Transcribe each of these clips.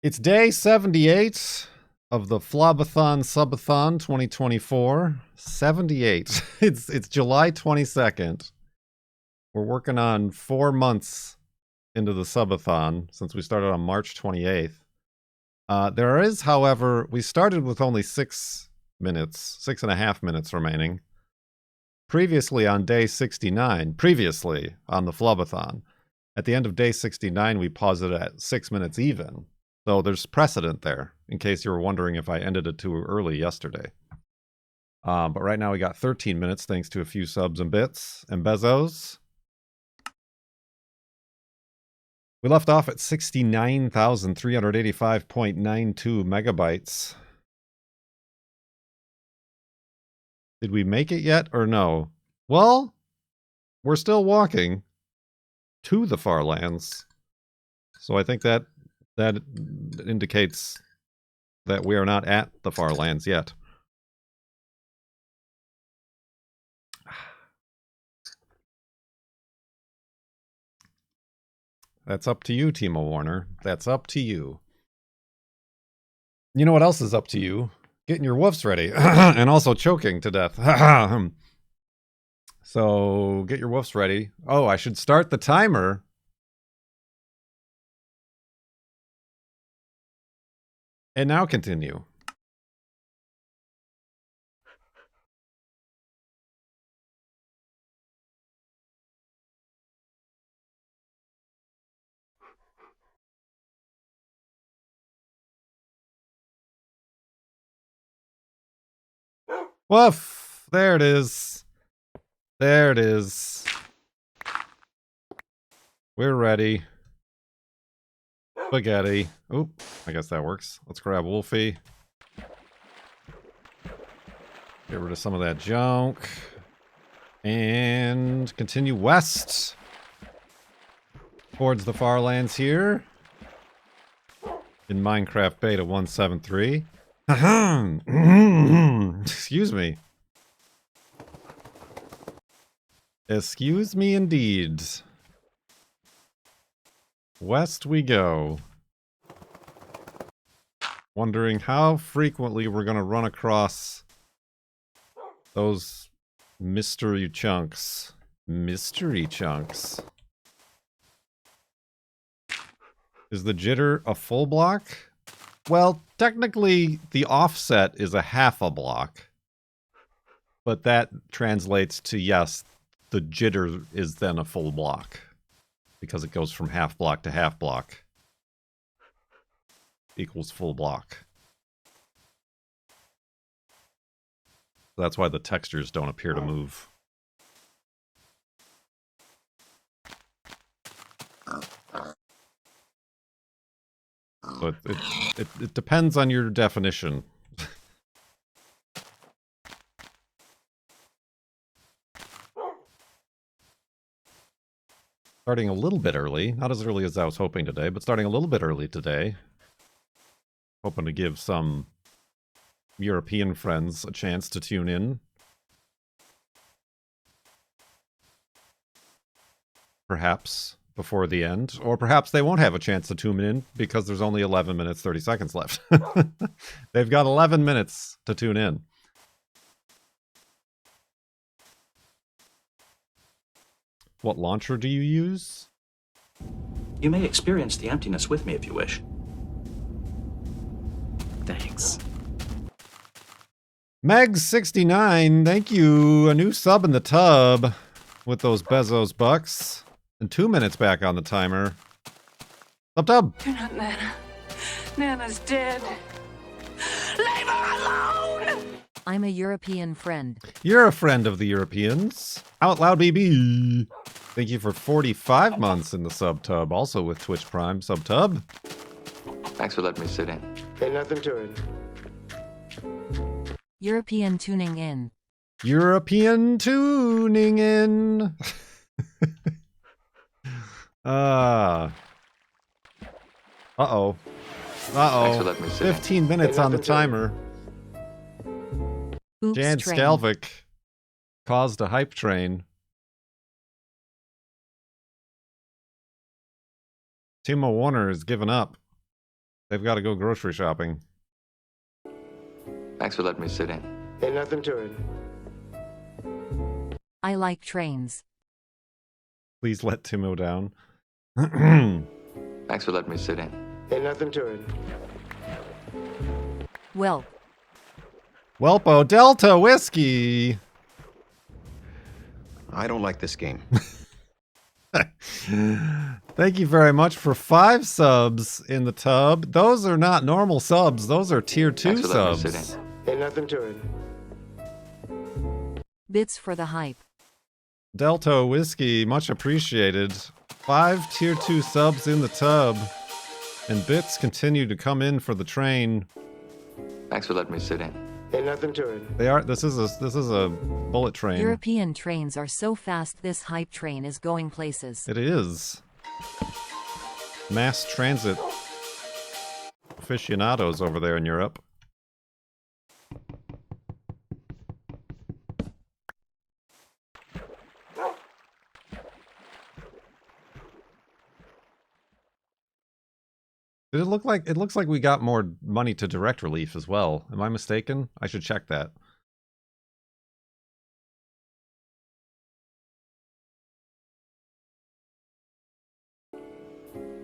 It's day 78 of the FLoB-a-thon Subathon 2024. 78. It's July 22nd. We're working on 4 months into the Subathon since we started on March 28th. There is, however, we started with only 6.5 minutes remaining. Previously on day 69, previously on the FLoB-a-thon, at the end of day 69, we paused it at 6 minutes even. So there's precedent there, in case you were wondering if I ended it too early yesterday. But right now we got 13 minutes, thanks to a few subs and bits and bezos. We left off at 69,385.92 megabytes. Did we make it yet or no? Well, we're still walking to the FARLANDS. So I think that indicates that we are not at the FARLANDS yet. That's up to you, Timo Warner. That's up to you. You know what else is up to you? Getting your woofs ready and also choking to death. So get your woofs ready. Oh, I should start the timer. And now continue. Woof! There it is. There it is. We're ready. Spaghetti. Oop, I guess that works. Let's grab Wolfie. Get rid of some of that junk. And continue west. Towards the FARLANDS here. In Minecraft Beta 173. Excuse me. Excuse me indeed. West we go. Wondering how frequently we're going to run across those mystery chunks. Mystery chunks. Is the jitter a full block? Well, technically, the offset is a half a block. But that translates to, yes, the jitter is then a full block. Because it goes from half block to half block. Equals full block. That's why the textures don't appear to move. So it depends on your definition. Starting a little bit early, not as early as I was hoping today, but starting a little bit early today. Hoping to give some European friends a chance to tune in. Perhaps before the end, or perhaps they won't have a chance to tune in because there's only 11 minutes 30 seconds left. They've got 11 minutes to tune in. What launcher do you use? You may experience the emptiness with me if you wish. Thanks. Megs69, thank you. A new sub in the tub with those Bezos bucks. And 2 minutes back on the timer. Tub. You're not Nana. Nana's dead. Leave her alone! I'm a European friend. You're a friend of the Europeans. Out loud, BB. Thank you for 45 months in the sub tub. Also with Twitch Prime sub tub. Thanks for letting me sit in. Ain't nothing to it. European tuning in. European tuning in. Uh-oh. Uh-oh. Thanks for letting me sit in. 15 minutes on the timer. Oops, Jan train. Skalvik caused a hype train. Timo Warner has given up. They've got to go grocery shopping. Thanks for letting me sit in. Ain't nothing to it. I like trains. Please let Timo down. Thanks for letting me sit in. Ain't nothing to it. Well, Welpo Delta Whiskey. I don't like this game. Thank you very much for 5 subs in the tub. Those are not normal subs. Those are tier 2 Thanks for letting me subs. sit Ain't nothing to it. bits for the hype. Delta Whiskey, much appreciated. 5 tier 2 subs in the tub. And bits continue to come in for the train. in. Thanks for letting me sit in. Ain't nothing to it. They are. This is a bullet train. European trains are so fast this hype train is going places. It is. Mass transit aficionados over there in Europe. Did it look like it looks like we got more money to direct relief as well? Am I mistaken? I should check that.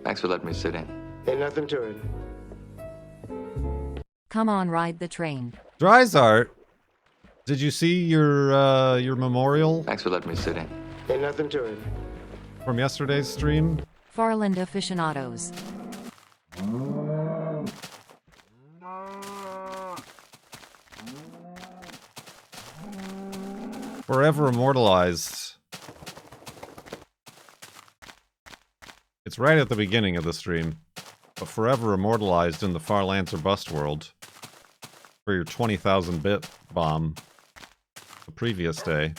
Thanks for letting me sit in. Ain't nothing to it. Come on, ride the train. Dryzart, did you see your memorial Thanks for letting me sit in. Ain't nothing to it. from yesterday's stream? Farland aficionados. Forever immortalized. It's right at the beginning of the stream, but forever immortalized in the FARLANDS or Bust world for your 20,000 bit bomb the previous day.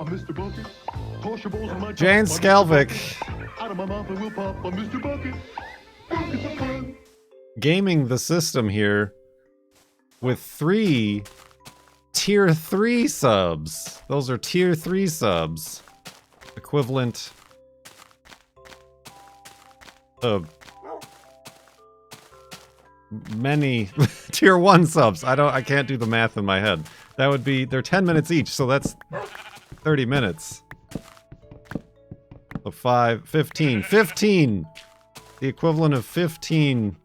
Mr. Bucket, toss your balls in my Jane top, Skalvik, out of my mouth and we'll pop. Mr. Bucket, buckets of fun. gaming the system here with 3 tier 3 subs. Those are tier 3 subs. Equivalent of many tier 1 subs. I can't do the math in my head. That would be, they're 10 minutes each, so that's 30 minutes. So 15. The equivalent of 15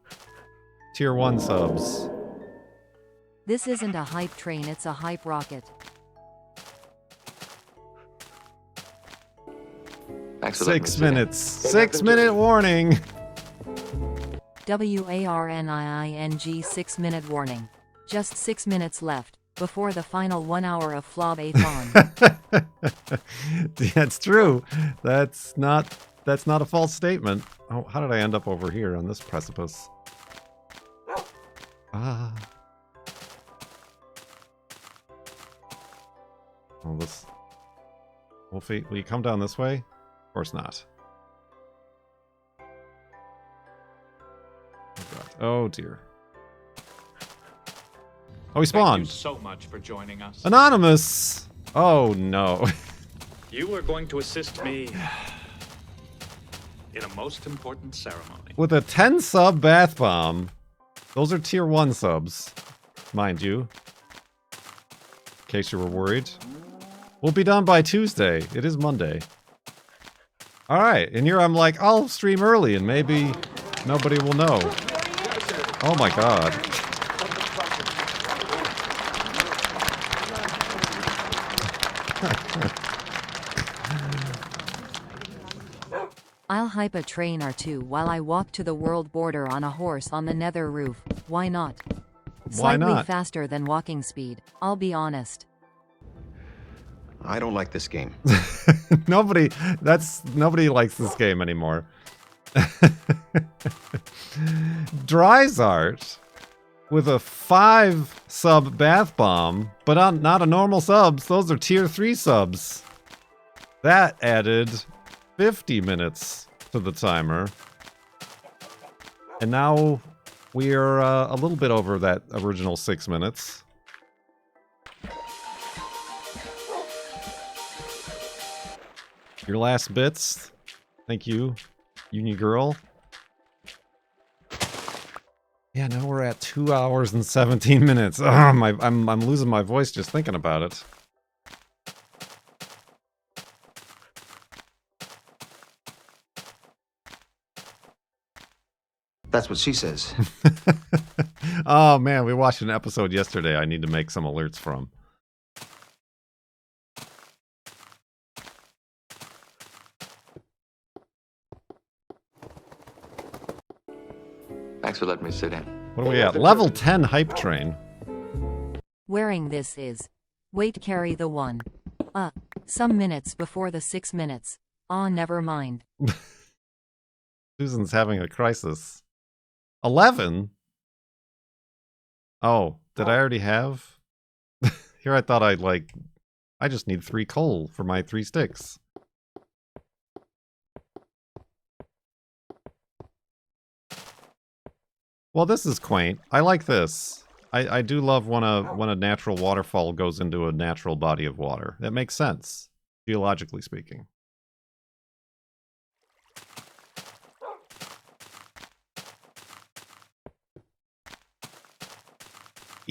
tier 1 subs. This isn't a hype train, it's a hype rocket. Thanks for letting me 6 sit in. minutes. 6 minute warning. WARNIING 6-minute warning. Just 6 minutes left, before the final 1 hour of FLoB-a-thon. That's true. That's not a false statement. Oh, how did I end up over here on this precipice? Ah. Oh, this. Wolfie, will you come down this way? Of course not. Oh, God. Oh dear. Oh, he spawned. Thank you so much for joining us. Anonymous! Oh no. You are going to assist me in a most important ceremony. With a 10 sub bath bomb. Those are tier 1 subs, mind you. In case you were worried. We'll be done by Tuesday. It is Monday. Alright, and here I'm like, I'll stream early and maybe nobody will know. Oh my god. I'll hype a train or two while I walk to the world border on a horse on the nether roof. Why not? Why Slightly not? faster than walking speed, I'll be honest. I don't like this game. Nobody likes this game anymore. Dryzart with a 5 sub bath bomb, but not a normal subs. Those are tier 3 subs. That added 50 minutes to the timer. And now We are a little bit over that original 6 minutes. Your last bits. Thank you, Uni Girl. Yeah, now we're at 2 hours and 17 minutes. I'm losing my voice just thinking about it. That's what she says. Oh man, we watched an episode yesterday I need to make some alerts from. Thanks for letting me sit in. What are we at? Level 10 hype train. Wearing this is. Wait, carry the one. Some minutes before the 6 minutes. Aw, never mind. Susan's having a crisis. 11? Oh, did I already have? Here I thought I just need 3 coal for my 3 sticks. Well, this is quaint. I like this. I do love when a natural waterfall goes into a natural body of water. That makes sense, geologically speaking.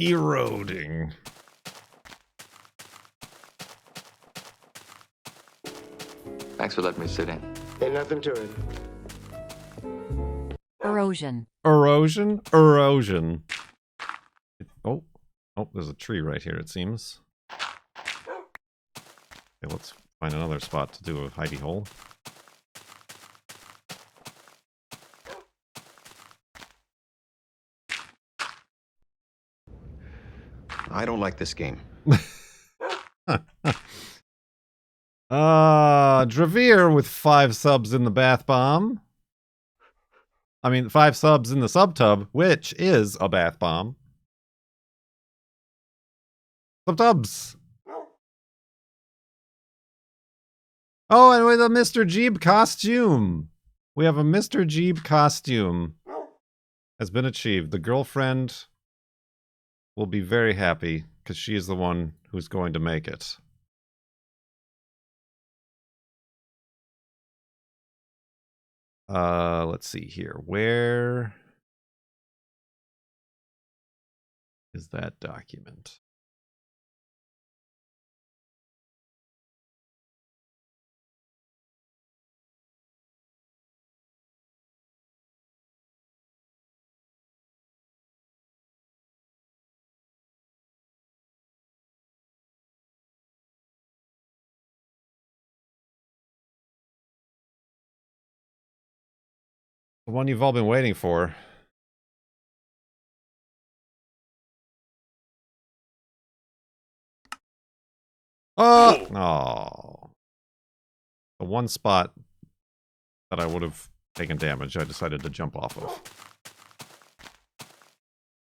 Eroding. Thanks for letting me sit in. Ain't nothing to it. Erosion. Erosion? Erosion. Oh. Oh, there's a tree right here, it seems. Okay, let's find another spot to do a hidey hole. I don't like this game. Dravir with 5 subs in the bath bomb. I mean, 5 subs in the subtub, which is a bath bomb. Subtubs. Oh, and with a Mr. Jeeb costume. We have a Mr. Jeeb costume. Has been achieved. The girlfriend will be very happy because she is the one who's going to make it. Let's see here. Where is that document? The one you've all been waiting for. Oh. The one spot that I would have taken damage, I decided to jump off of.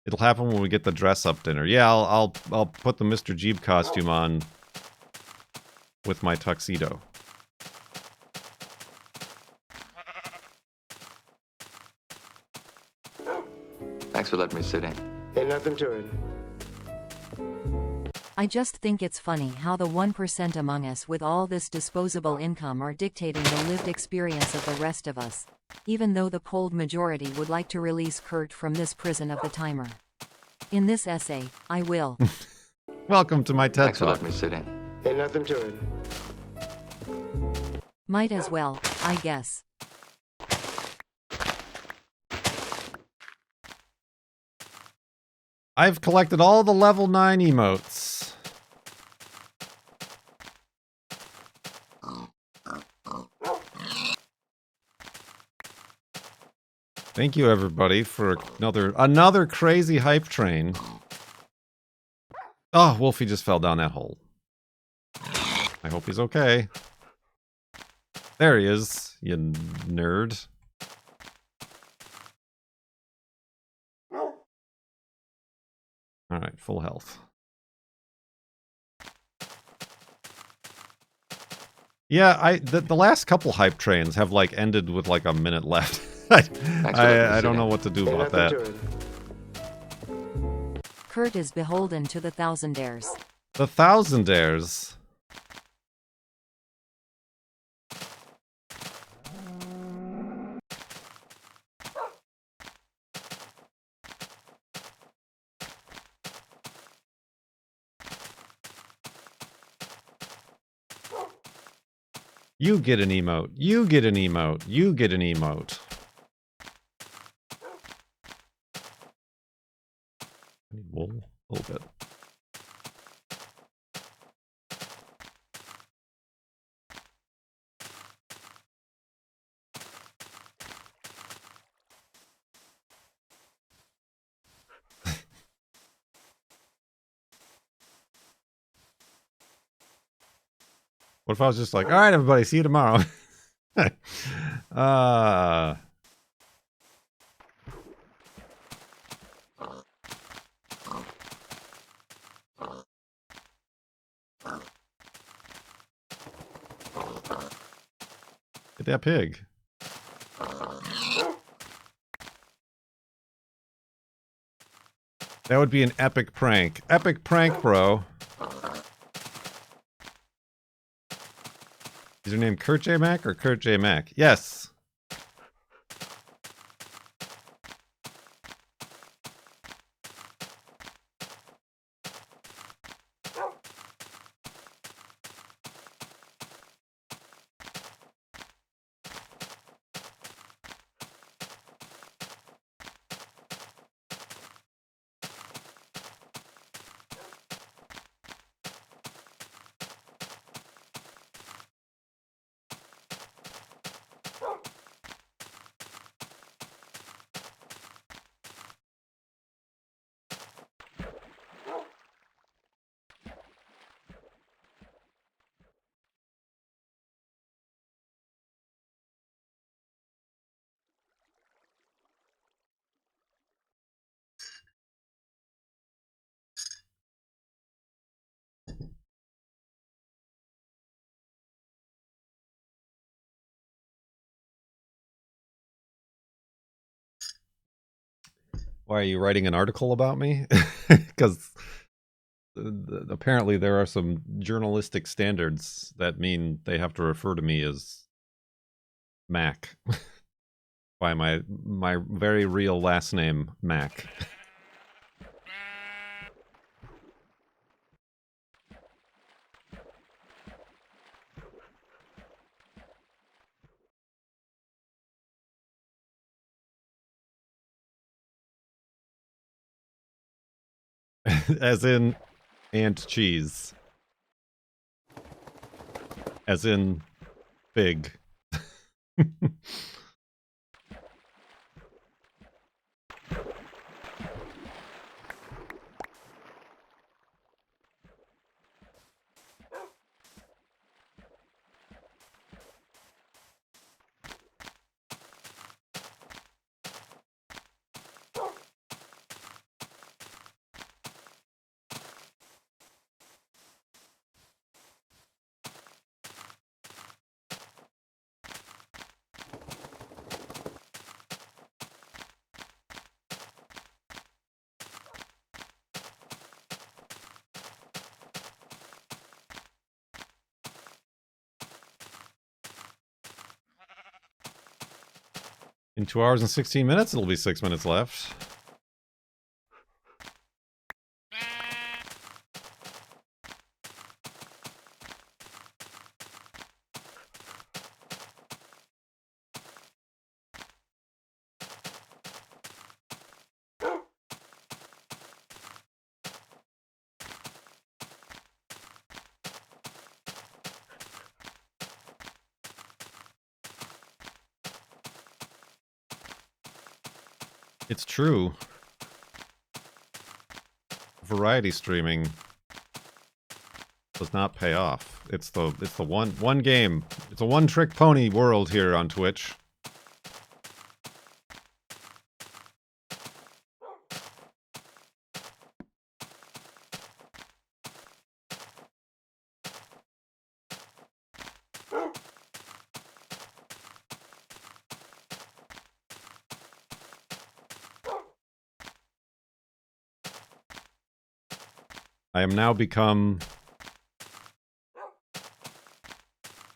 It'll happen when we get the dress-up dinner. Yeah, I'll put the Mr. Jeeb costume on with my tuxedo. Thanks for letting me sit in. Ain't nothing to it. I just think it's funny how the 1% among us with all this disposable income are dictating the lived experience of the rest of us, even though the polled majority would like to release Kurt from this prison of the timer. In this essay, I will. Welcome to my TED Thanks for Talk. letting me sit in. Ain't nothing to it. Might as well, I guess. I've collected all the level 9 emotes. Thank you everybody for another crazy hype train. Oh, Wolfie just fell down that hole. I hope he's okay. There he is, you nerd. Alright, full health. Yeah, the last couple hype trains have like ended with like a minute left. I don't know what to do Ain't about nothing that. to it. Kurt is beholden to the thousandaires. The thousandaires. You get an emote. You get an emote. You get an emote. I need wool a little bit. What if I was just like, all right, everybody, see you tomorrow. uh Get that pig. That would be an epic prank. Epic prank, bro. Is your name Kurt J. Mac or Kurt J. Mac? Yes. Why are you writing an article about me? Because apparently there are some journalistic standards that mean they have to refer to me as Mac by my very real last name, Mac. As in ant cheese. As in big. In 2 hours and 16 minutes, it'll be 6 minutes left. It's true. Variety streaming does not pay off. It's the one game. It's a one-trick pony world here on Twitch. I am now become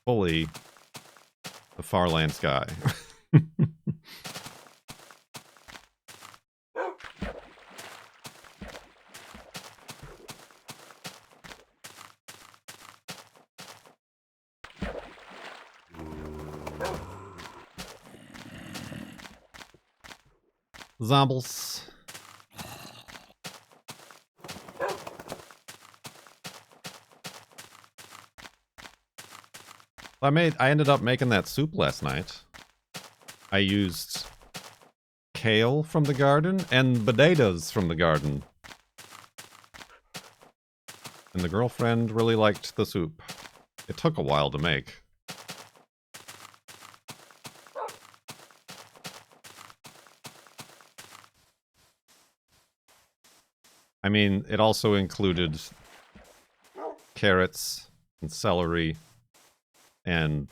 fully the FARLANDS guy. Zombies. I ended up making that soup last night. I used kale from the garden and potatoes from the garden. And the girlfriend really liked the soup. It took a while to make. I mean, it also included carrots and celery and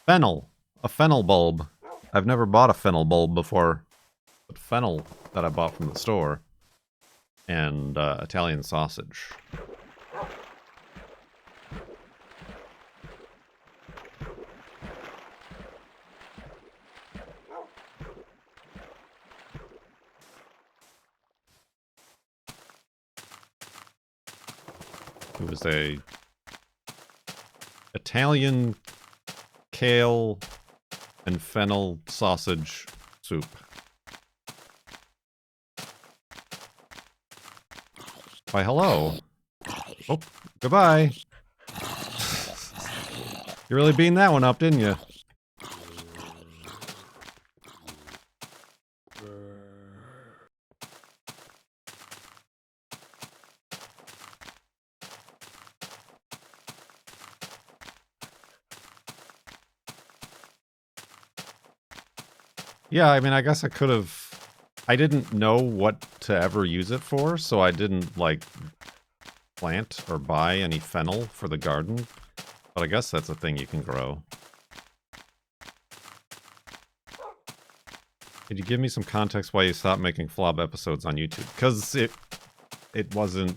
fennel. A fennel bulb. I've never bought a fennel bulb before. But fennel that I bought from the store. And Italian sausage. It was a Italian kale and fennel sausage soup. Why, hello. Oh, goodbye. You really beamed that one up, didn't you? Yeah, I mean, I guess I could have... I didn't know what to ever use it for, so I didn't, like, plant or buy any fennel for the garden. But I guess that's a thing you can grow. Could you give me some context why you stopped making FLoB episodes on YouTube? Because it wasn't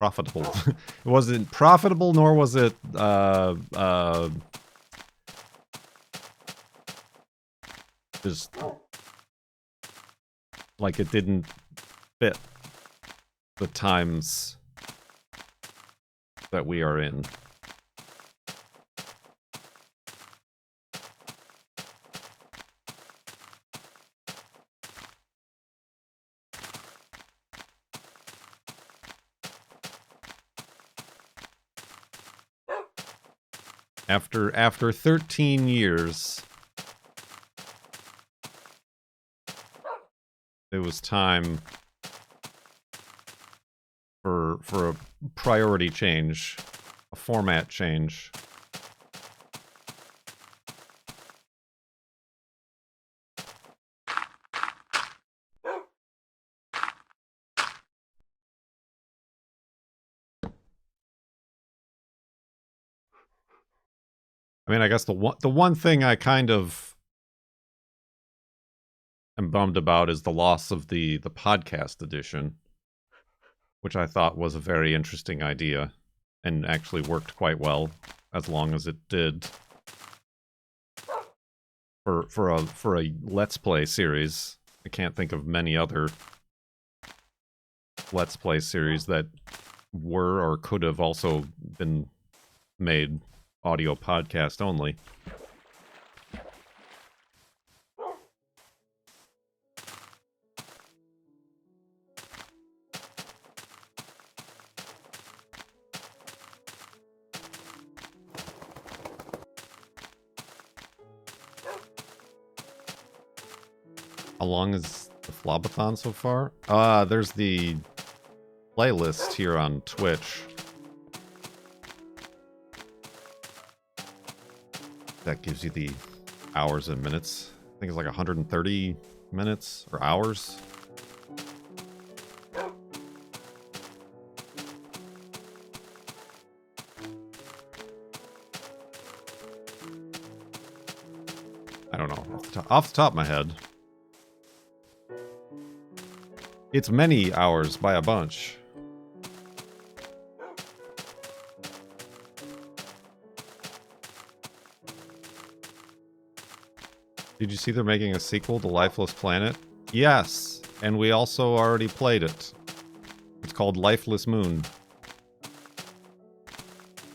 profitable. It wasn't profitable, nor was it, just... like, it didn't fit the times that we are in. After 13 years, it was time for a priority change, a format change. I mean, I guess the one thing I kind of am bummed about is the loss of the podcast edition, which I thought was a very interesting idea and actually worked quite well, as long as it did for a Let's Play series. I can't think of many other Let's Play series that were or could have also been made audio podcast only. How long is the FLoB-a-thon so far? There's the playlist here on Twitch. That gives you the hours and minutes. I think it's like 130 minutes or hours. I don't know off the top of my head. It's many hours by a bunch. Did you see they're making a sequel to Lifeless Planet? Yes, and we also already played it. It's called Lifeless Moon.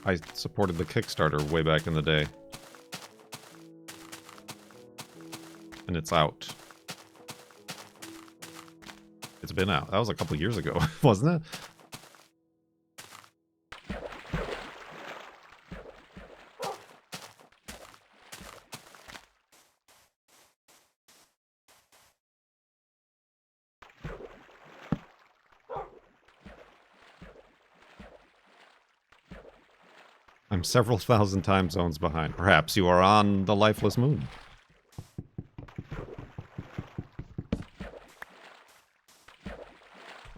I supported the Kickstarter way back in the day. And it's out. It's been out. That was a couple years ago, wasn't it? I'm several thousand time zones behind. Perhaps you are on the lifeless moon.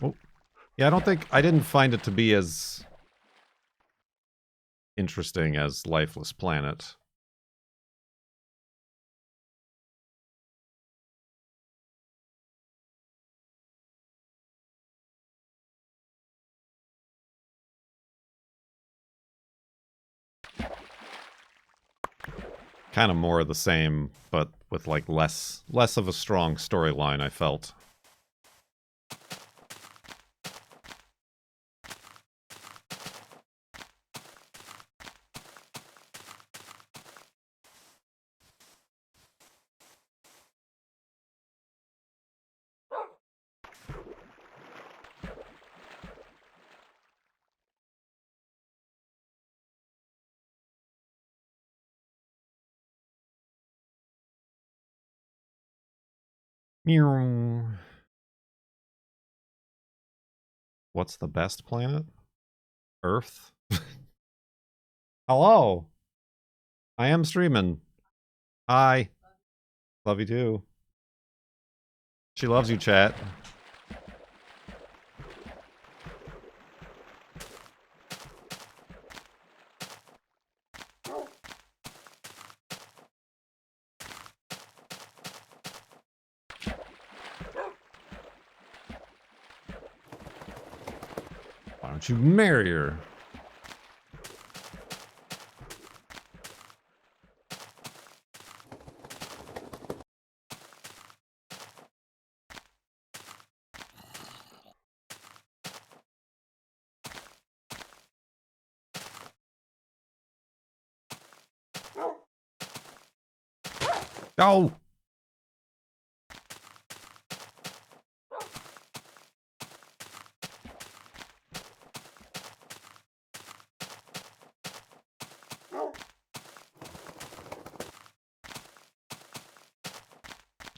Oh. Yeah, I didn't find it to be as interesting as Lifeless Planet. Kind of more of the same, but with like less of a strong storyline, I felt. Meow. What's the best planet? Earth? Hello! I am streaming. Hi. Love you too. She loves you, chat. Why don't you marry her? Go!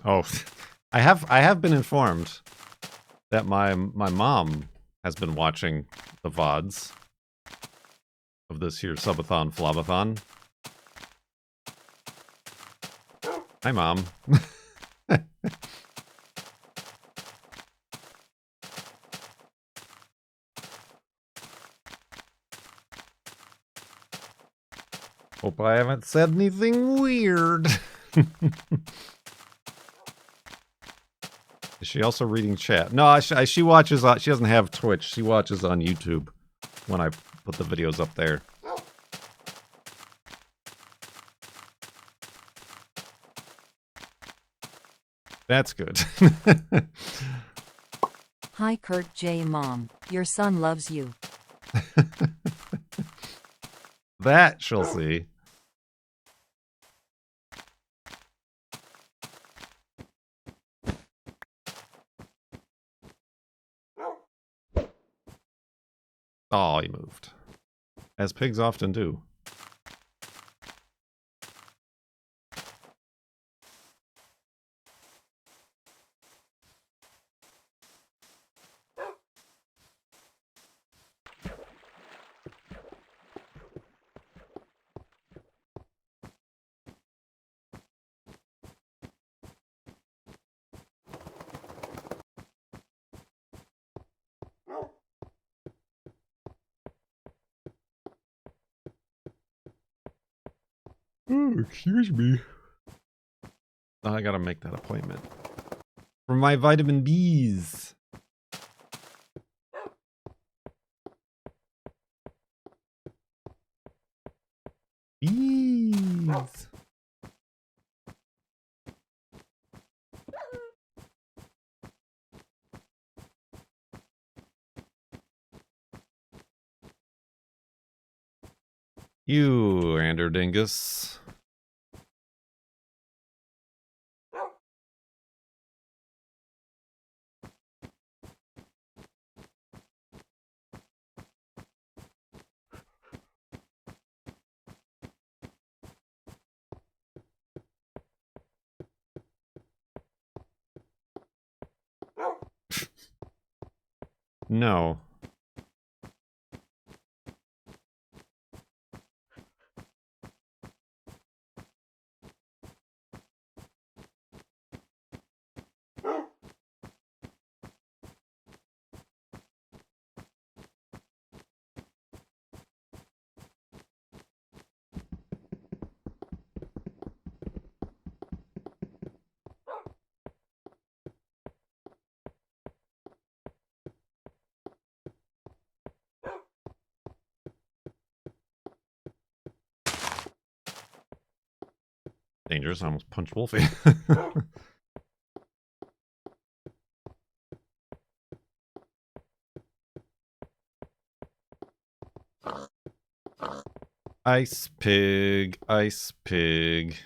Oh, I have been informed that my mom has been watching the VODs of this here Subathon FLoB-a-thon. Hi, Mom. Hope I haven't said anything weird. Is she also reading chat? No, she watches. She doesn't have Twitch. She watches on YouTube when I put the videos up there. That's good. Hi Kurt J. Mom, your son loves you. That she'll see. Oh, he moved. As pigs often do. Oh, excuse me. I gotta make that appointment. For my vitamin B's. Ease. You, Anderdingus. No. Dangerous. I almost punched Wolfie. Ice pig. Ice pig.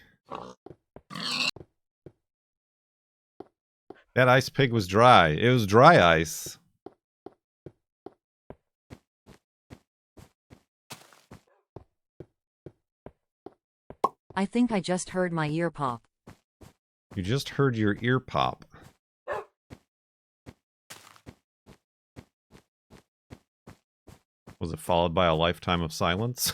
That ice pig was dry. It was dry ice. I think I just heard my ear pop. You just heard your ear pop. Was it followed by a lifetime of silence?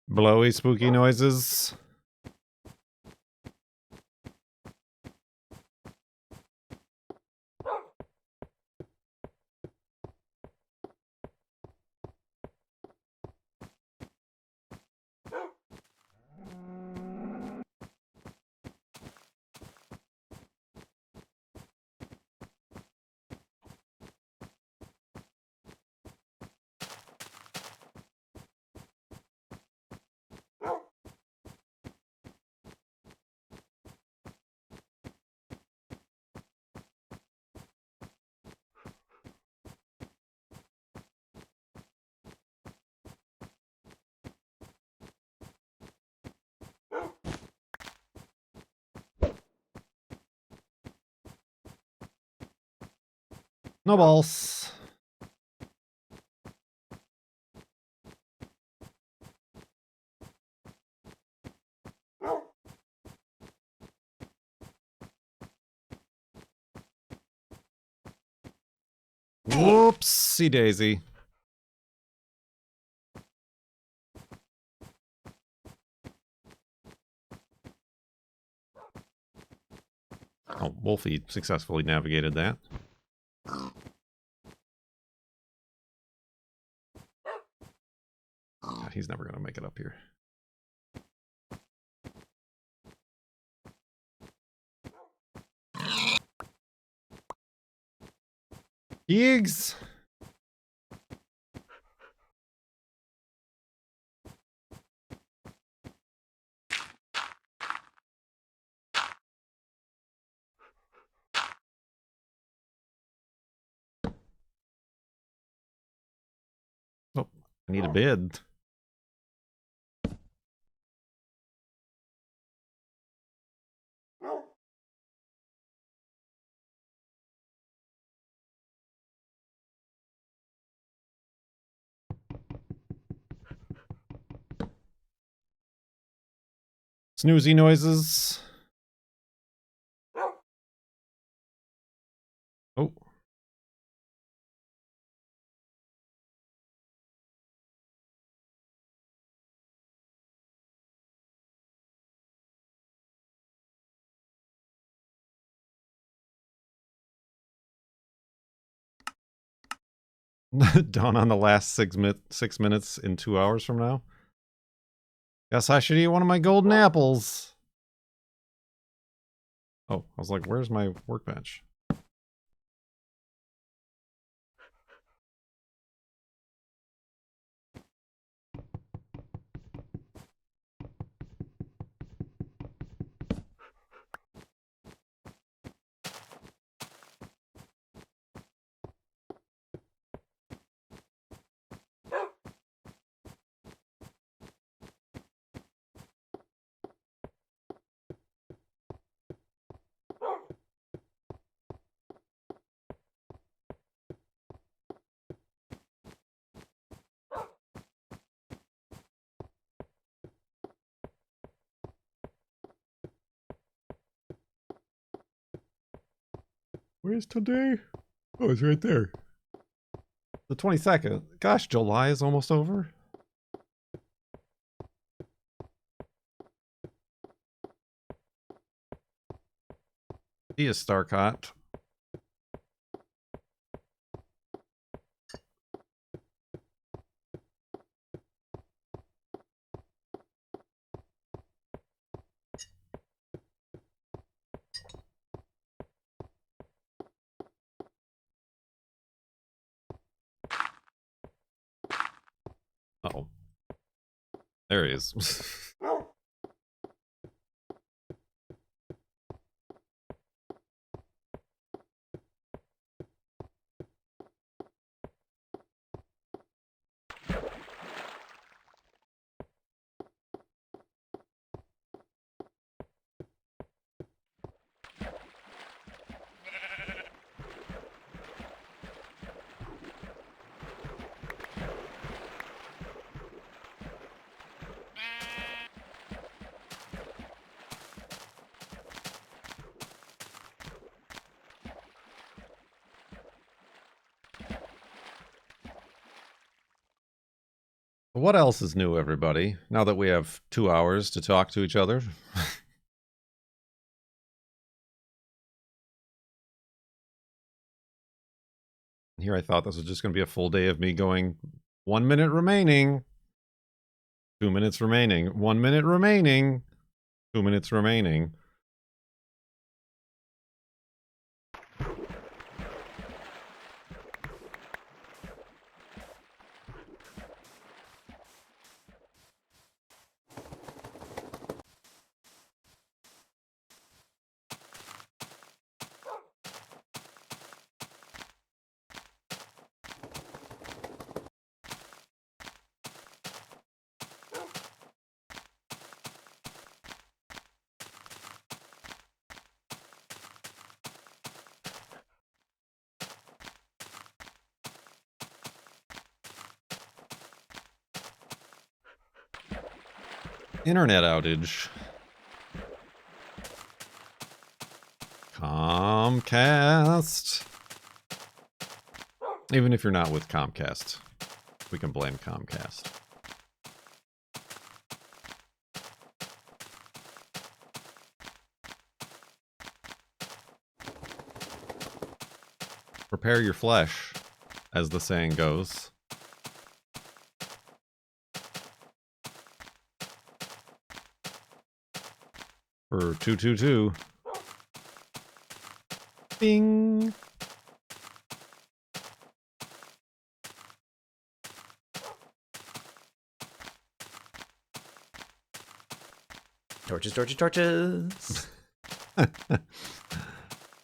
Blowy, spooky noises. No balls. Whoopsie daisy. Oh, Wolfie successfully navigated that. God, he's never going to make it up here. Higgs! Oh, I need a bid. Snoozy noises. Oh. Dawn on the last 6 minutes in 2 hours from now. Guess I should eat one of my golden apples. Oh, I was like, where's my workbench? Where's today? Oh, it's right there. The 22nd. Gosh, July is almost over. He is Starcott. Uh-oh. There he is. What else is new, everybody? Now that we have 2 hours to talk to each other. Here I thought this was just going to be a full day of me going, 1 minute remaining. 2 minutes remaining. 1 minute remaining. 2 minutes remaining. Internet outage. Comcast. Even if you're not with Comcast, we can blame Comcast. Prepare your flesh, as the saying goes. For 222. Bing. Torches, torches, torches.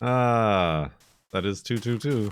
Ah, that is 222.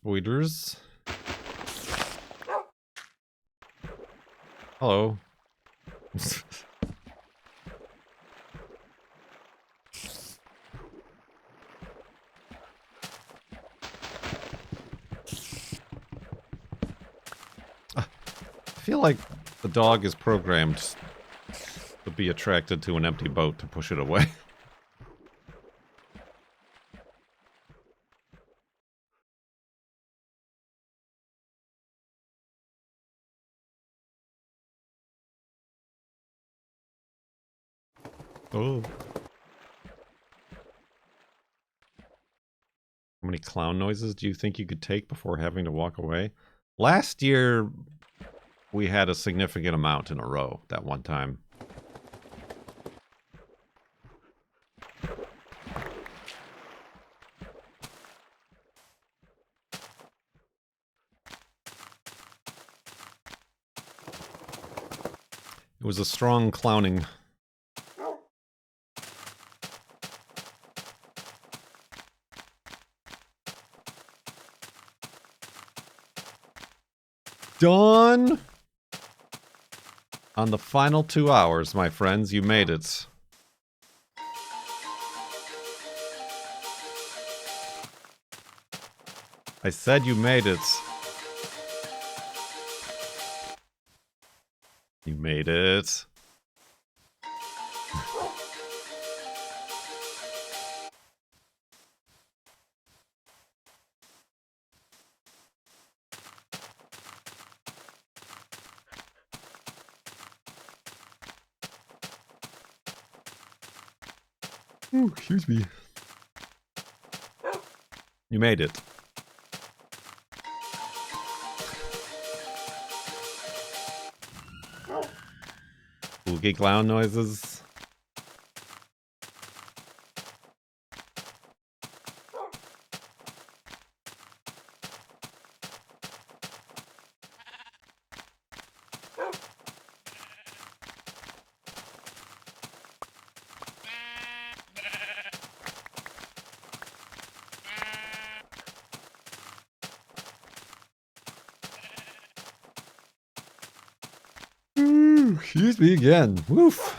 Spoilers. Hello. I feel like the dog is programmed to be attracted to an empty boat to push it away. Oh. How many clown noises do you think you could take before having to walk away? Last year, we had a significant amount in a row that one time. It was a strong clowning. Done! On the final 2 hours, my friends, you made it. I said you made it. You made it. Ooh, excuse me. You made it. Spooky clown noises. Ooh, excuse me again. Woof.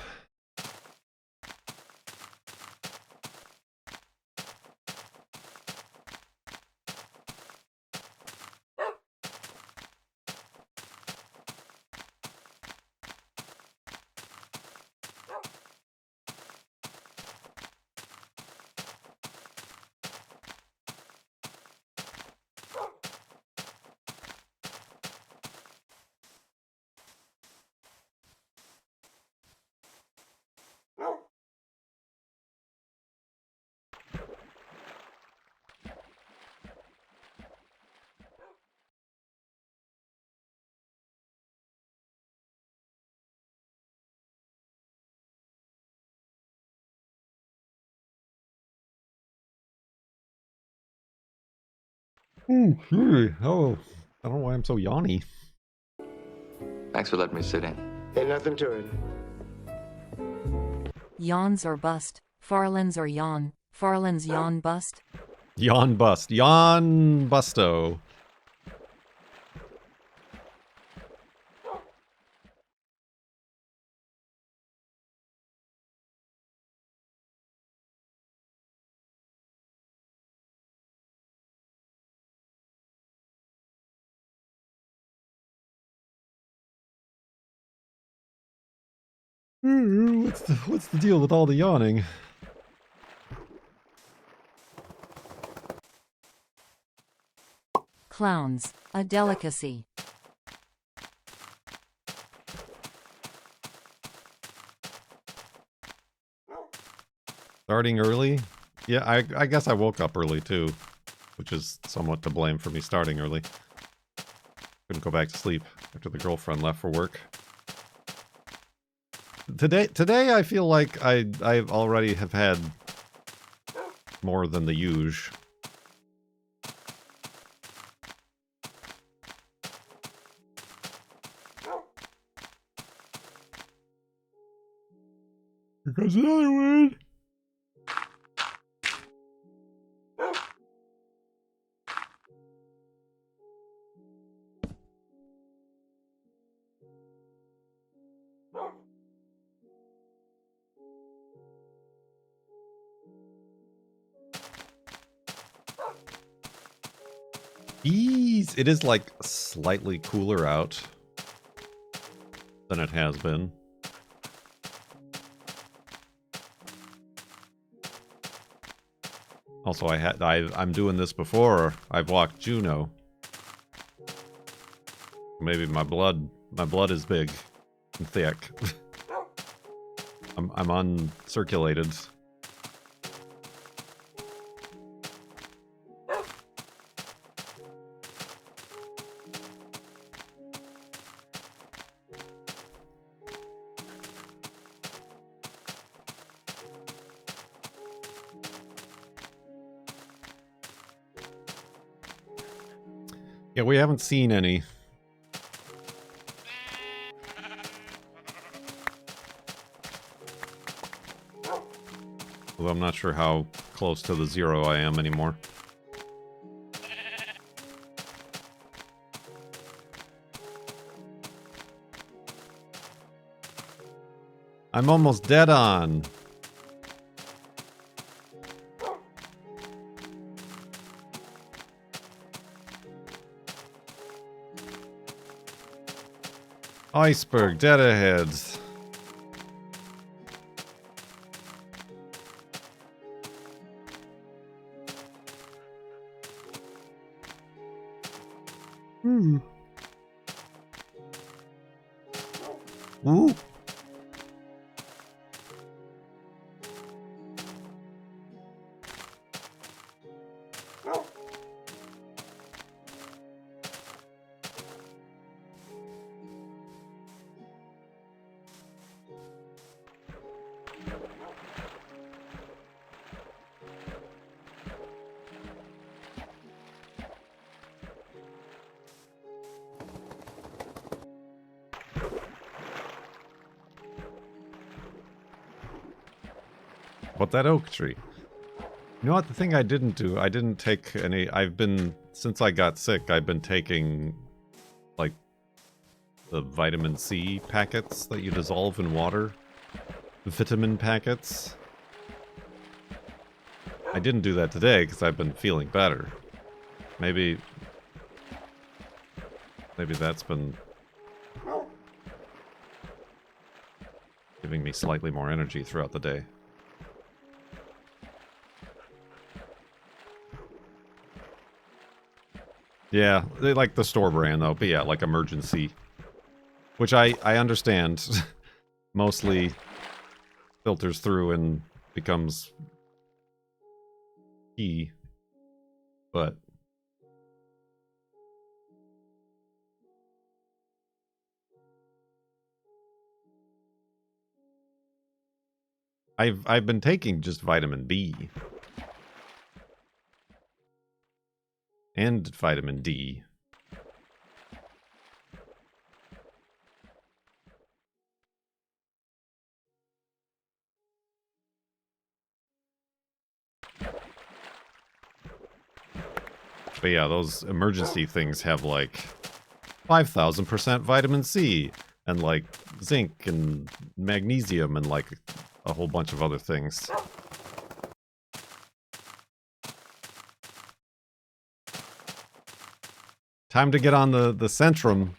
Ooh, oh, I don't know why I'm so yawny. Thanks for letting me sit in. Ain't nothing to it. Yawns or bust. Farlands or yawn. Farlands yawn bust. Yawn bust. Yawn busto. What's the deal with all the yawning? Clowns. A delicacy. Starting early? Yeah, I guess I woke up early too, which is somewhat to blame for me starting early. Couldn't go back to sleep after the girlfriend left for work. Today I feel like I already have had more than the usual. Here goes another one. Jeez, it is like slightly cooler out than it has been. Also, I'm doing this before I've walked Juno. Maybe my blood is big and thick. I'm uncirculated. Yeah, we haven't seen any. Although I'm not sure how close to the 0 I am anymore. I'm almost dead on. Iceberg, dead ahead. Ooh. But that oak tree. You know what? The thing I didn't do, I didn't take any... since I got sick, I've been taking, like, the vitamin C packets that you dissolve in water. Vitamin packets. I didn't do that today because I've been feeling better. Maybe that's been giving me slightly more energy throughout the day. Yeah, they like the store brand though, but yeah, like emergency. Which I understand mostly filters through and becomes tea. But I've been taking just vitamin B. And vitamin D. But yeah, those emergency things have like 5,000% vitamin C and like zinc and magnesium and like a whole bunch of other things. Time to get on the Centrum.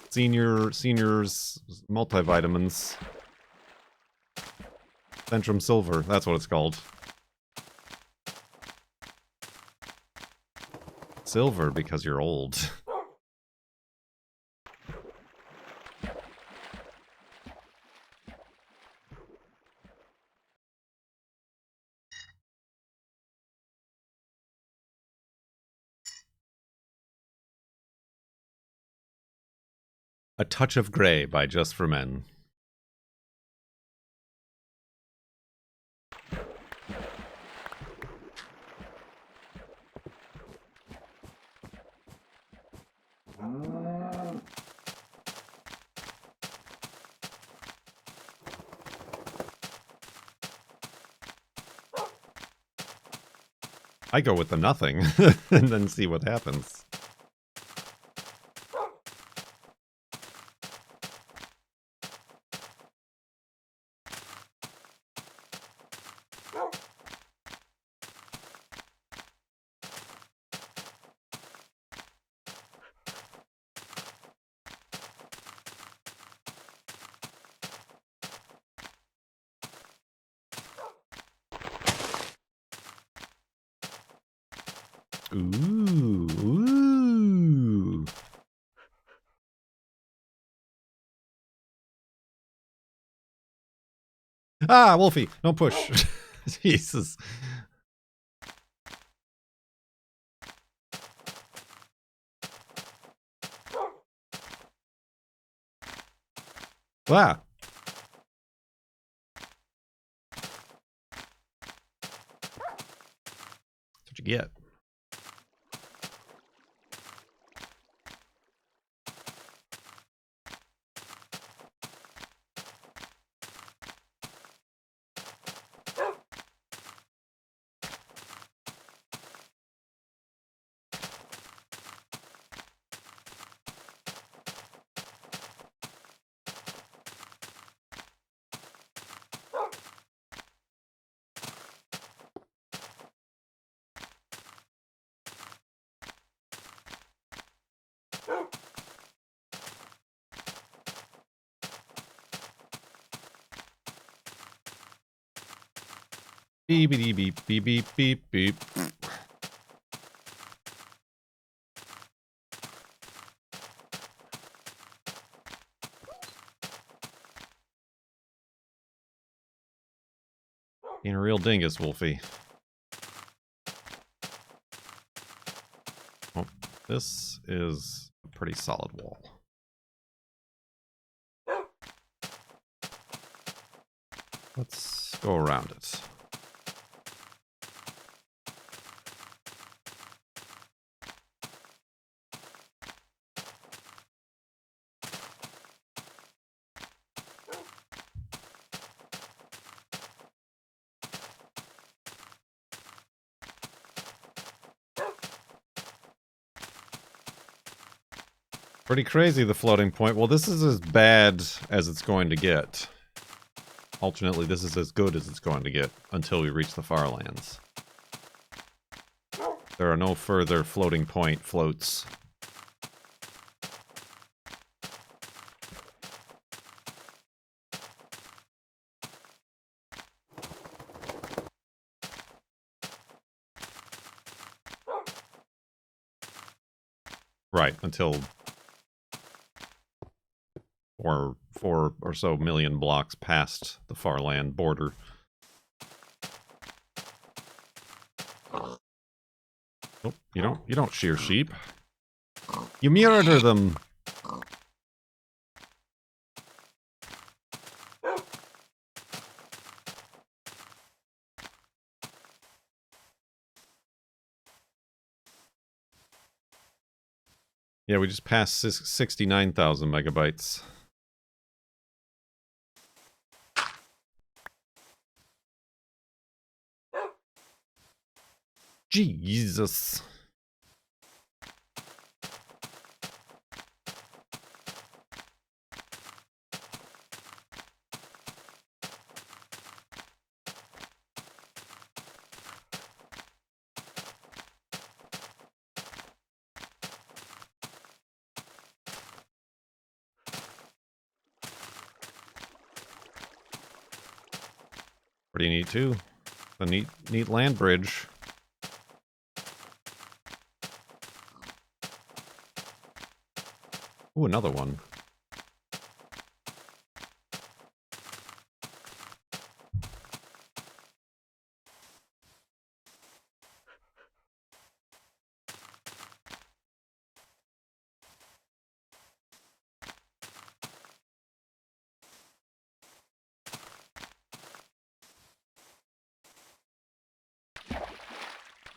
Seniors multivitamins. Centrum Silver, that's what it's called. Silver because you're old. A Touch of Grey by Just for Men. I go with the nothing and then see what happens. Ooh, ooh. Ah, Wolfie, don't push. Jesus. Ah. That's what you get. Beep beep beep beep beep beep beep. Being a real dingus, Wolfie. Oh, this is a pretty solid wall. Let's go around it. Pretty crazy, the floating point. Well, this is as bad as it's going to get. Alternately, this is as good as it's going to get until we reach the FARLANDS. There are no further floating point floats. Right, until four or so million blocks past the FARLAND border. Oh, you don't shear sheep. You murder them. Yeah, we just passed 69,000 megabytes. Jesus. Pretty neat too. A neat land bridge. Ooh, another one.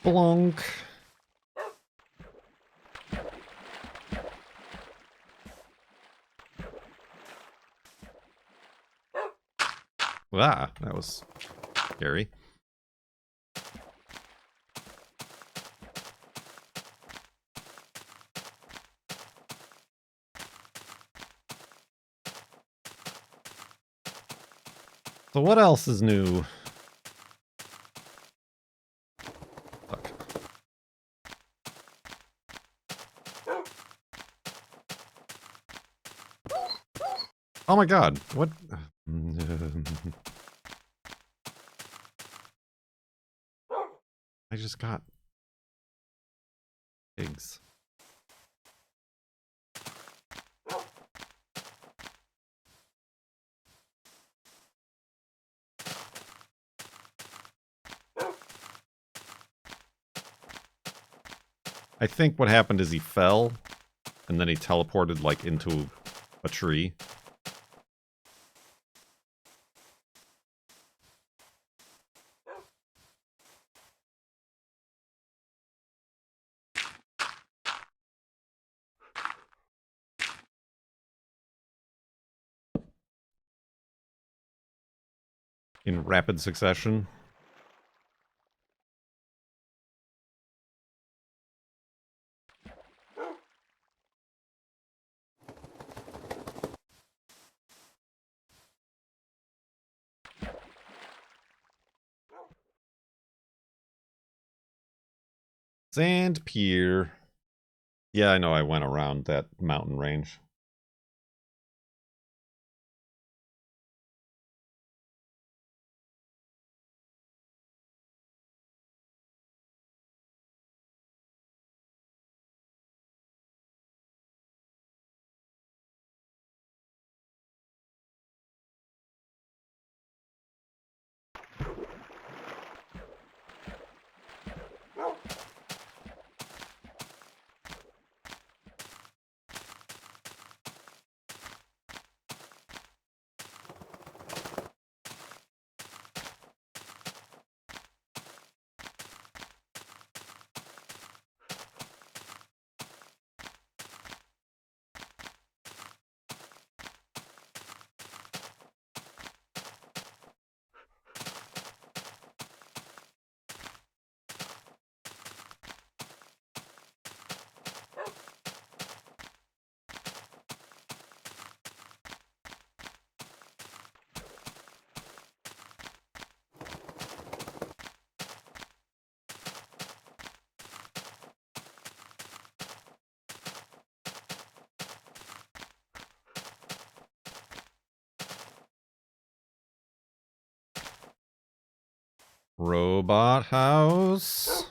Blonk. Ah, that was scary. So what else is new? Fuck. Oh my god, what? I just got Pigs. I think what happened is he fell, and then he teleported, like, into a tree. In rapid succession. Sand Pier. Yeah, I know I went around that mountain range. Robot house.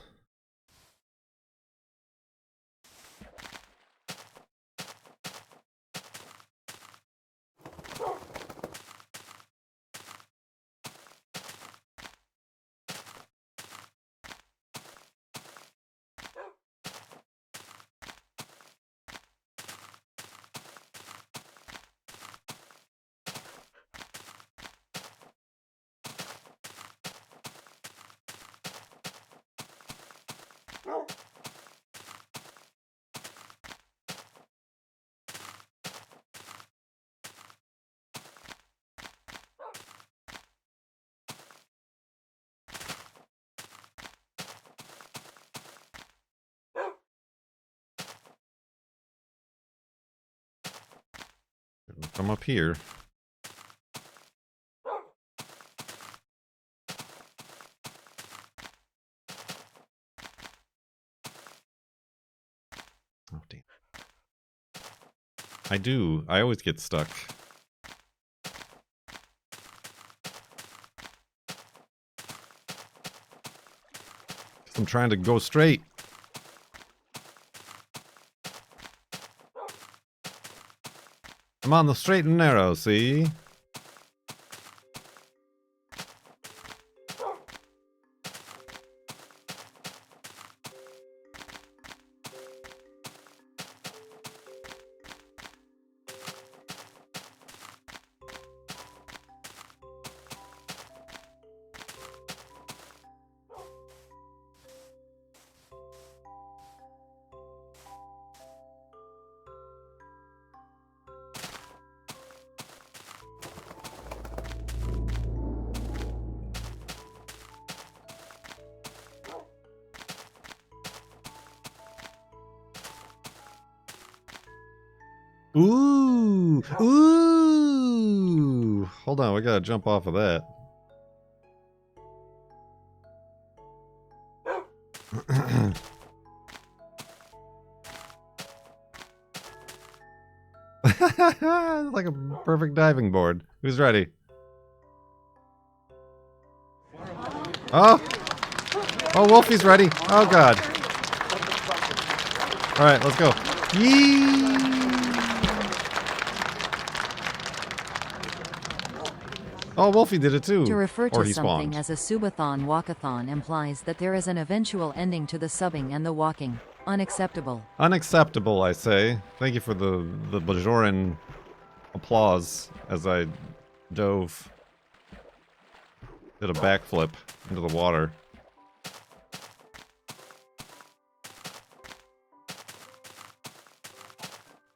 Come up here. Oh, damn. I do. I always get stuck. I'm trying to go straight. I'm on the straight and narrow, see? Ooh! Ooh! Hold on, we gotta jump off of that. Like a perfect diving board. Who's ready? Oh! Oh, Wolfie's ready. Oh, God. Alright, let's go. Yee! Oh, Wolfie did it too. To refer Or to he something spawned. as a Subathon walkathon implies that there is an eventual ending to the subbing and the walking. Unacceptable. Unacceptable, I say. Thank you for the Bajoran applause as I dove. Did a backflip into the water.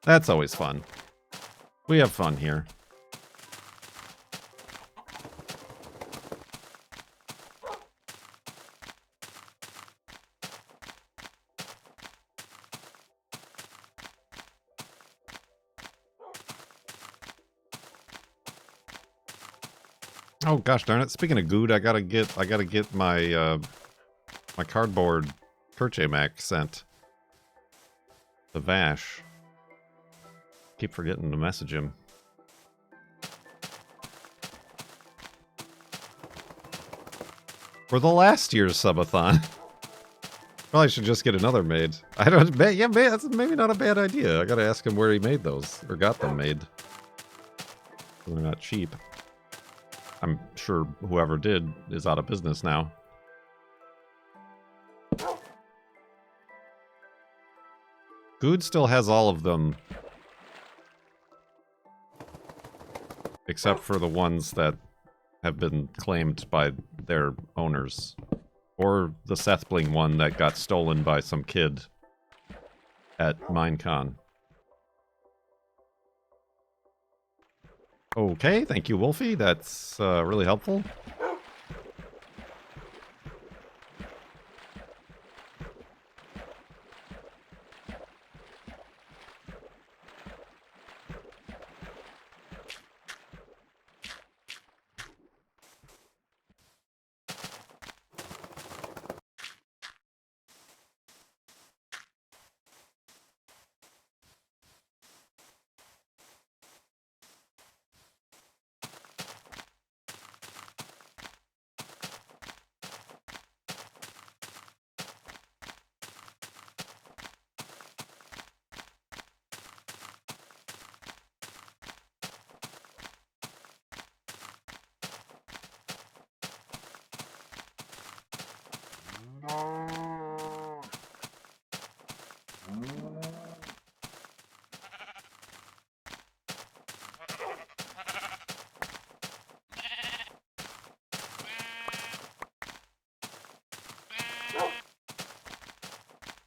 That's always fun. We have fun here. Oh gosh darn it! Speaking of good, I gotta get my my cardboard Kerche Mac sent. The Vash. Keep forgetting to message him. For the last year's subathon. Probably should just get another made. I don't. Yeah, that's maybe not a bad idea. I gotta ask him where he made those or got them made. They're not cheap. I'm sure whoever did is out of business now. Good still has all of them. Except for the ones that have been claimed by their owners. Or the Sethbling one that got stolen by some kid at Minecon. Okay, thank you, Wolfie. That's really helpful.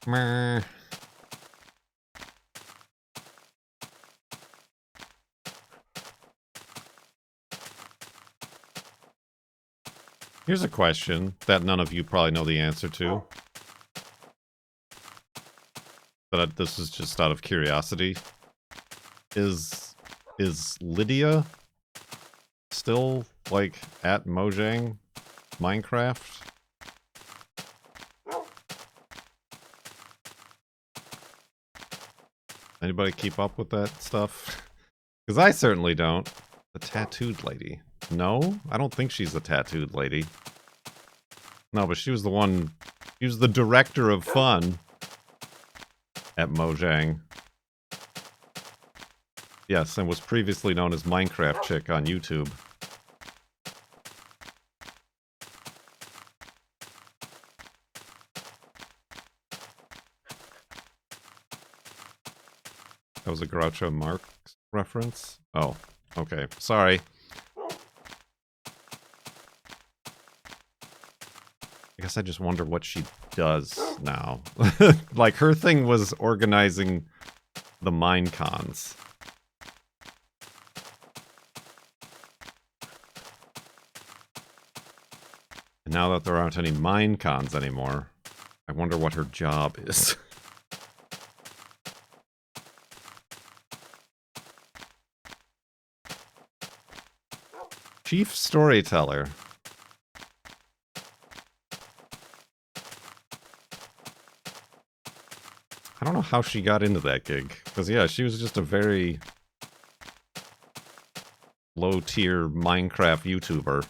Meh. Here's a question that none of you probably know the answer to. But this is just out of curiosity. Is Lydia still, like, at Mojang Minecraft? Anybody keep up with that stuff? Because I certainly don't. The tattooed lady. No? I don't think she's the tattooed lady. No, but she was the one... She was the director of fun at Mojang. Yes, and was previously known as Minecraft Chick on YouTube. That was a Groucho Marx reference? Oh, okay. Sorry. I guess I just wonder what she does now. Like, her thing was organizing the Minecons. And now that there aren't any Minecons anymore, I wonder what her job is. Chief Storyteller. I don't know how she got into that gig. Because, yeah, she was just a very low-tier Minecraft YouTuber.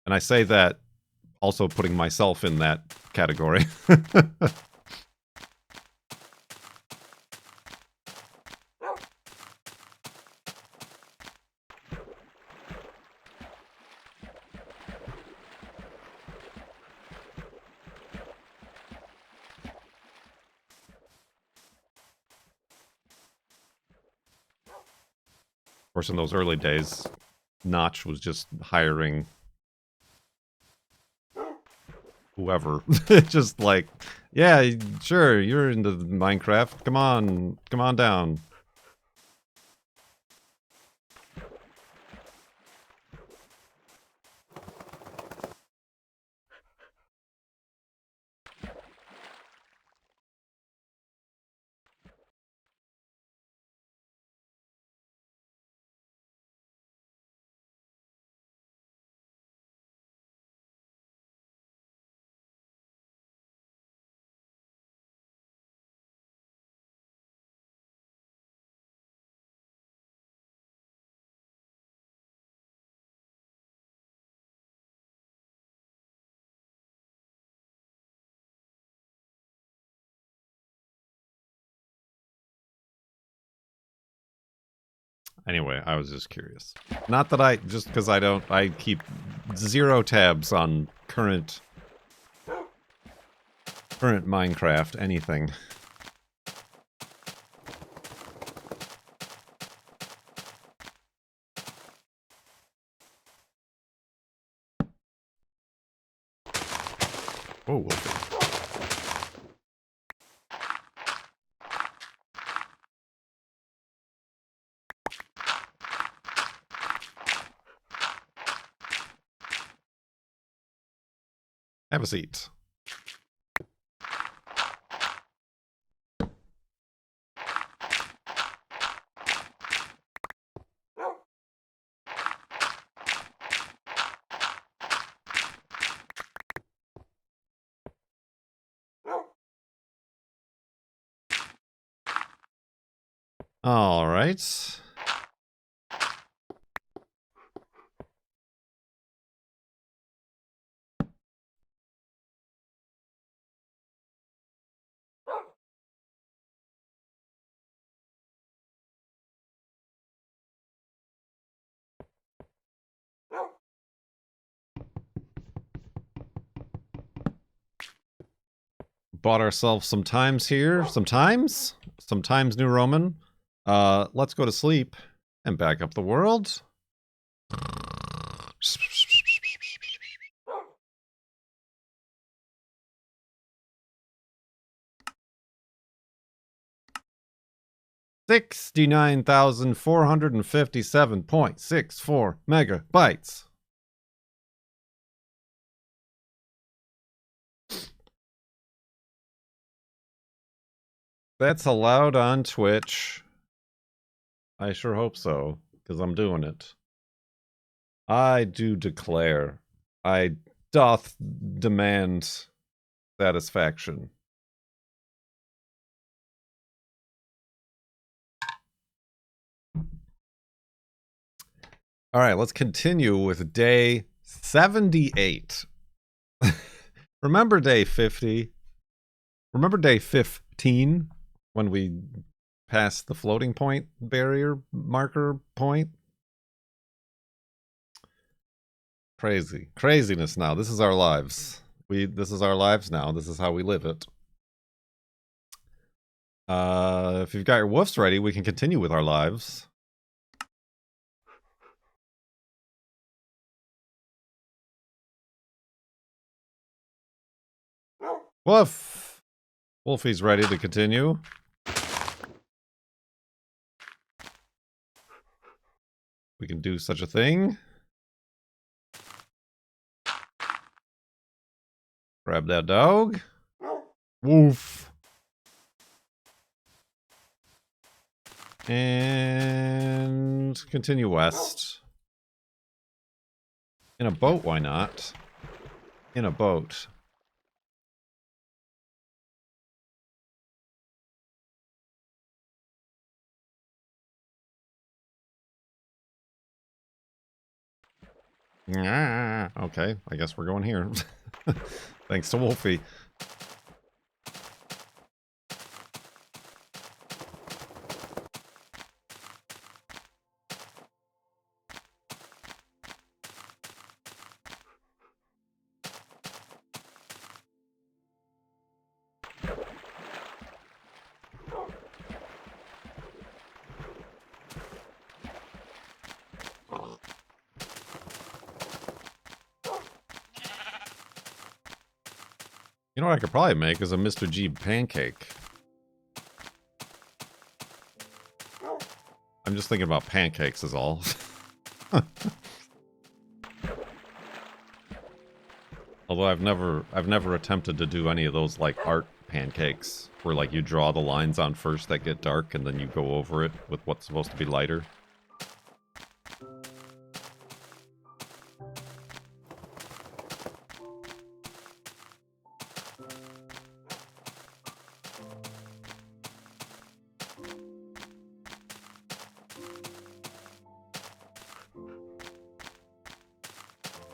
And I say that also putting myself in that category. Of course, in those early days, Notch was just hiring whoever. Just like, yeah, sure, you're into Minecraft. Come on down. Anyway, I was just curious. Not that just because I keep 0 tabs on current Minecraft, anything. Oh, Wolfie. Have a seat. All right. Bought ourselves some times here. Some times New Roman. Let's go to sleep and back up the world. $69,457.64 megabytes. That's allowed on Twitch. I sure hope so, because I'm doing it. I do declare. I doth demand satisfaction. All right, let's continue with day 78. Remember day 50? Remember day 15 when we passed the floating point barrier marker point? Craziness now. This is our lives. This is our lives now. This is how we live it. If you've got your woofs ready, we can continue with our lives. Woof! Wolfie's ready to continue. We can do such a thing. Grab that dog. Woof. And continue west. In a boat, why not? In a boat. Okay, I guess we're going here. Thanks to Wolfie. You know what I could probably make is a Mr. Jeeb pancake. I'm just thinking about pancakes is all. Although I've never attempted to do any of those like art pancakes where like you draw the lines on first that get dark and then you go over it with what's supposed to be lighter.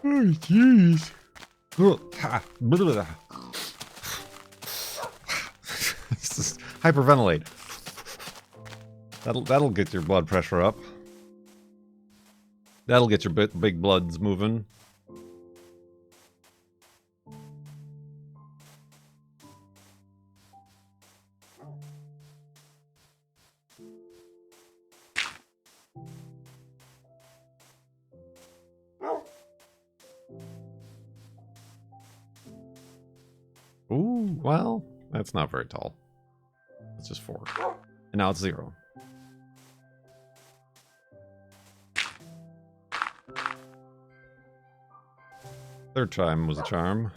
Oh, jeez. Just hyperventilate. That'll get your blood pressure up. That'll get your big bloods moving. Ooh, well, that's not very tall. It's just 4. And now it's 0. Third time was a charm.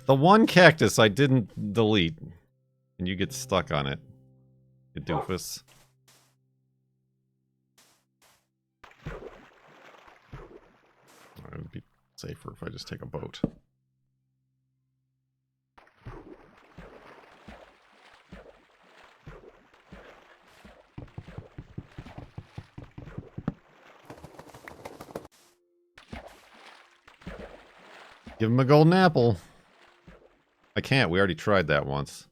The one cactus I didn't delete, and you get stuck on it, you doofus. It would be safer if I just take a boat. Give him a golden apple. I can't. We already tried that once.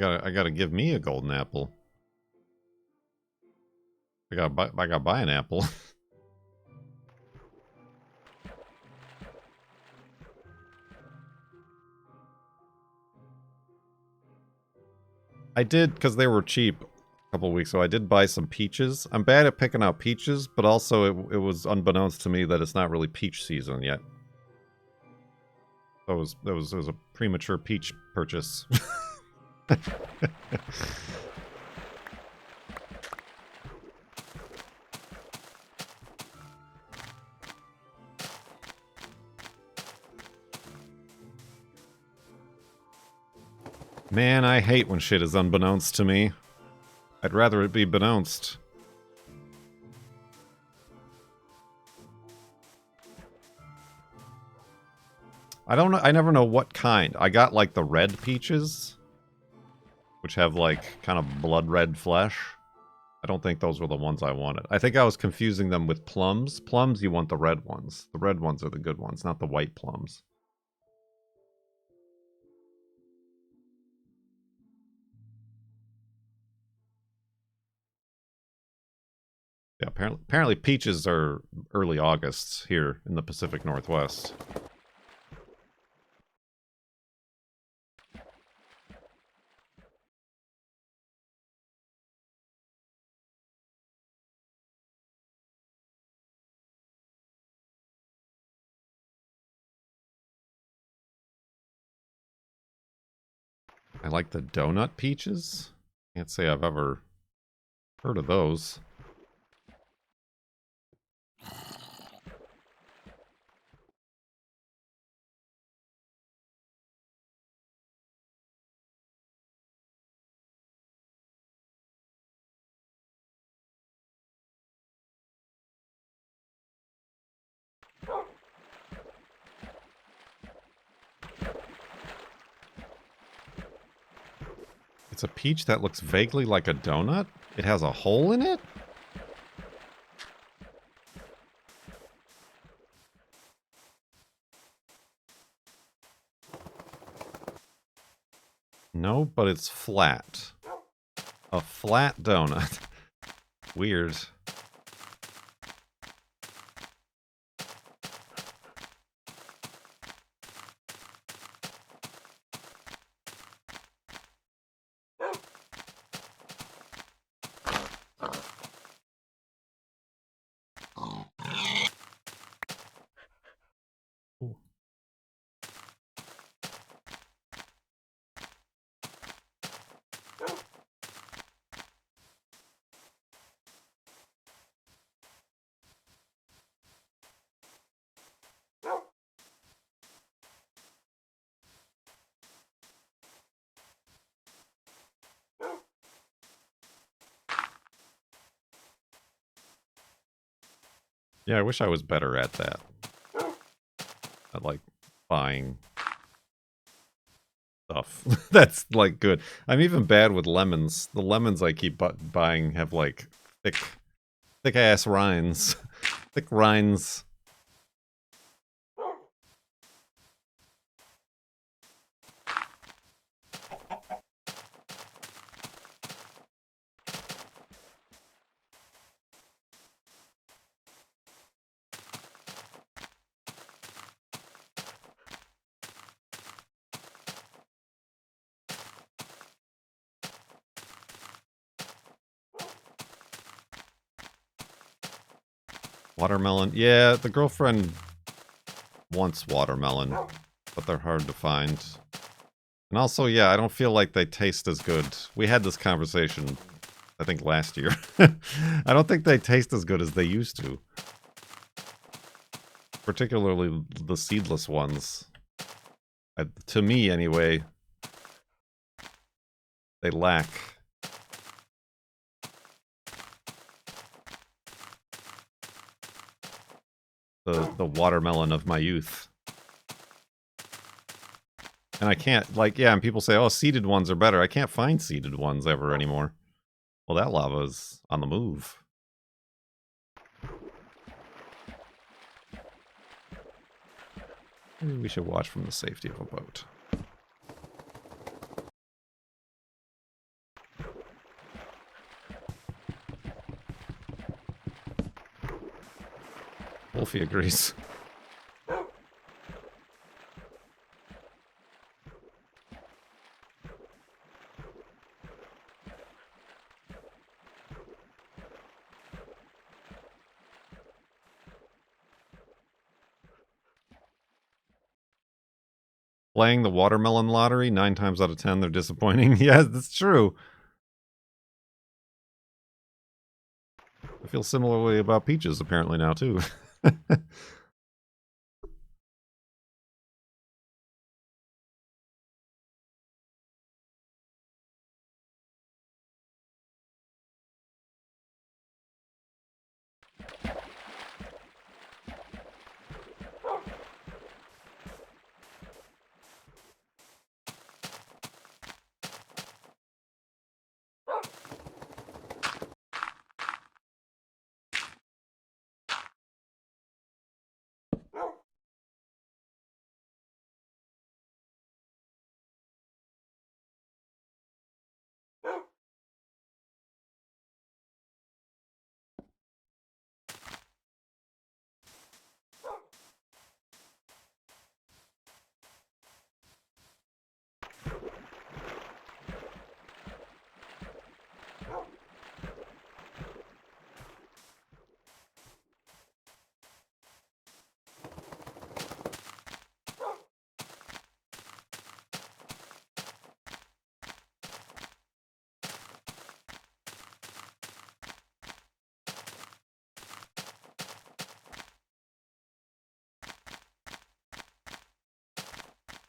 I gotta give me a golden apple. I gotta buy an apple. I did, because they were cheap a couple weeks ago, I did buy some peaches. I'm bad at picking out peaches, but also it was unbeknownst to me that it's not really peach season yet. So it was a premature peach purchase. Man, I hate when shit is unbeknownst to me. I'd rather it be beknownst. I don't know. I never know what kind. I got like the red peaches, which have like kind of blood red flesh. I don't think those were the ones I wanted. I think I was confusing them with plums. Plums, you want the red ones. The red ones are the good ones, not the white plums. Yeah, apparently peaches are early August here in the Pacific Northwest. I like the donut peaches. Can't say I've ever heard of those. It's a peach that looks vaguely like a donut? It has a hole in it? No, but it's flat. A flat donut. Weird. Ooh. Yeah, I wish I was better at that. At like buying stuff that's like good. I'm even bad with lemons. The lemons I keep buying have like thick ass rinds. Thick rinds. Watermelon. Yeah, the girlfriend wants watermelon, but they're hard to find. And also, yeah, I don't feel like they taste as good. We had this conversation, I think, last year. I don't think they taste as good as they used to. Particularly the seedless ones. To me, anyway, they lack the watermelon of my youth. And I can't, like, yeah, and people say, oh, seeded ones are better. I can't find seeded ones ever anymore. Well, that lava's on the move. Maybe we should watch from the safety of a boat. Wolfie agrees. Playing the watermelon lottery, 9 times out of 10, they're disappointing. Yes, that's true. I feel similarly about peaches, apparently, now, too.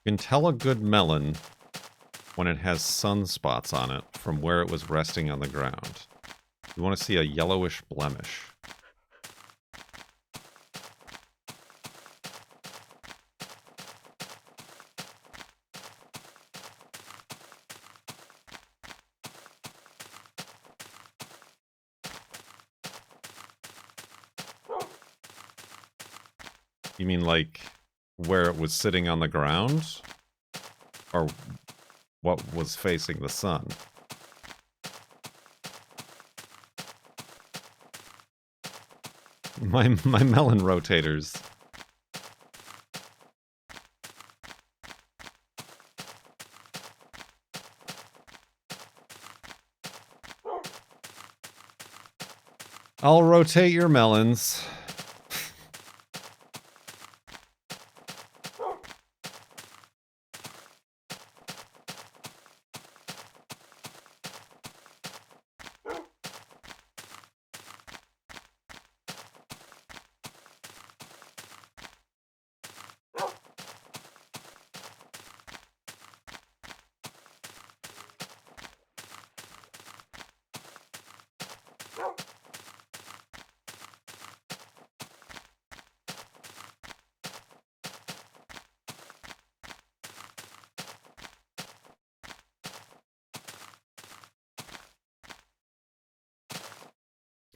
You can tell a good melon when it has sunspots on it from where it was resting on the ground. You want to see a yellowish blemish. You mean like where it was sitting on the ground? Or what was facing the sun? My melon rotators. I'll rotate your melons.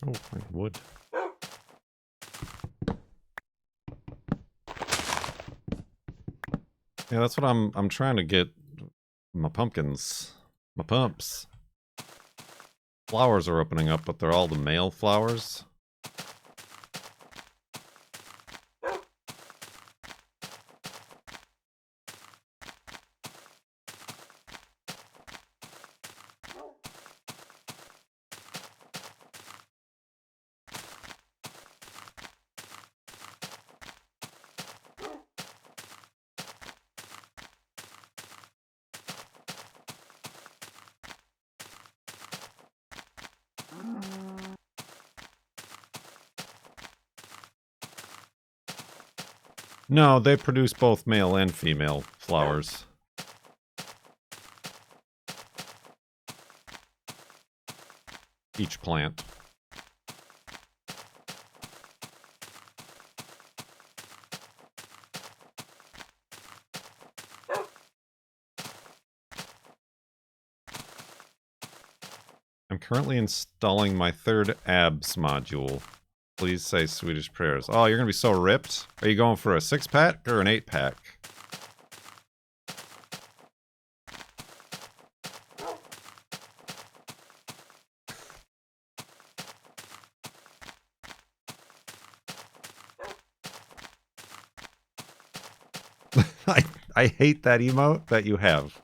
Oh, my wood. Yeah, that's what I'm trying to get my pumpkins. My pumps. Flowers are opening up, but they're all the male flowers. No, they produce both male and female flowers. Each plant. I'm currently installing my third abs module. Please say Swedish prayers. Oh, you're gonna be so ripped? Are you going for a 6-pack or an 8-pack? I hate that emote that you have.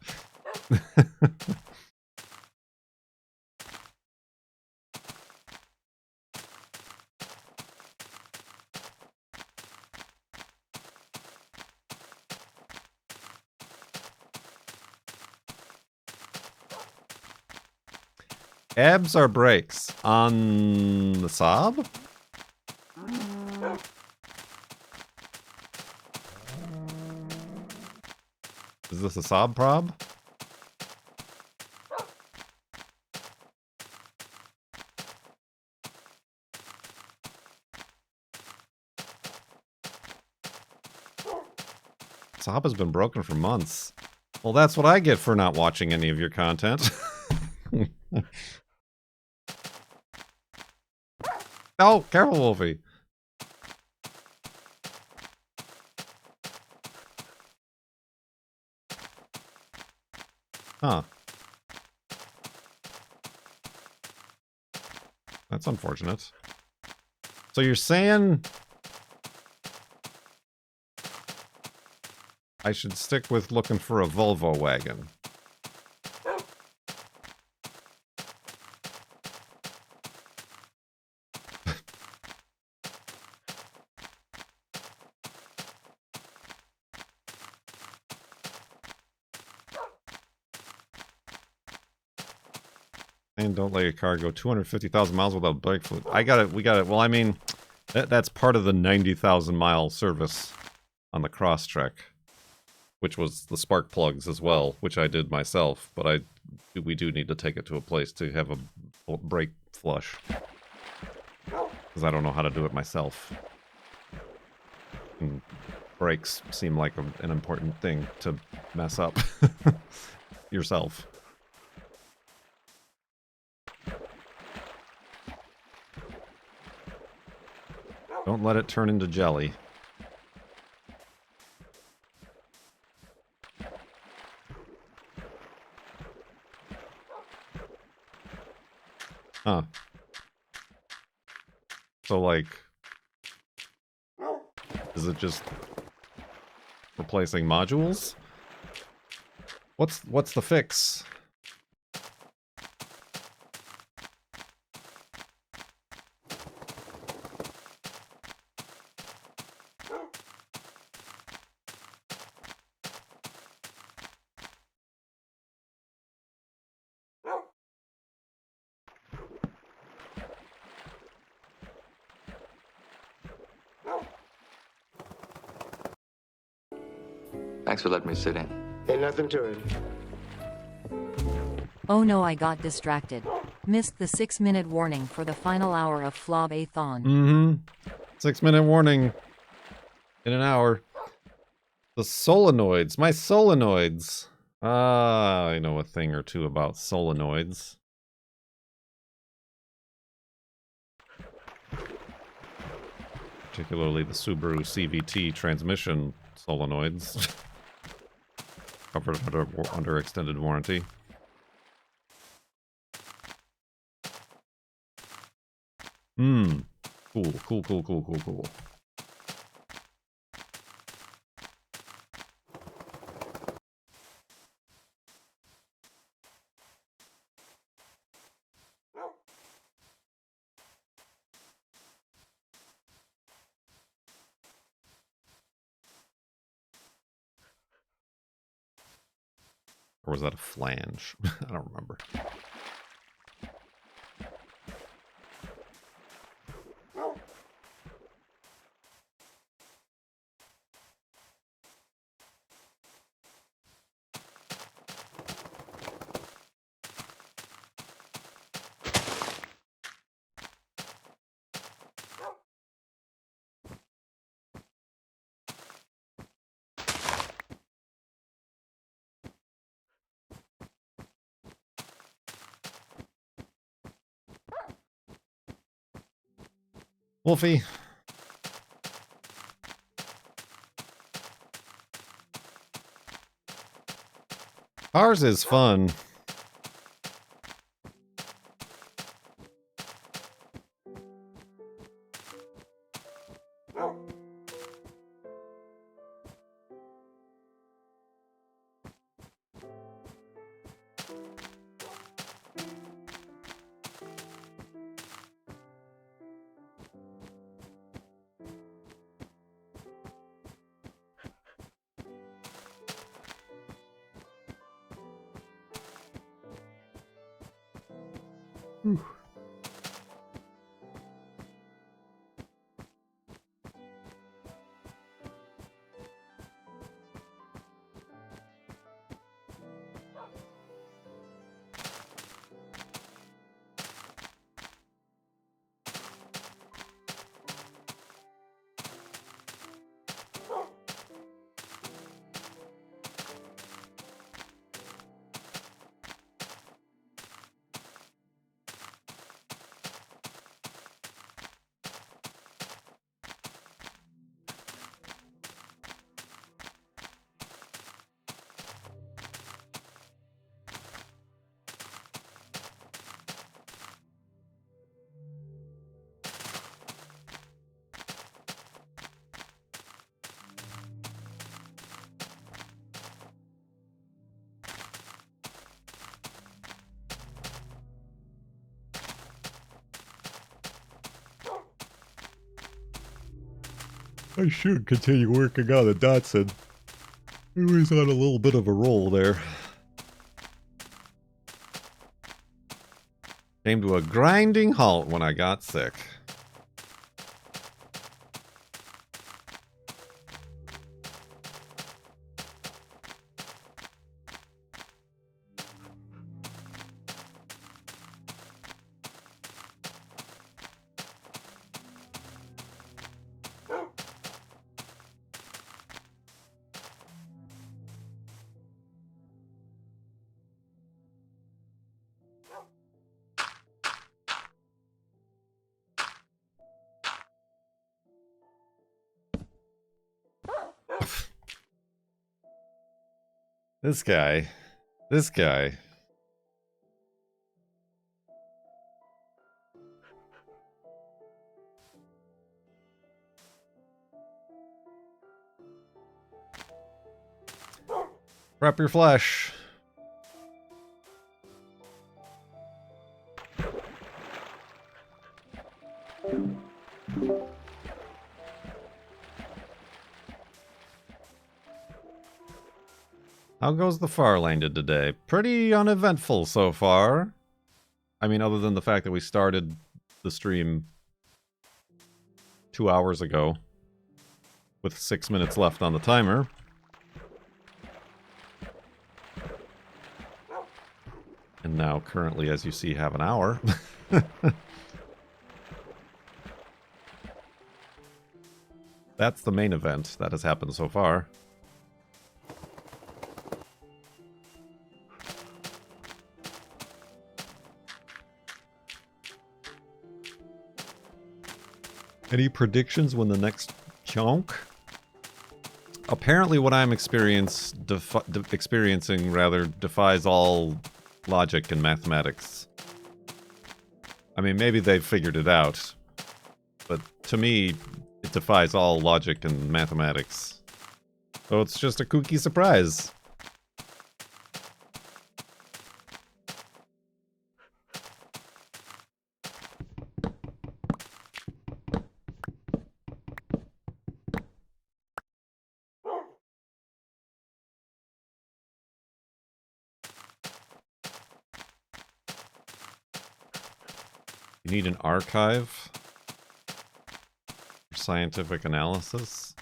Abs are brakes on the Saab? Is this a Saab prob? Saab has been broken for months. Well, that's what I get for not watching any of your content. Oh, careful, Wolfie. Huh. That's unfortunate. So you're saying I should stick with looking for a Volvo wagon? And don't let your car go 250,000 miles without brake fluid. I got it. We got it. Well, I mean, that's part of the 90,000 mile service on the Crosstrek. which was the spark plugs as well, which I did myself, but we do need to take it to a place to have a brake flush. Because I don't know how to do it myself. And brakes seem like an important thing to mess up yourself. Don't let it turn into jelly. Huh. So, like, is it just replacing modules? What's the fix? Thanks for letting me sit in. Ain't nothing to it. Oh no, I got distracted. Missed the 6-minute warning for the final hour of FLoB-a-thon. Mm-hmm. 6-minute warning in an hour. The solenoids. My solenoids. Ah, I know a thing or two about solenoids. Particularly the Subaru CVT transmission solenoids. Covered under extended warranty. Cool, cool, cool, cool, cool, cool. Or was that a flange? I don't remember. Wolfie. Ours is fun. I should continue working on the Datsun. It was on a little bit of a roll there. Came to a grinding halt when I got sick. This guy. This guy. Prep your flesh. How goes the FARLANDed today? Pretty uneventful so far. I mean, other than the fact that we started the stream 2 hours ago with 6 minutes left on the timer. And now, currently, as you see, have an hour. That's the main event that has happened so far. Any predictions when the next chunk? Apparently what I'm experiencing defies all logic and mathematics. I mean, maybe they've figured it out, but to me, it defies all logic and mathematics. So it's just a kooky surprise. You need an archive for scientific analysis.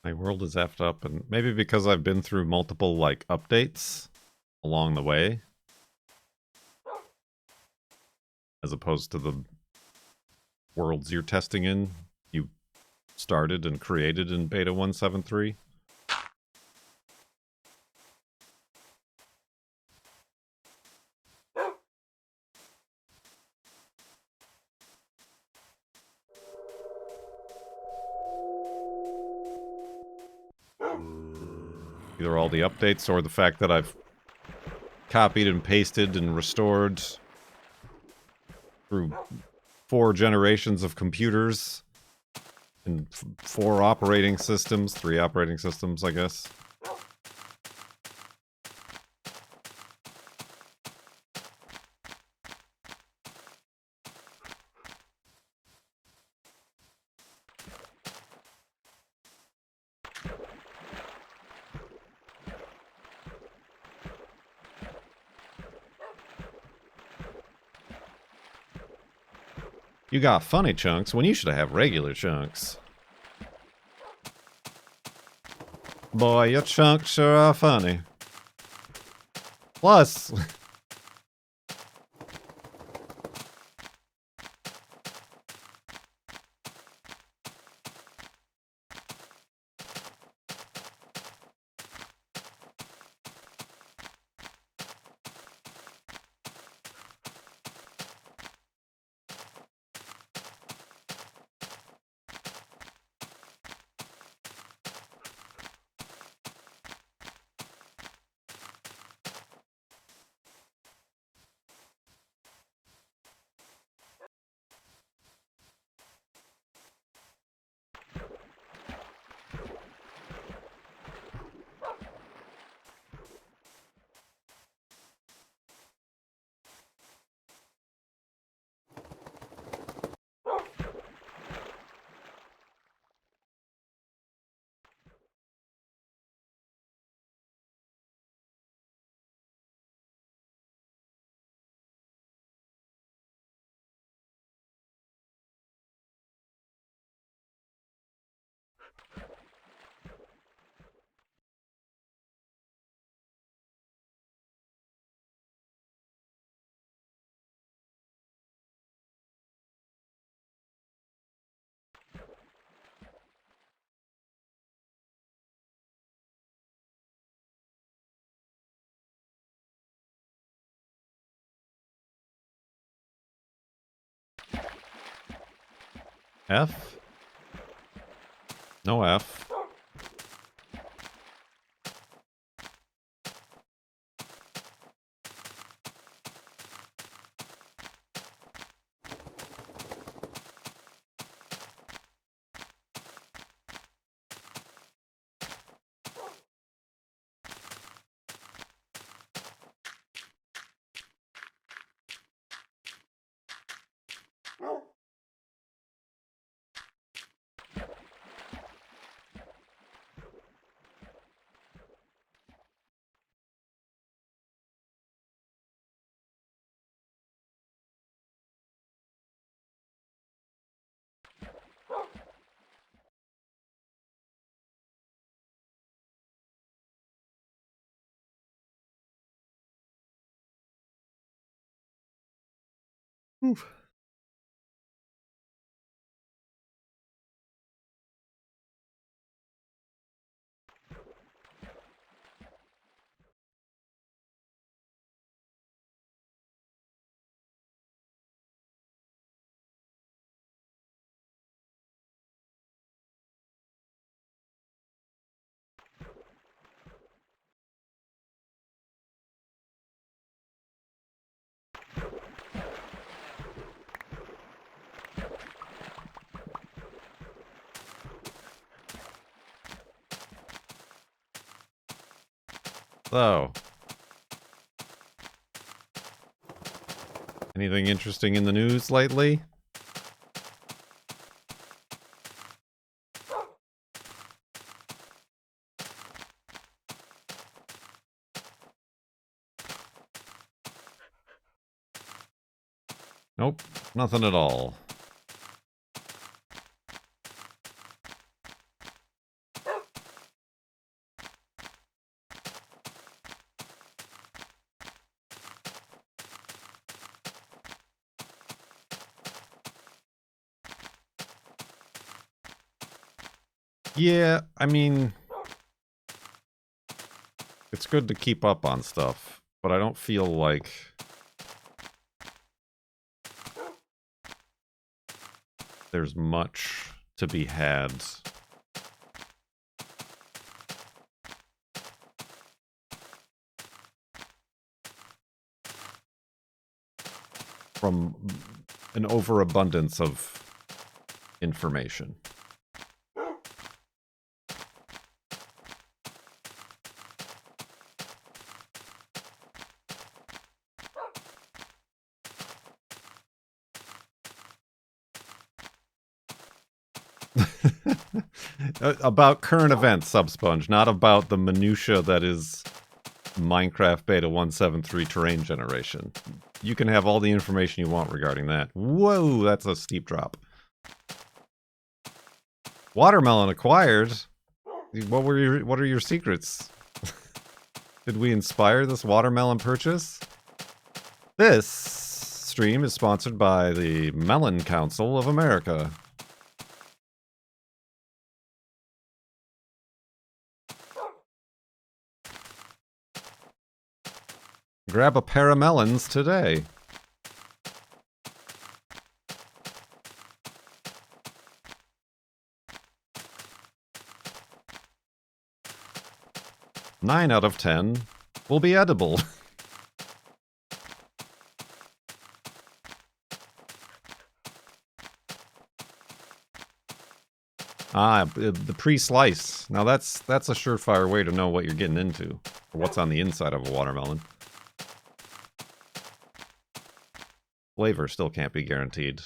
My world is effed up, and maybe because I've been through multiple, like, updates along the way, as opposed to the worlds you're testing in, you started and created in beta 173. Either all the updates or the fact that I've copied and pasted and restored through 4 generations of computers and 4 operating systems, 3 operating systems, I guess. You got funny chunks when you should have regular chunks. Boy, your chunks sure are funny. Plus... F? No F. Oof. So, anything interesting in the news lately? Nope, nothing at all. Yeah, I mean, it's good to keep up on stuff, but I don't feel like there's much to be had from an overabundance of information. About current events, Subsponge, not about the minutia that is Minecraft Beta 173 terrain generation. You can have all the information you want regarding that. Whoa, that's a steep drop. Watermelon acquired? What are your secrets? Did we inspire this watermelon purchase? This stream is sponsored by the Melon Council of America. Grab a pair of melons today. Nine out of 10 will be edible. The pre-slice. Now that's a surefire way to know what you're getting into, or what's on the inside of a watermelon. Flavor still can't be guaranteed.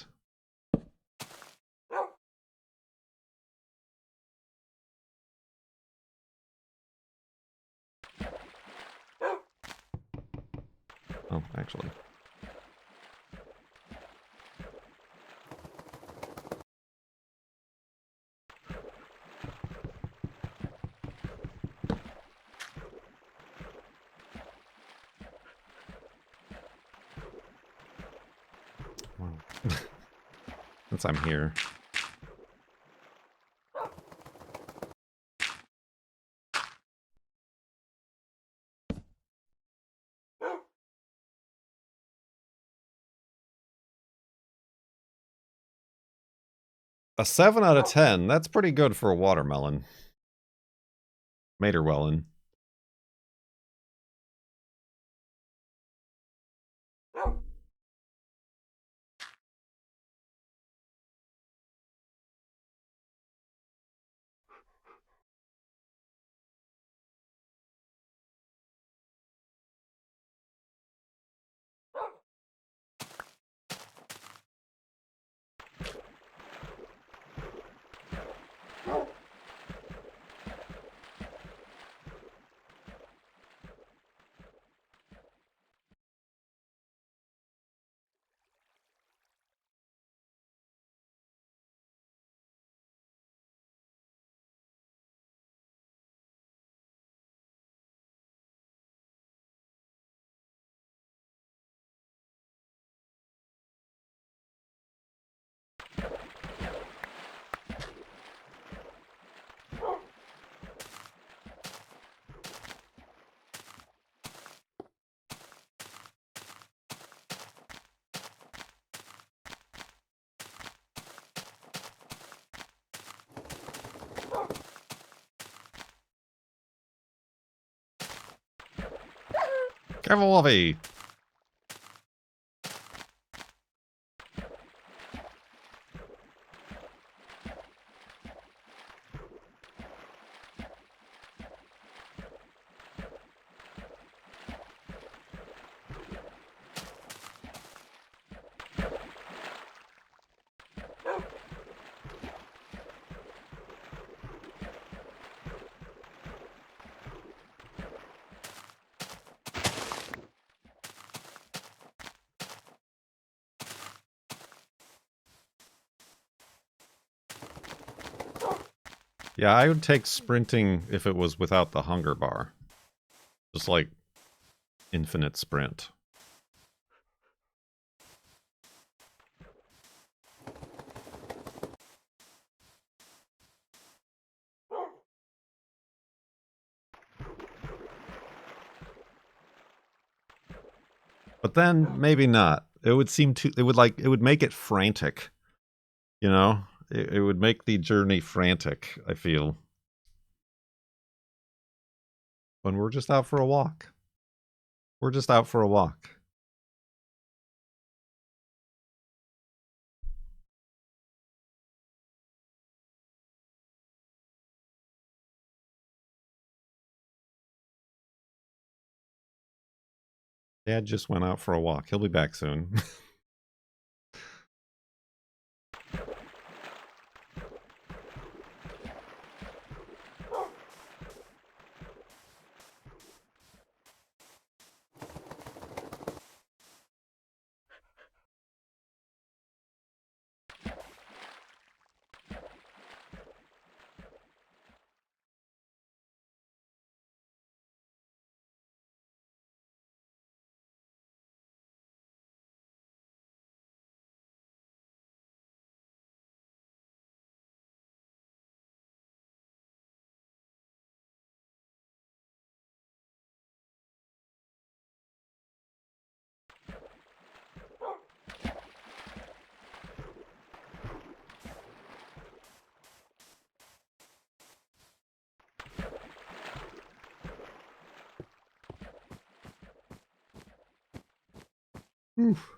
Oh, actually. Wow. Since I'm here. A 7 out of 10. That's pretty good for a watermelon. Materwellen. Careful, Wolfie! Yeah, I would take sprinting if it was without the hunger bar. Just like infinite sprint. But then maybe not. It would seem too it would make it frantic. You know? It would make the journey frantic, I feel. When we're just out for a walk. We're just out for a walk. Dad just went out for a walk. He'll be back soon. Oof.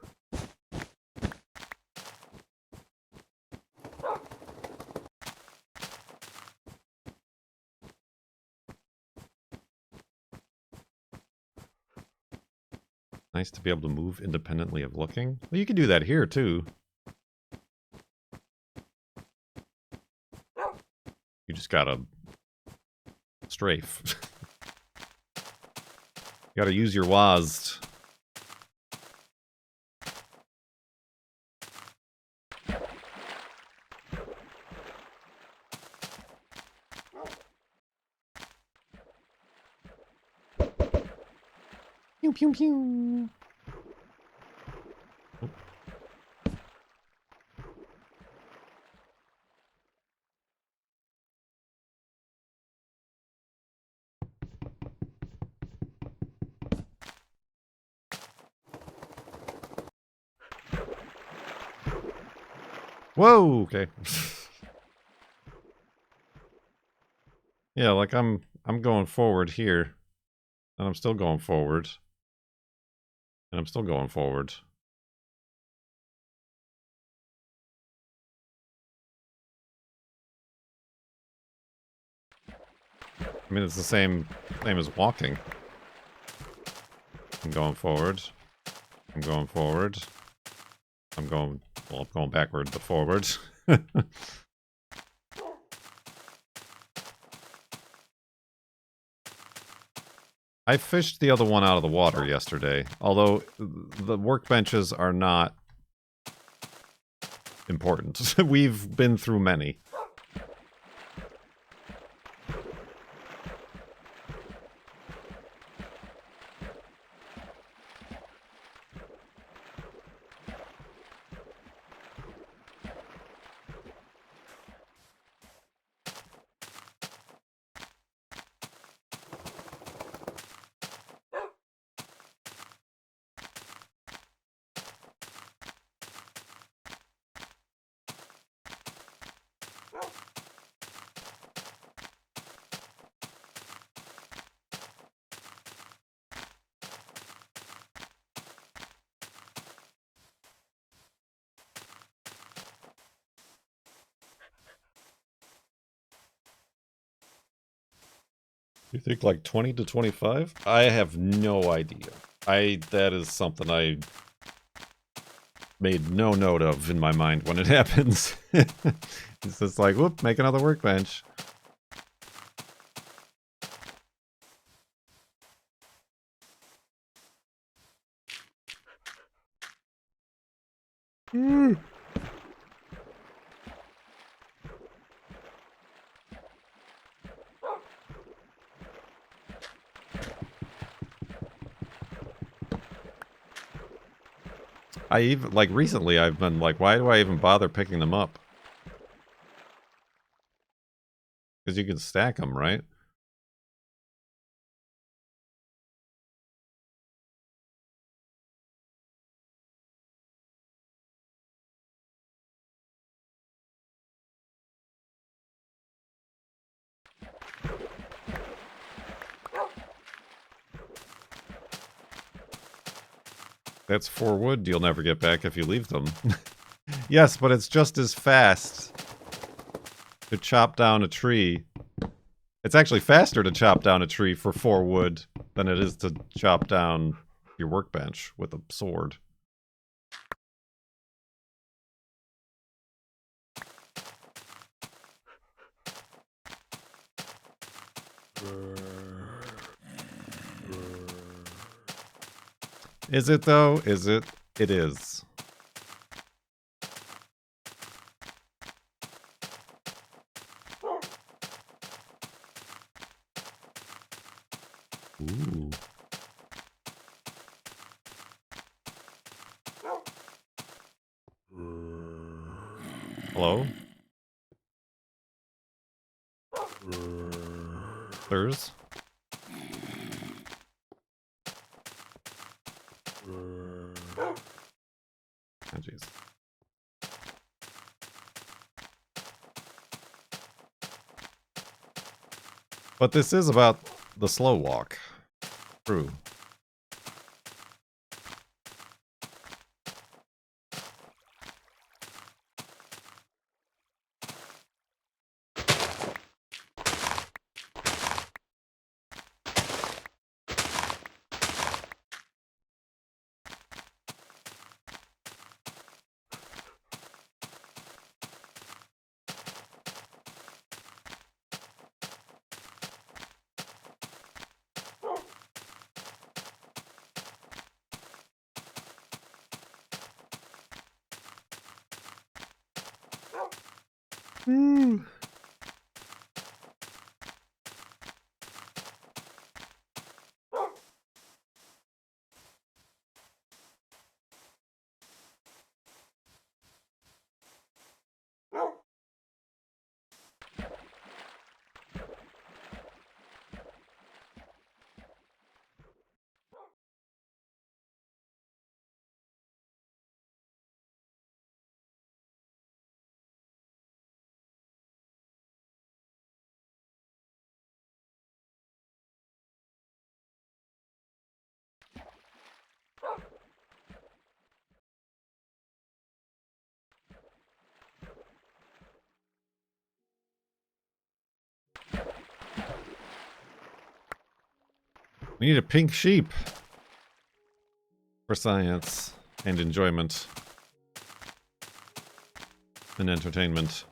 Nice to be able to move independently of looking. Well, you can do that here, too. You just gotta strafe. You gotta use your WASD. Pew pew pew. Whoa, okay. Yeah, like I'm going forward here. And I'm still going forward. And I'm still going forward. I mean, it's the same as walking. I'm going forward. I'm going forward. I'm going backward but forward. I fished the other one out of the water yesterday, although the workbenches are not important. We've been through many. You think like 20 to 25? I have no idea. That is something I made no note of in my mind when it happens. It's just like, whoop, make another workbench. I even, like, recently I've been like, why do I even bother picking them up? Because you can stack them, right? That's 4 wood you'll never get back if you leave them. Yes, but it's just as fast to chop down a tree. It's actually faster to chop down a tree for 4 wood than it is to chop down your workbench with a sword. Is it though? Is it? It is. Ooh. Hello? There's? Oh, jeez. But this is about the slow walk. True. We need a pink sheep for science and enjoyment and entertainment.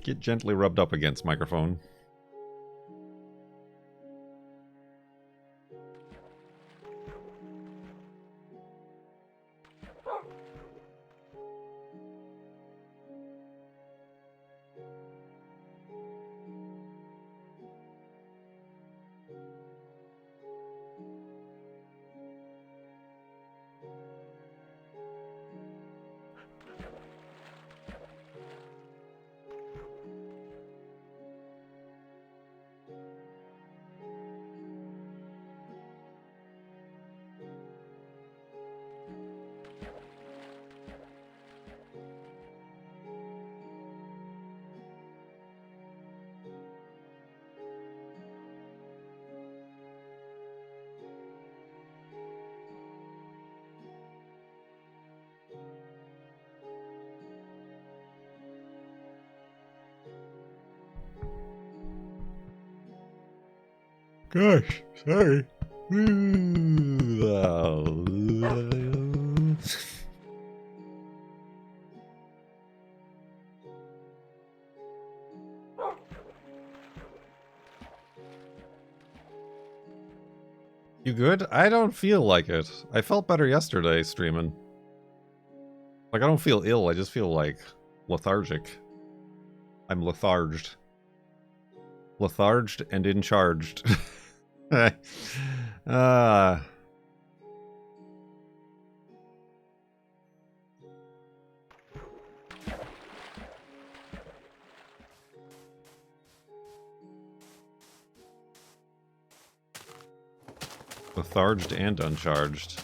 Get gently rubbed up against microphone. Gosh, sorry. You good? I don't feel like it. I felt better yesterday streaming. Like, I don't feel ill, I just feel, like, lethargic. I'm letharged. Letharged and in charged. Letharged and uncharged.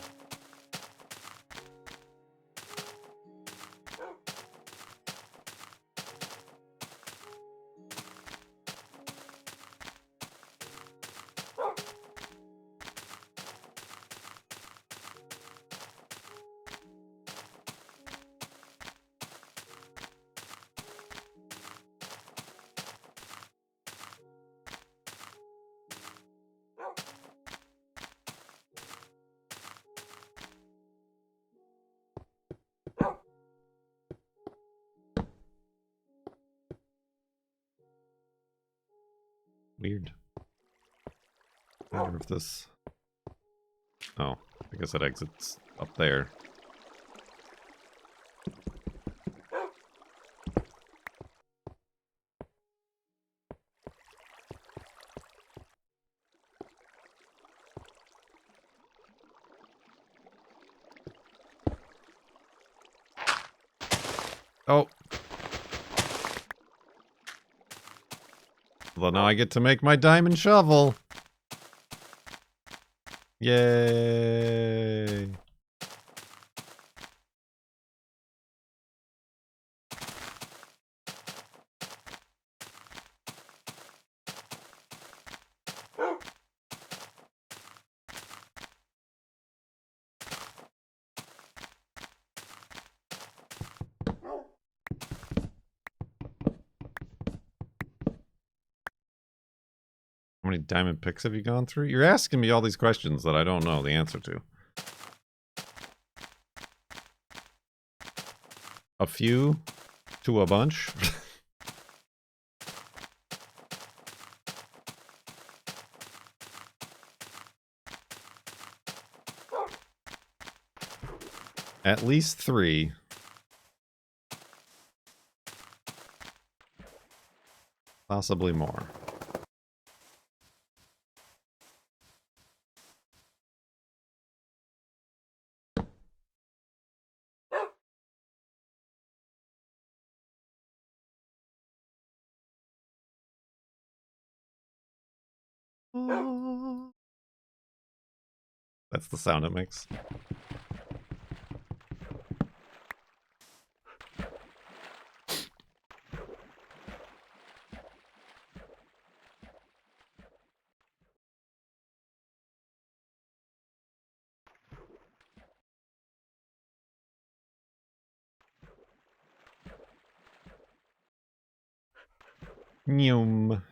Weird. I wonder if this... Oh, I guess it exits up there. Oh. Well, now I get to make my diamond shovel. Yay. How many diamond picks have you gone through? You're asking me all these questions that I don't know the answer to. A few? To a bunch. At least 3. Possibly more. That's the sound it makes. Nyum.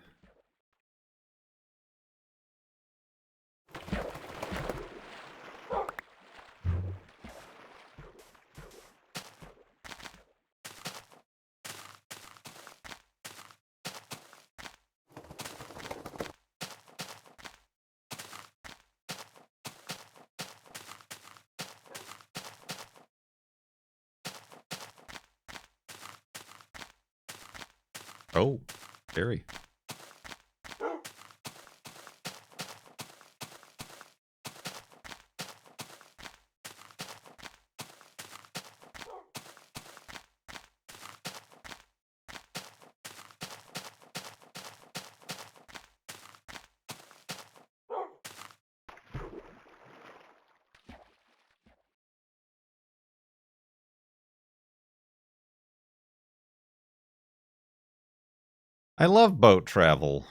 Oh, scary. I love boat travel.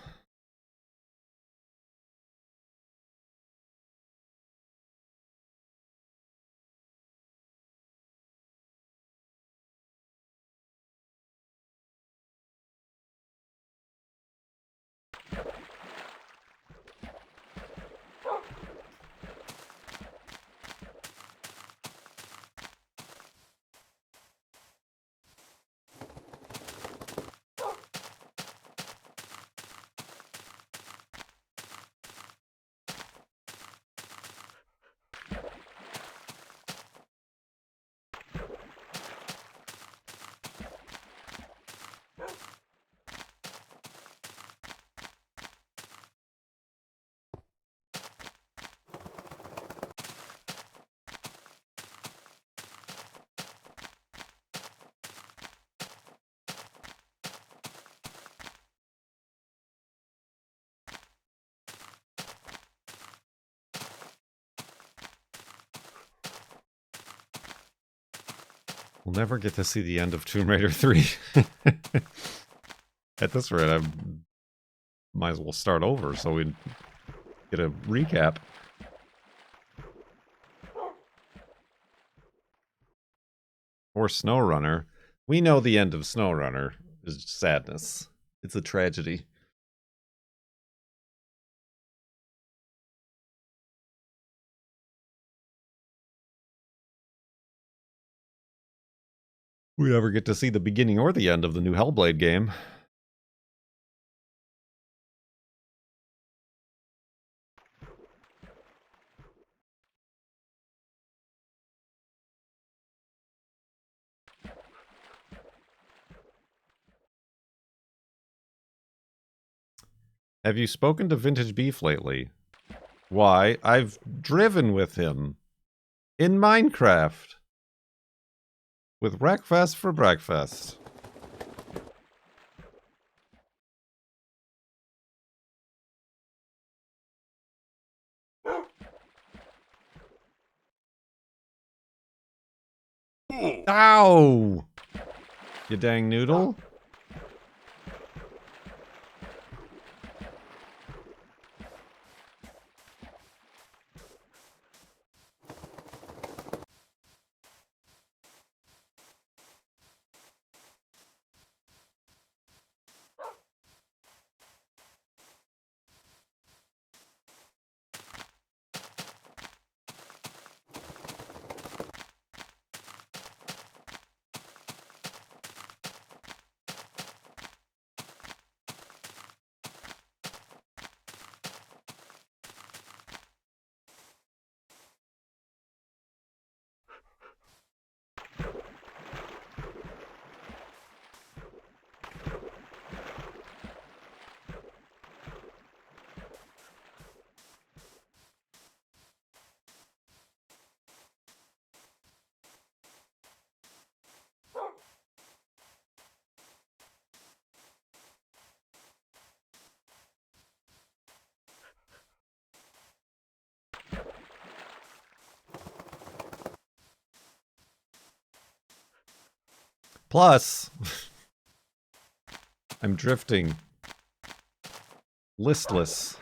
We'll never get to see the end of Tomb Raider 3. At this rate, I might as well start over so we get a recap. Or SnowRunner. We know the end of SnowRunner is sadness. It's a tragedy. We never get to see the beginning or the end of the new Hellblade game. Have you spoken to Vintage Beef lately? Why, I've driven with him. In Minecraft. With Wreckfest for breakfast. Ow! You dang noodle. Plus, I'm drifting. Listless.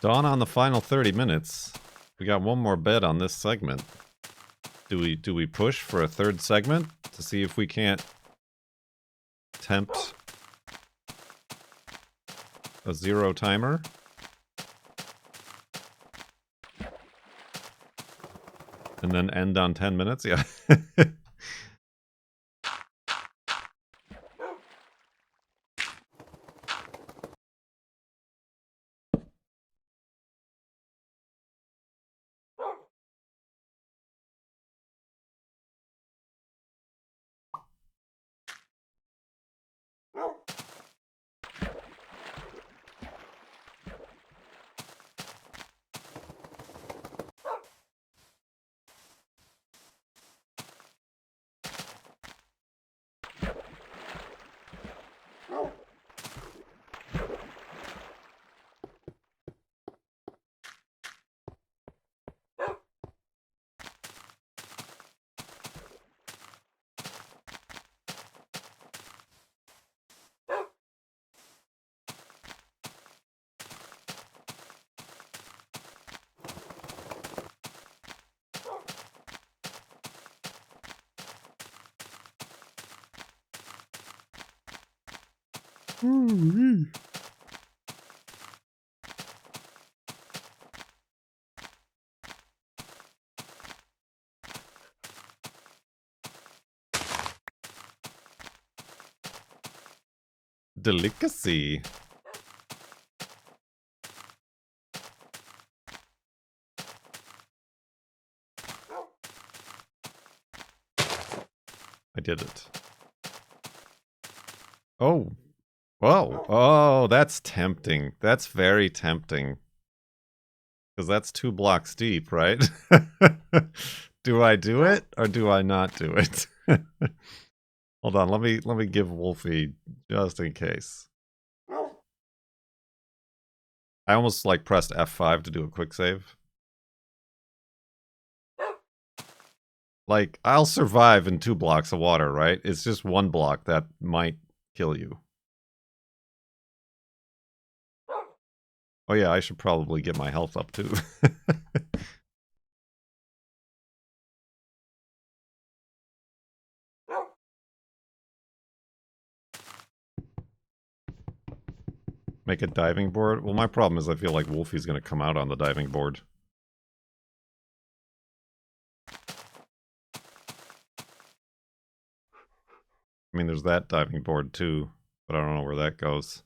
Dawn on the final 30 minutes. We got one more bet on this segment. Do we push for a third segment to see if we can't tempt a 0 timer? And then end on 10 minutes? Yeah. Delicacy. I did it. Oh. Whoa. Oh, that's tempting. That's very tempting. Because that's 2 blocks deep, right? Do I do it or do I not do it? Hold on, let me give Wolfie just in case. I almost like pressed F5 to do a quick save. Like, I'll survive in 2 blocks of water, right? It's just 1 block that might kill you. Oh yeah, I should probably get my health up too. Make a diving board? Well, my problem is I feel like Wolfie's gonna come out on the diving board. I mean, there's that diving board too, but I don't know where that goes.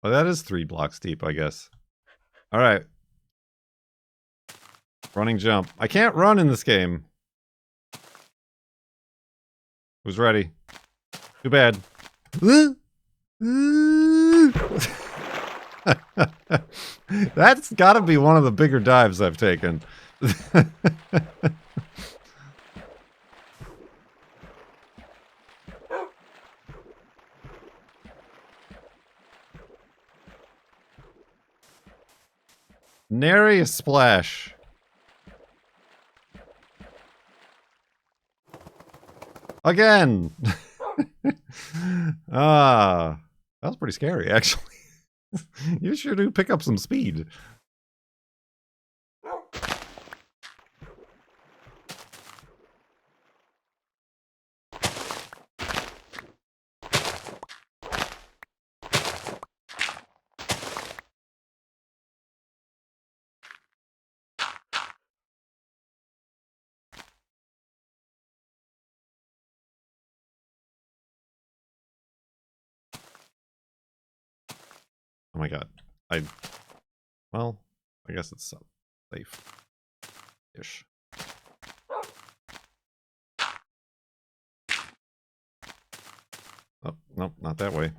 Oh, that is 3 blocks deep, I guess. Alright. Running jump. I can't run in this game. Who's ready? Too bad. That's gotta be one of the bigger dives I've taken. Nary a splash. Again! That was pretty scary, actually. You sure do pick up some speed. Oh my god. Well, I guess it's safe-ish. Oh, nope, not that way.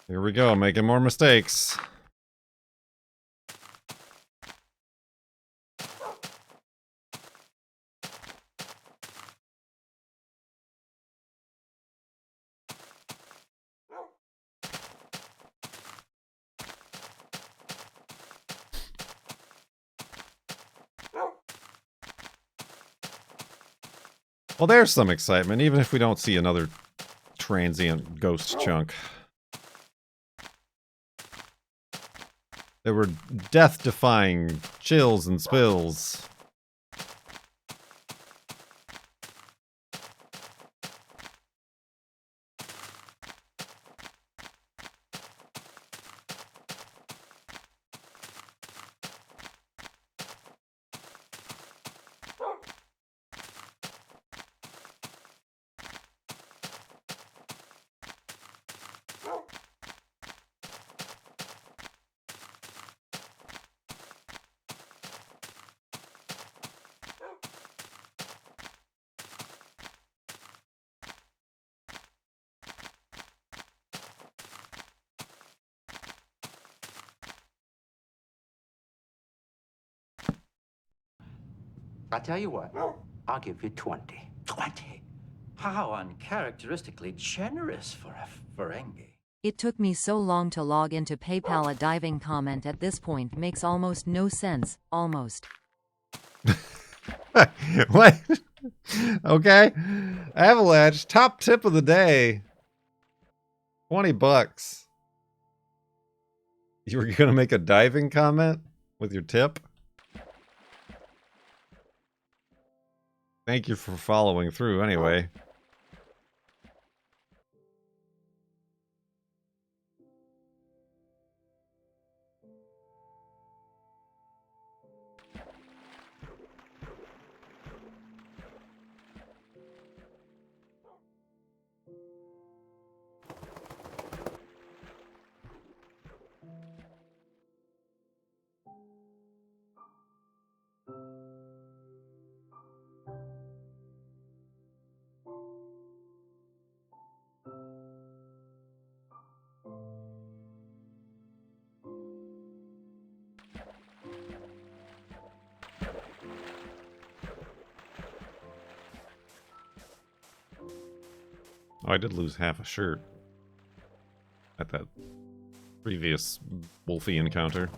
Here we go, making more mistakes. Well, there's some excitement, even if we don't see another transient ghost chunk. There were death-defying chills and spills. I tell you what, I'll give you 20. 20? How uncharacteristically generous for a Ferengi. It took me so long to log into PayPal. A diving comment at this point makes almost no sense. Almost. What? Okay. Avalanche, top tip of the day. 20 bucks. You were gonna make a diving comment with your tip? Thank you for following through anyway. Oh, I did lose half a shirt at that previous Wolfie encounter.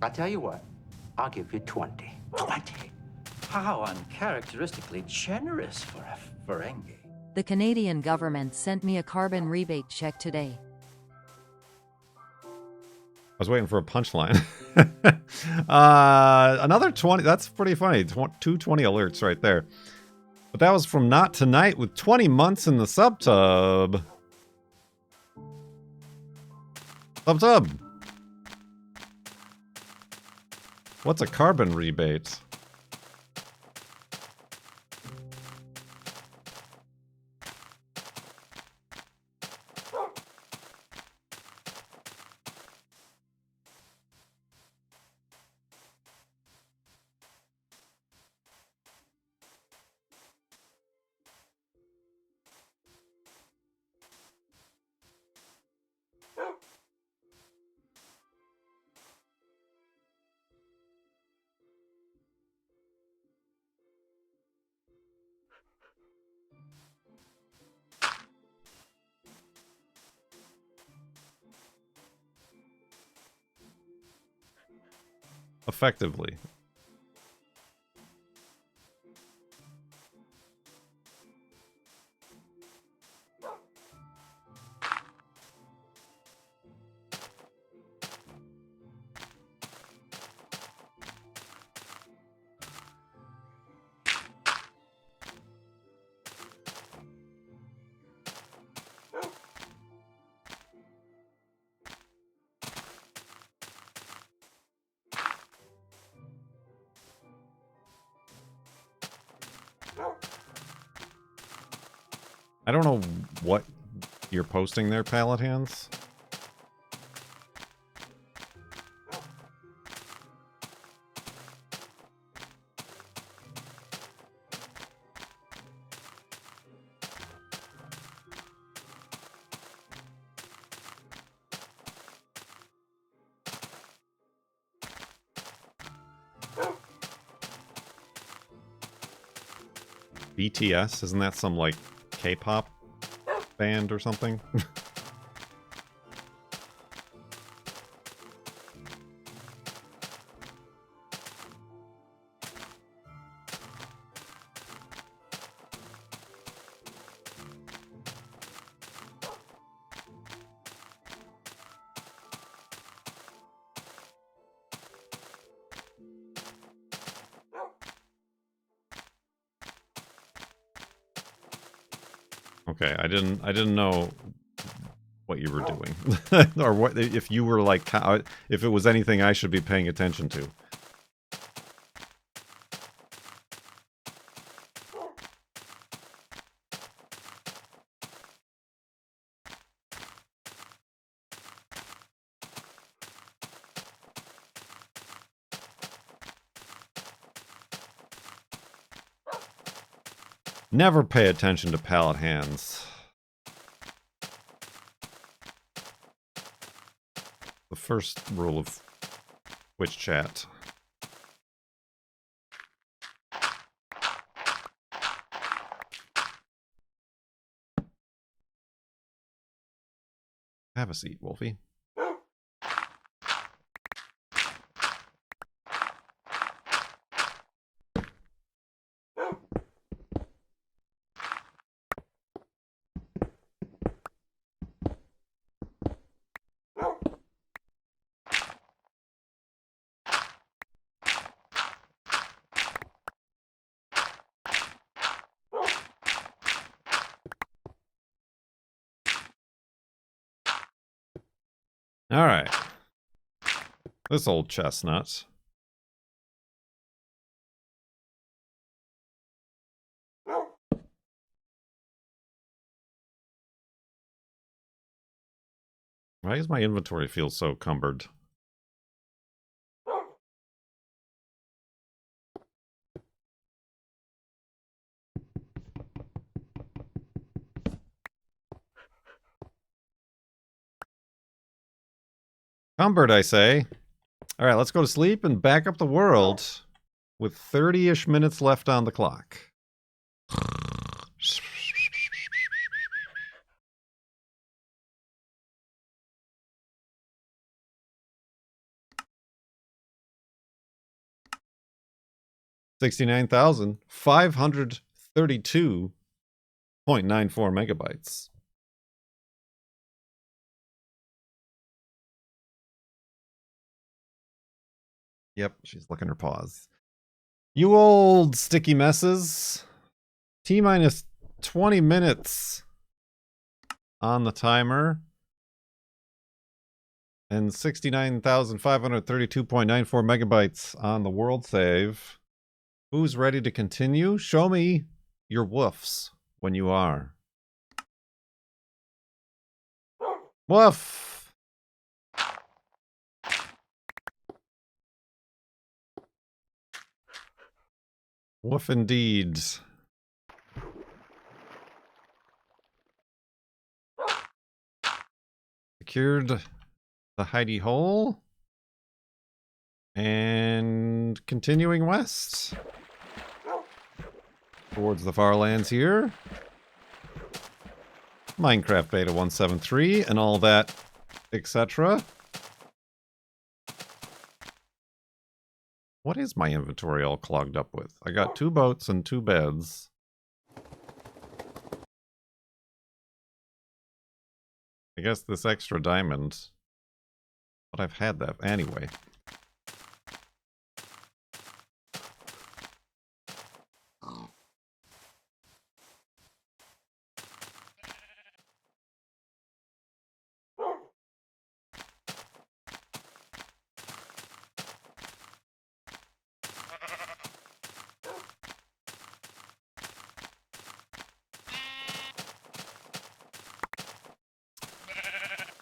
I tell you what, I'll give you 20. 20? How uncharacteristically generous for a Ferengi. The Canadian government sent me a carbon rebate check today. I was waiting for a punchline. Another 20. That's pretty funny. 220 alerts right there. But that was from Not Tonight with 20 months in the subtub. Subtub. What's a carbon rebate? Effectively. I don't know what you're posting there, Pallet Hands. BTS? Isn't that some, like, K-pop band or something? Okay, I didn't know what you were doing, or what if you were like, if it was anything I should be paying attention to. Never pay attention to pallet hands. The first rule of Twitch chat. Have a seat, Wolfie. All right. This old chestnut. Why does my inventory feel so cumbered? Cumbered, I say. All right, let's go to sleep and back up the world with 30-ish minutes left on the clock. $69,532.94 megabytes. Yep, she's licking her paws. You old sticky messes. T-minus 20 minutes on the timer. And 69,532.94 megabytes on the world save. Who's ready to continue? Show me your woofs when you are. Woof! Woof indeed. Secured the hidey hole. And continuing west. Towards the FARLANDS here. Minecraft Beta 173 and all that, etc. What is my inventory all clogged up with? I got 2 boats and 2 beds. I guess this extra diamond. But I've had that anyway.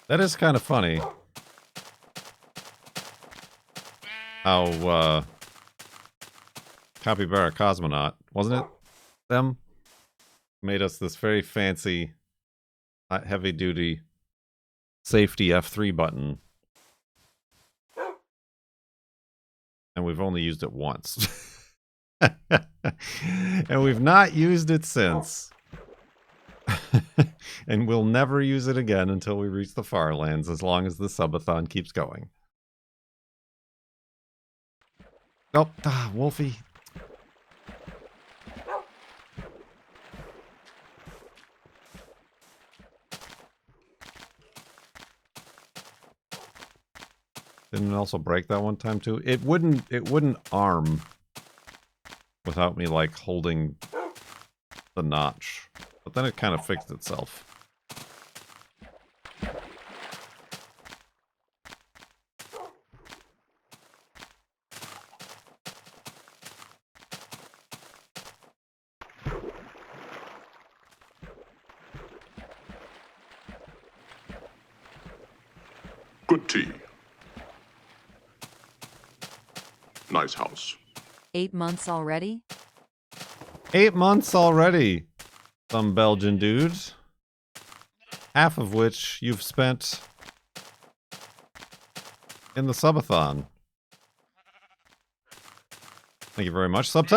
That is kind of funny. How, Capybara Cosmonaut, wasn't it? Them made us this very fancy, heavy-duty safety F3 button. And we've only used it once. And we've not used it since. And we'll never use it again until we reach the Farlands, as long as the Subathon keeps going. Oh, Wolfie. Didn't it also break that one time too? It wouldn't arm without me like holding the notch. But then it kind of fixed itself. Good tea. Nice house. 8 months already? 8 months already, some Belgian dudes. Half of which you've spent in the Subathon. Thank you very much, Sub.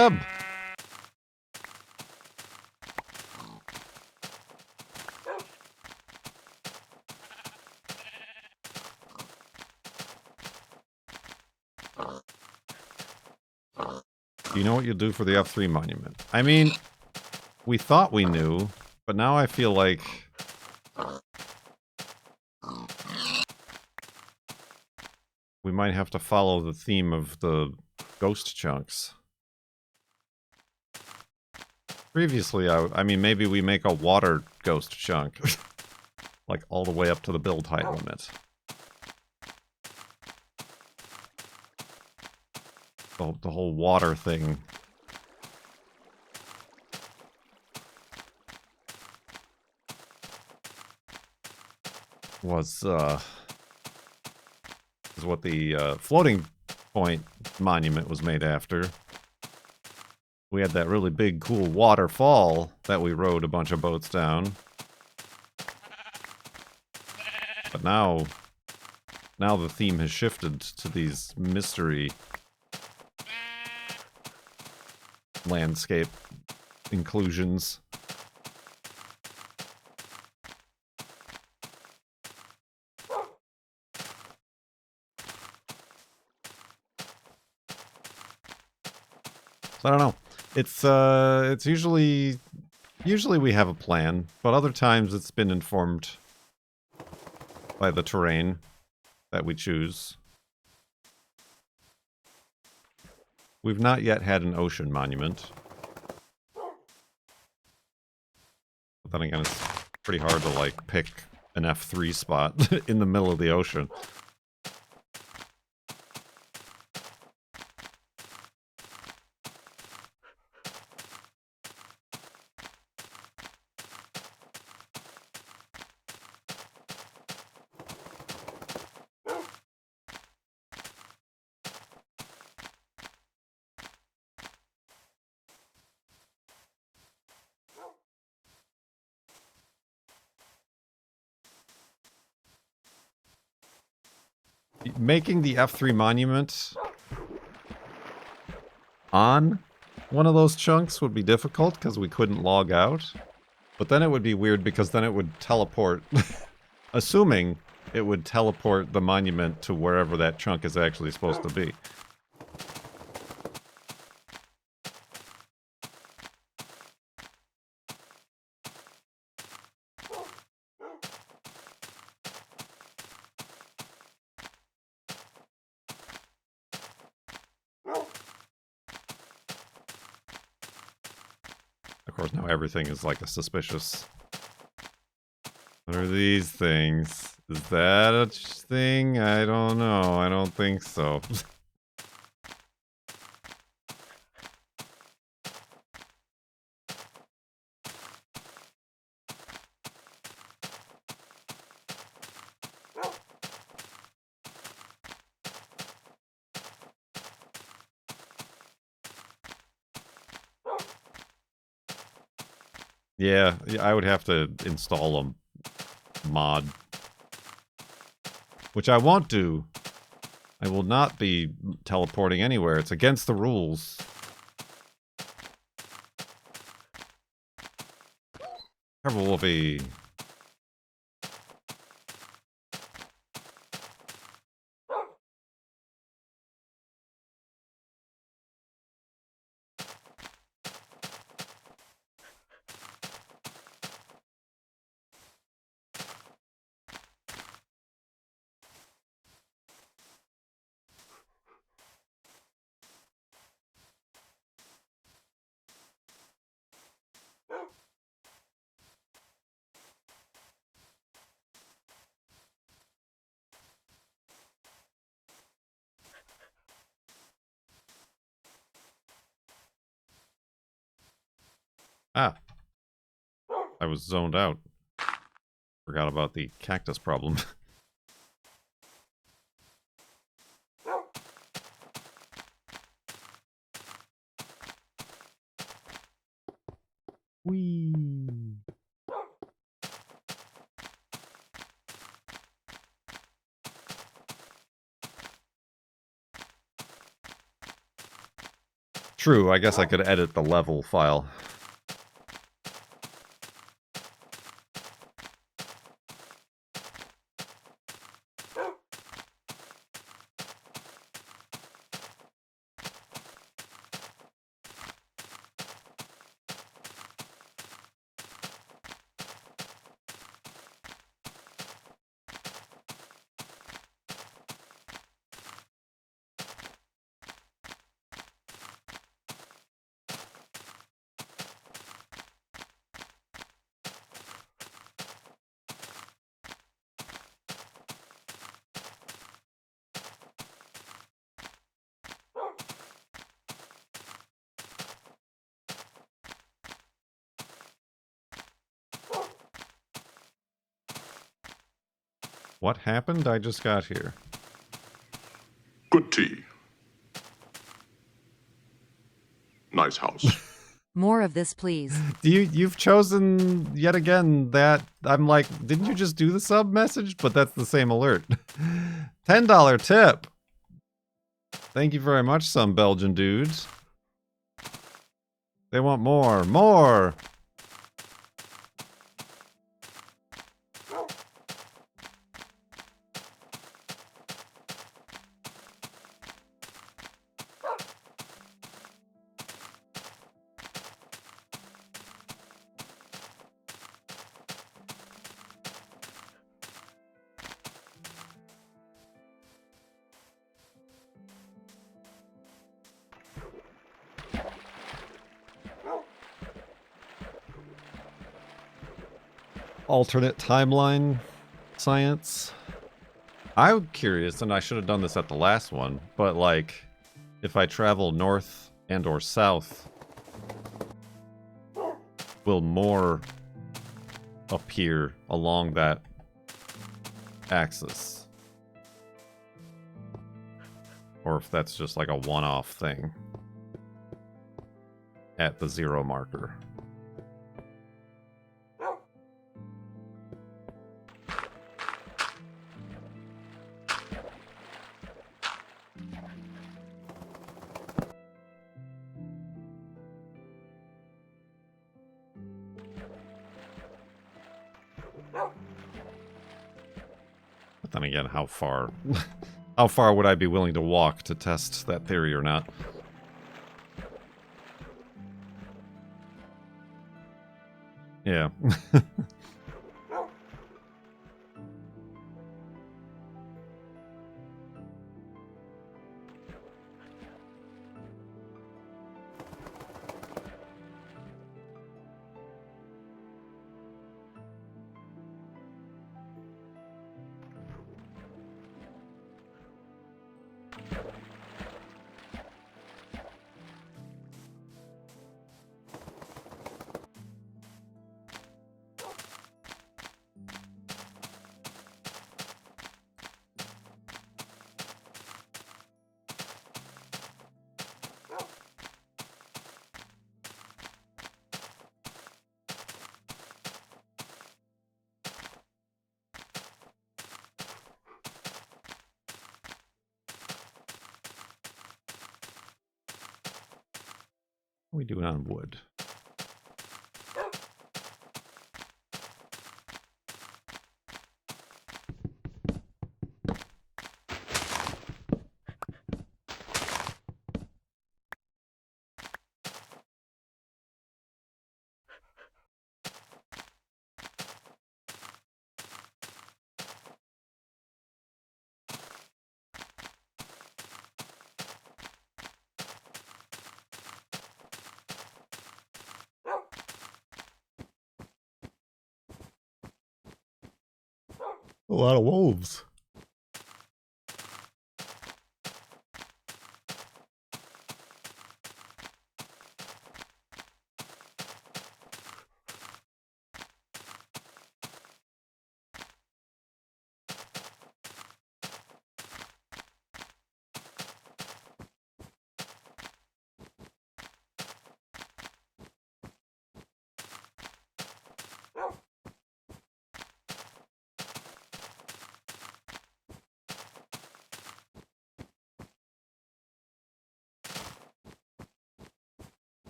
Do you know what you'll do for the F3 monument? I mean, we thought we knew, but now I feel like we might have to follow the theme of the ghost chunks. Previously, I mean, maybe we make a water ghost chunk. Like, all the way up to the build height limit. The whole water thing. Is what the floating point monument was made after. We had that really big, cool waterfall that we rode a bunch of boats down. But now the theme has shifted to these mystery landscape inclusions. So I don't know. It's usually we have a plan, but other times it's been informed by the terrain that we choose. We've not yet had an ocean monument. But then again, it's pretty hard to like pick an F3 spot in the middle of the ocean. Making the F3 monument on one of those chunks would be difficult because we couldn't log out. But then it would be weird because then it would teleport, assuming it would teleport the monument to wherever that chunk is actually supposed to be. Of course, now everything is like a suspicious. What are these things? Is that a thing? I don't know. I don't think so. Yeah, I would have to install a mod. Which I won't do. I will not be teleporting anywhere. It's against the rules. Careful, Wolfie. Ah, I was zoned out. Forgot about the cactus problem. Whee! True, I guess I could edit the level file. What happened? I just got here. Good tea. Nice house. More of this, please. You've chosen yet again that I'm like, didn't you just do the sub message? But that's the same alert. $10 tip. Thank you very much, some Belgian dudes. They want more. More! Alternate timeline science. I'm curious, and I should have done this at the last one, but like, if I travel north and or south, will more appear along that axis? Or if that's just like a one-off thing at the 0 marker. But then again, how far how far would I be willing to walk to test that theory or not? Yeah. What are we doing on wood? A lot of wolves.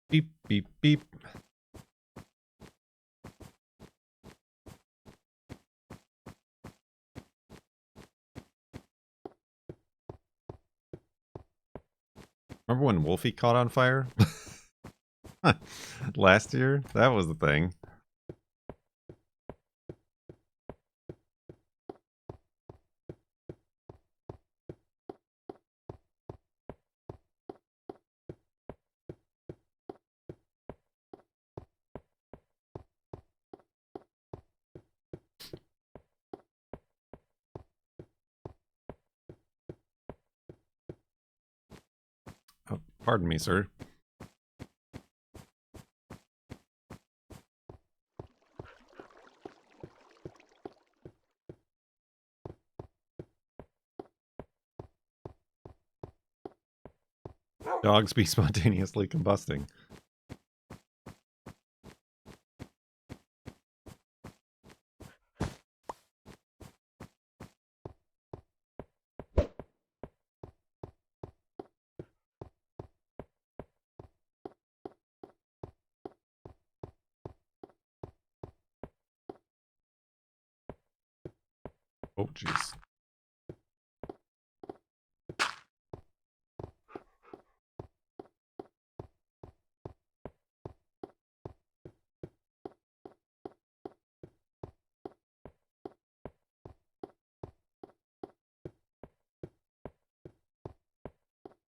Beep, beep, beep. Remember when Wolfie caught on fire? Last year? That was the thing. Oh, pardon me, sir. Dogs be spontaneously combusting. Oh, jeez.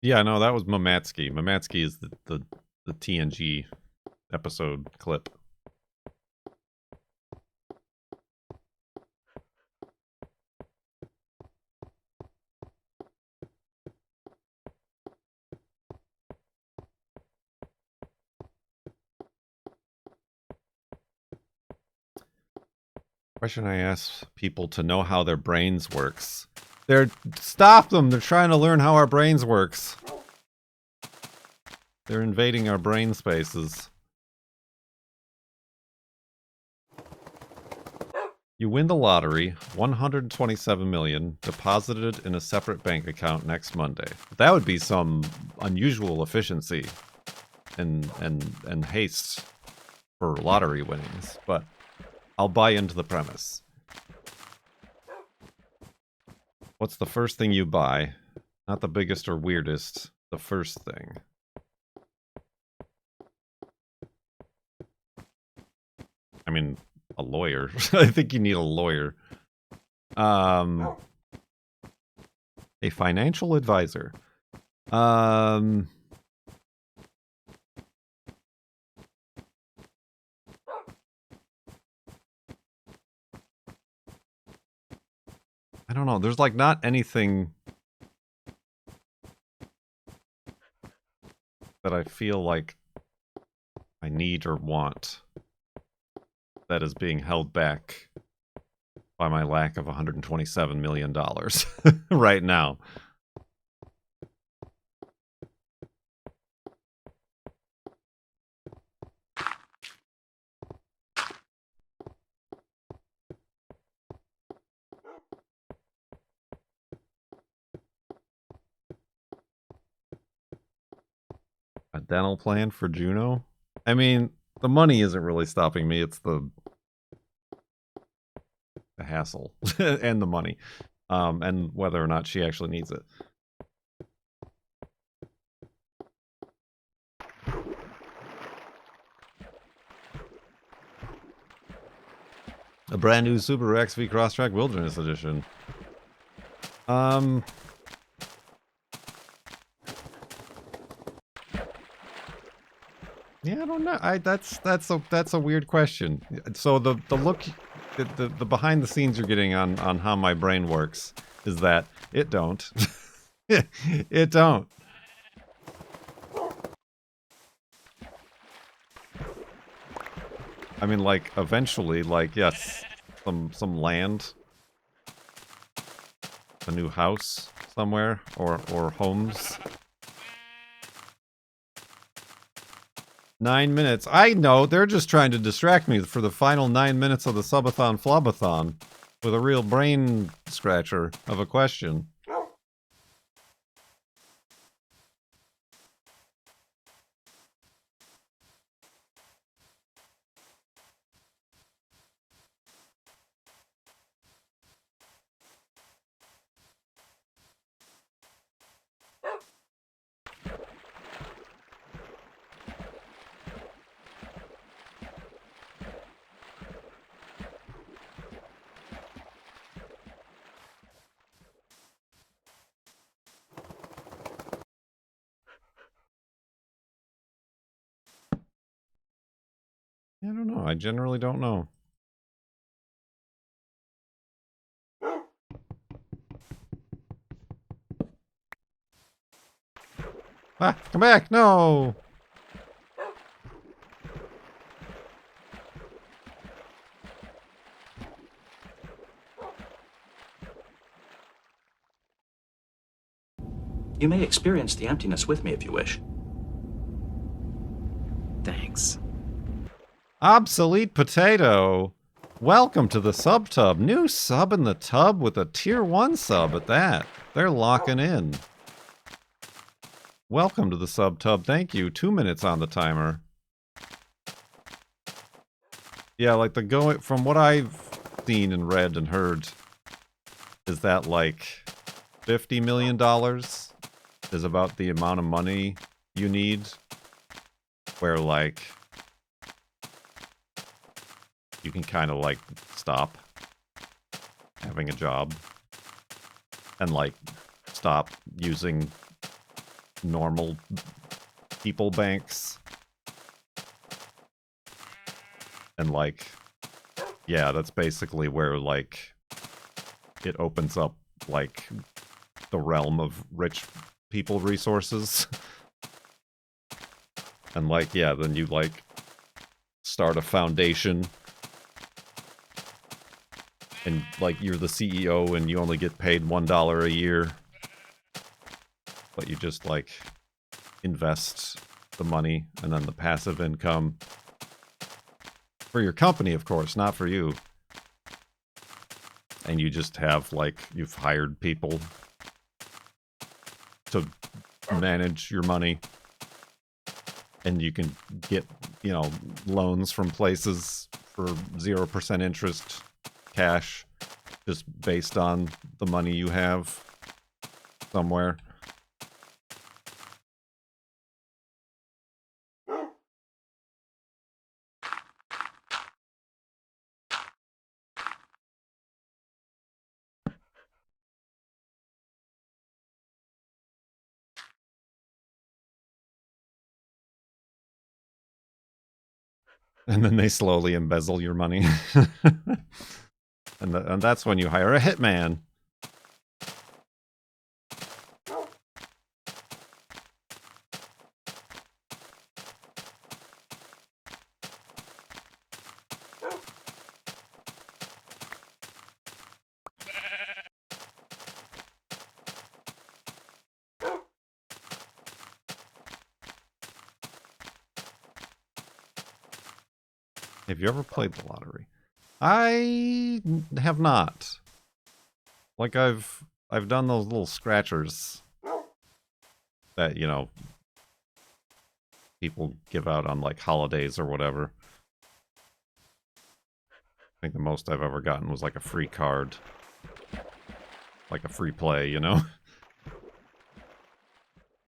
Yeah, no, that was Mamatsky. Mamatsky is the TNG episode clip. Question I ask people to know how their brains works. Stop them! They're trying to learn how our brains works. They're invading our brain spaces. You win the lottery, 127 million, deposited in a separate bank account next Monday. That would be some unusual efficiency and haste for lottery winnings, but I'll buy into the premise. What's the first thing you buy? Not the biggest or weirdest, the first thing. I mean, a lawyer. I think you need a lawyer. A financial advisor. I don't know. There's like not anything that I feel like I need or want that is being held back by my lack of $127 million right now. A dental plan for Juno? I mean, the money isn't really stopping me. It's the the hassle and the money, and whether or not she actually needs it. A brand new Subaru XV Crosstrack Wilderness Edition. Yeah, I don't know. That's a weird question. So the look, the behind the scenes you're getting on how my brain works is that it don't. It don't. I mean, like, eventually, like, yes, some land, a new house somewhere, or homes. 9 minutes. I know, they're just trying to distract me for the final 9 minutes of the Subathon FLoB-a-thon with a real brain scratcher of a question. I don't know. I generally don't know. Ah, come back! No! You may experience the emptiness with me if you wish. Thanks. Obsolete Potato! Welcome to the sub tub. New sub in the tub with a tier 1 sub at that. They're locking in. Welcome to the sub tub. Thank you. 2 minutes on the timer. Yeah, like the going from what I've seen and read and heard is that like $50 million is about the amount of money you need where like you can kind of like stop having a job and like stop using normal people banks and like yeah, that's basically where like it opens up like the realm of rich people resources. And like yeah, then you like start a foundation and like you're the CEO and you only get paid $1 a year, but you just like invest the money and then the passive income for your company, of course, not for you. And you just have like you've hired people to manage your money, and you can get, you know, loans from places for 0% interest, cash, just based on the money you have somewhere. And then they slowly embezzle your money. And that's when you hire a hitman. Have you ever played the lottery? I have not. Like I've done those little scratchers that, you know, people give out on like holidays or whatever. think the most I've ever gotten was like a free card. Like a free play, you know?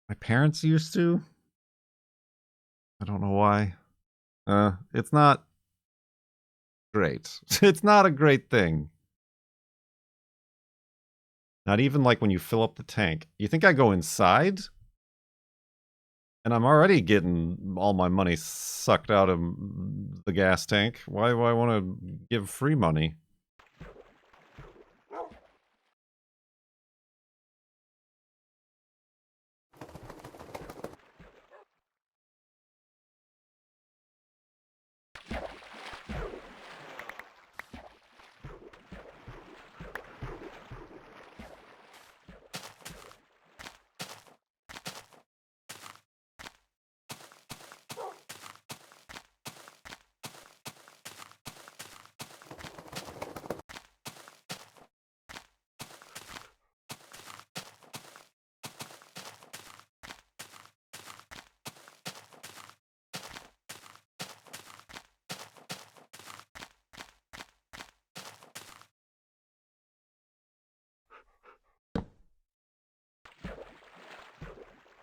My parents used to. I don't know why. It's not great. It's not a great thing. Not even like when you fill up the tank. You think I go inside? And I'm already getting all my money sucked out of the gas tank. Why do I want to give free money?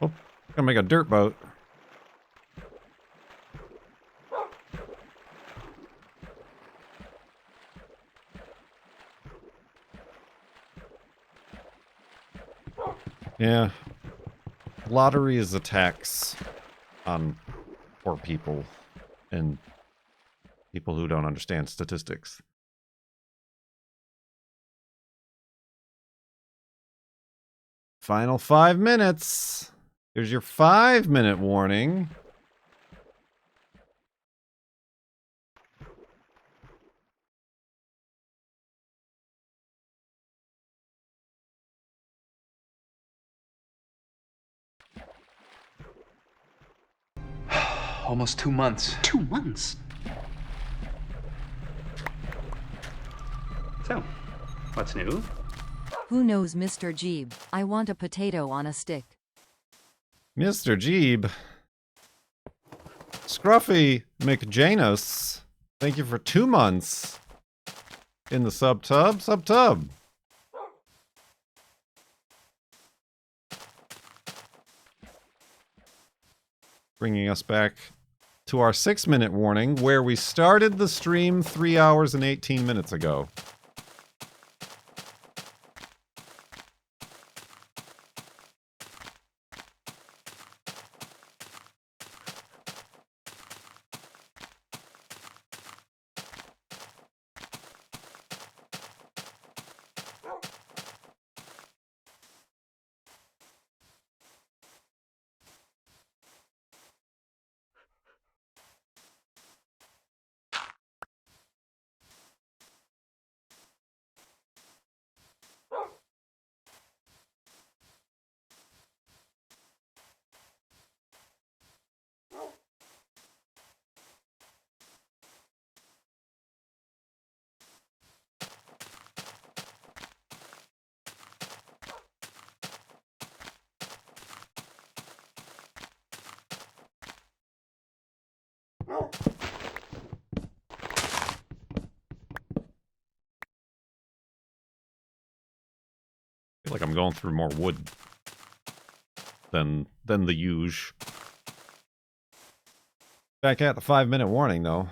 Oh, gonna make a dirt boat. Yeah. Lottery is a tax on poor people and people who don't understand statistics. Final 5 minutes. Here's your 5-minute warning. Almost 2 months. 2 months? So, what's new? Who knows, Mr. Jeeb? I want a potato on a stick. Mr. Jeeb. Scruffy McJanus. Thank you for 2 months in the sub-tub. Sub-tub. Bringing us back to our 6-minute warning, where we started the stream 3 hours and 18 minutes ago. I feel like I'm going through more wood than the usual. Back at the 5-minute warning, though.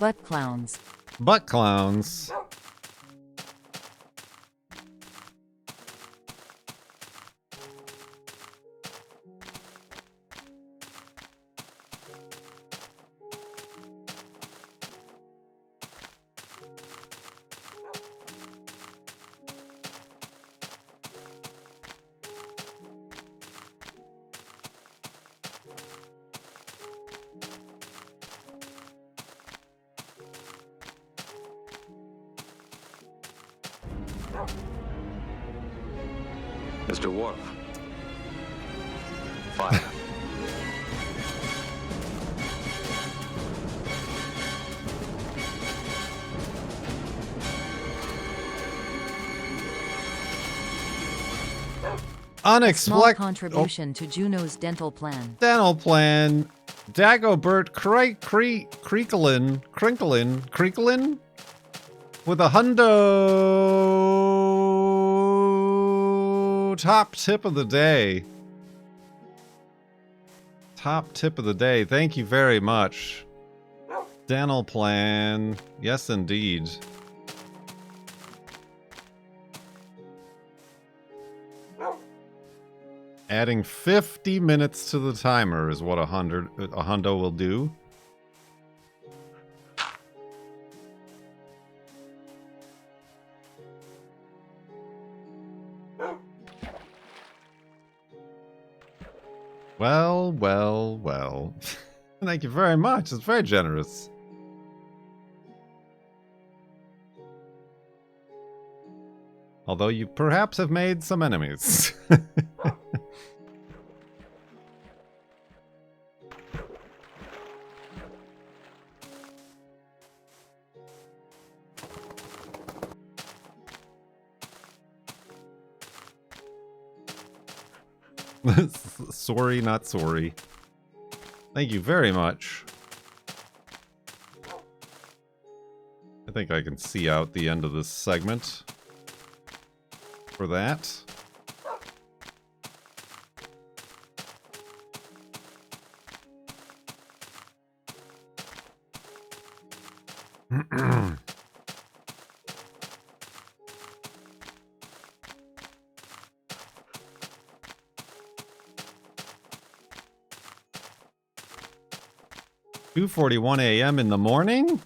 Butt clowns. Butt clowns. Mr. Worf. Fire. Small Unexpected contribution to Juno's dental plan. dental plan. Dagobert Crinklin with a hundo. Top tip of the day. Top tip of the day. Thank you very much. Dental plan. Yes, indeed. Adding 50 minutes to the timer is what a hundo will do. Well, well, well. Thank you very much. It's very generous. Although you perhaps have made some enemies. Sorry, not sorry. Thank you very much. I think I can see out the end of this segment for that. $2:41 a.m. in the morning?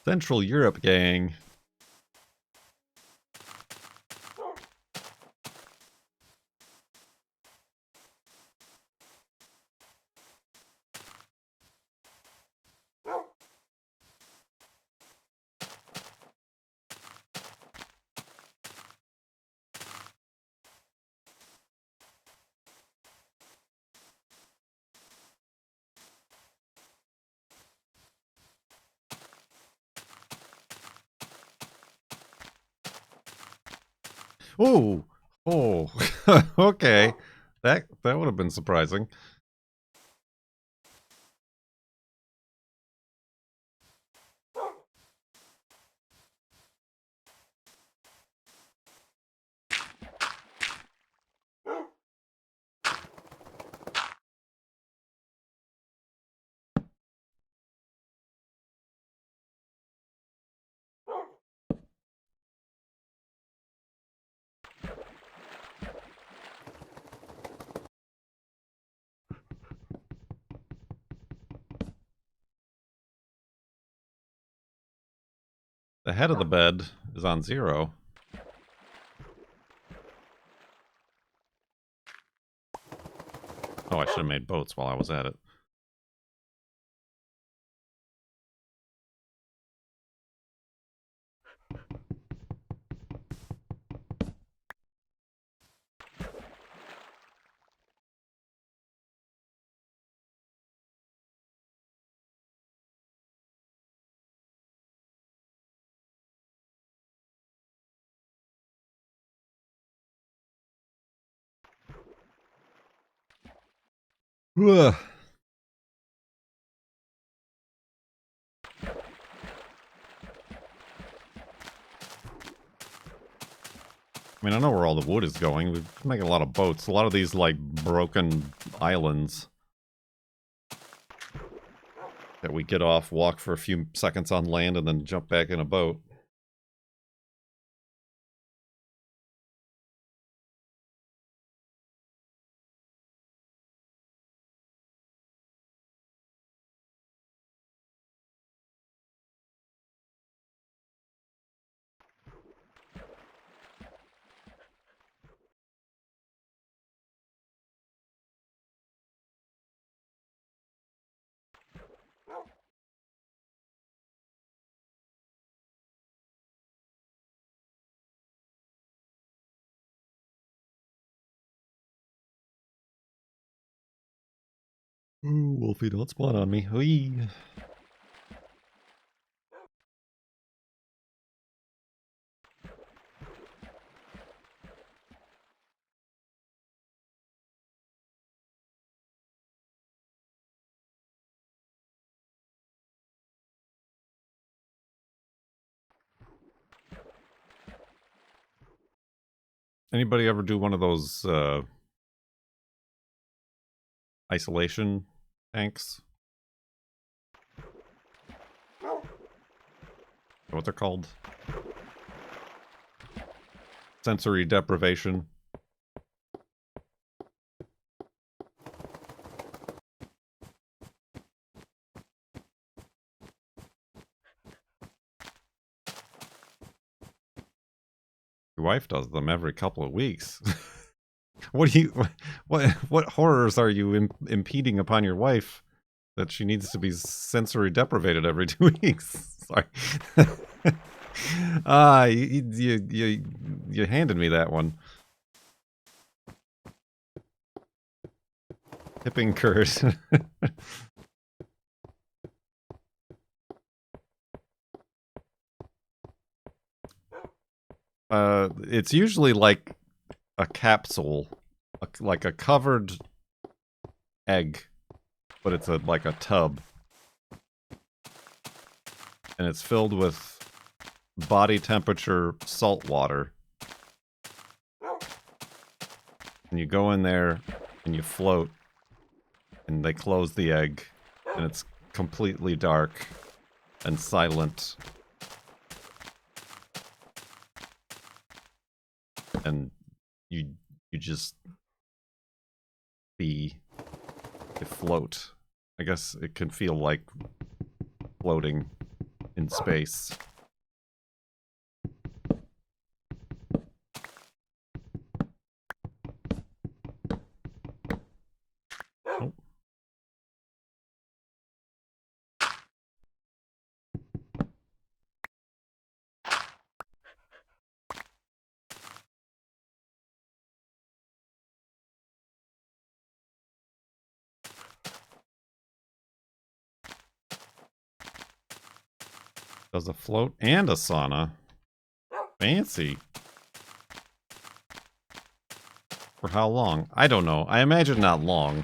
Central Europe gang. Oh, oh, okay. That would have been surprising. The head of the bed is on 0. Oh, I should have made boats while I was at it. Ugh. I mean, I know where all the wood is going. We're making a lot of boats. A lot of these, like, broken islands that we get off, walk for a few seconds on land, and then jump back in a boat. Ooh, Wolfie, don't spawn on me. Whee! Anybody ever do one of those isolation tanks? What they're called? Sensory deprivation. Your wife does them every couple of weeks. What do you? What horrors are you impeding upon your wife that she needs to be sensory deprivated every 2 weeks? Sorry. You handed me that one. Hipping curse. It's usually like a capsule, like a covered egg, but it's like a tub, and it's filled with body temperature salt water, and you go in there and you float, and they close the egg, and it's completely dark and silent, and you just you float. I guess it can feel like floating in space. Oh. Does a float and a sauna. Fancy. For how long? I don't know. I imagine not long.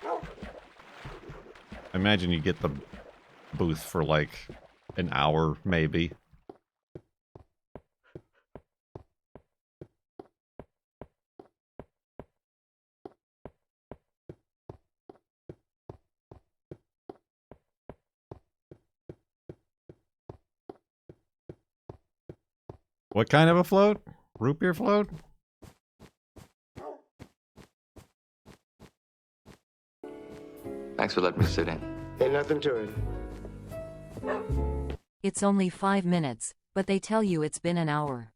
I imagine you get the booth for like an hour, maybe. What kind of a float? Root beer float? Thanks for letting me sit in. Ain't nothing to it. It's only 5 minutes, but they tell you it's been an hour.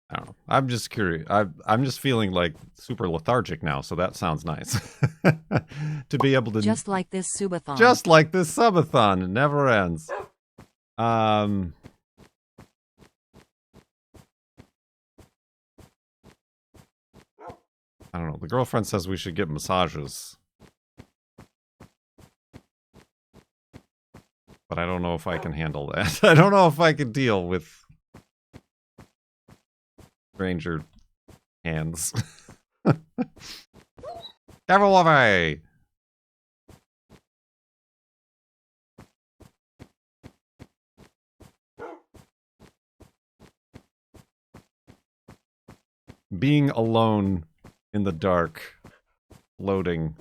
I don't know. I'm just curious. I'm just feeling like super lethargic now, so that sounds nice. To be able to... Just like this Subathon. Just like this Subathon. It never ends. I don't know. The girlfriend says we should get massages. But I don't know if I can handle that. I don't know if I can deal with stranger hands. Careful of me! Being alone in the dark, loading,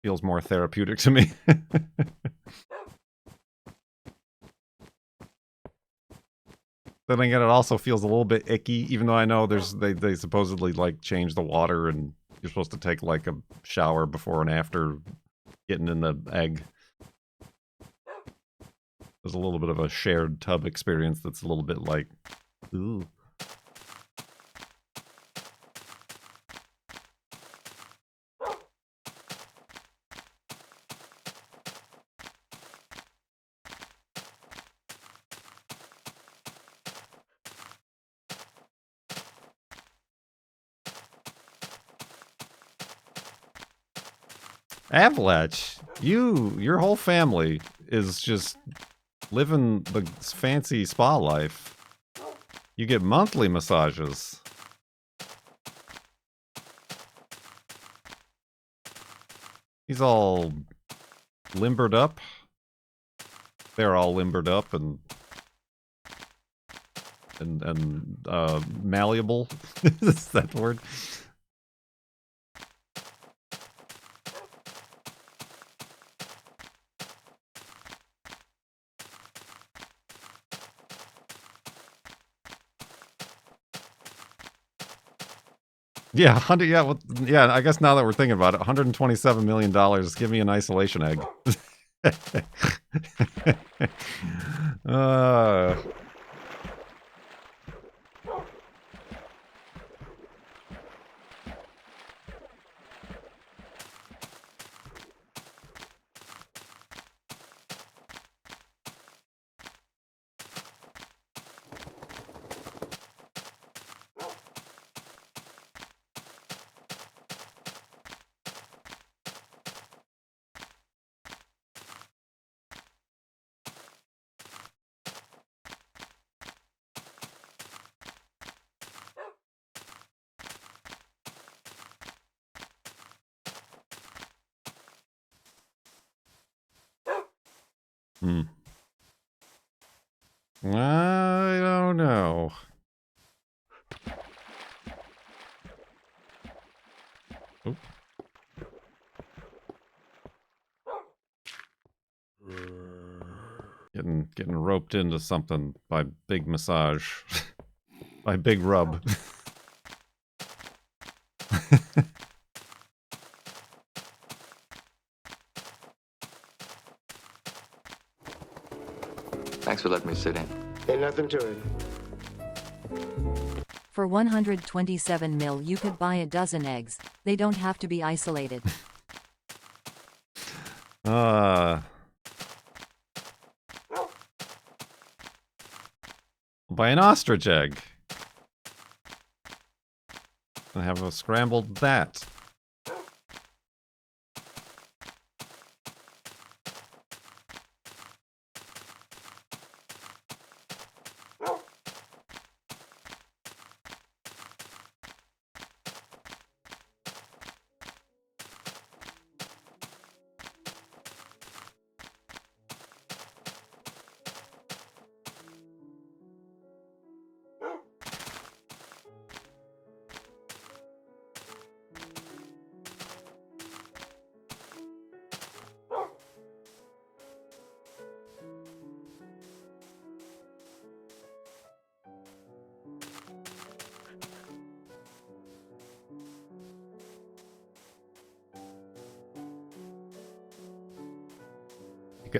feels more therapeutic to me. Then again, it also feels a little bit icky, even though I know they supposedly like change the water and you're supposed to take like a shower before and after getting in the egg. There's a little bit of a shared tub experience that's a little bit like, ooh. Avalanche, your whole family is just living the fancy spa life. You get monthly massages. He's all limbered up. They're all limbered up and malleable. Is that the word? Yeah, 100. Yeah, well, yeah. I guess now that we're thinking about it, $127 million. Give me an isolation egg. uh, I don't know. Oop. Getting roped into something by big massage. By big rub. Thanks for letting me sit in. Ain't nothing to it. For 127 mil you could buy a dozen eggs. They don't have to be isolated. Buy an ostrich egg. And have a scrambled that.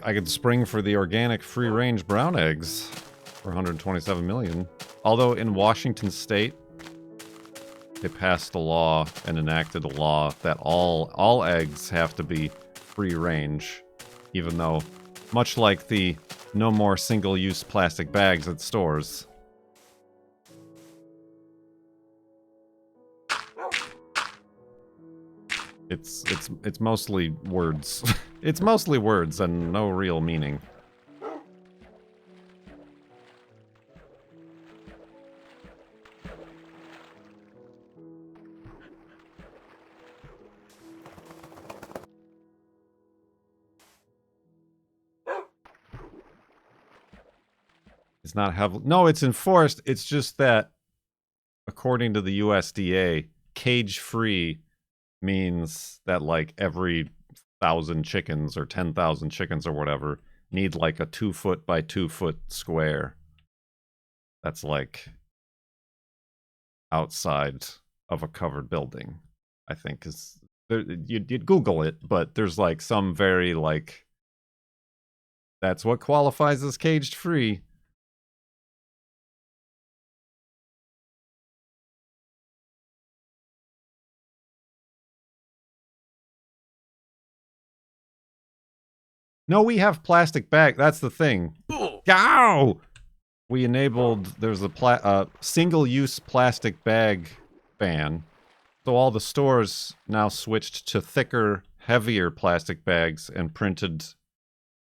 I could spring for the organic free-range brown eggs for 127 million. Although in Washington state, they passed a law and enacted a law that all eggs have to be free-range, even though, much like the no more single-use plastic bags at stores. It's mostly words. It's mostly words and no real meaning. It's not heavily... No, it's enforced. It's just that, according to the USDA, cage-free means that, like, every 1,000 chickens or 10,000 chickens or whatever need, like, a 2-foot by 2-foot square. That's, like, outside of a covered building, I think. Is there, you'd Google it, but there's, like, some very, like... That's what qualifies as caged-free. No, we have plastic bag. That's the thing. Ow! We enabled, there's a single-use plastic bag ban. So all the stores now switched to thicker, heavier plastic bags and printed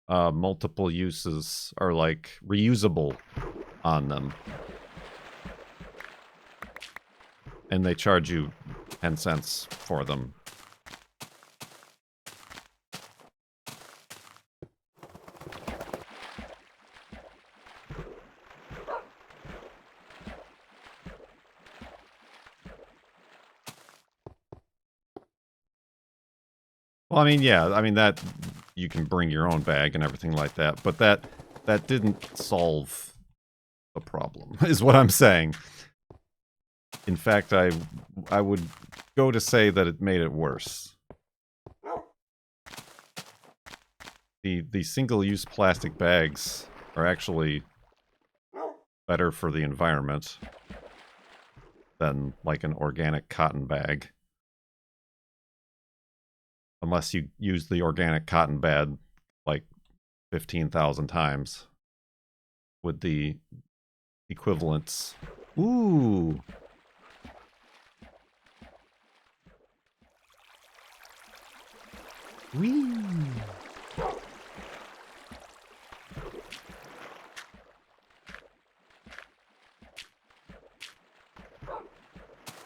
multiple uses, or like reusable, on them. And they charge you 10 cents for them. Well, I mean, yeah, I mean that you can bring your own bag and everything like that, but that didn't solve the problem, is what I'm saying. In fact, I would go to say that it made it worse. The single-use plastic bags are actually better for the environment than like an organic cotton bag. Unless you use the organic cotton bag like 15,000 times with the equivalents. Ooh. Whee.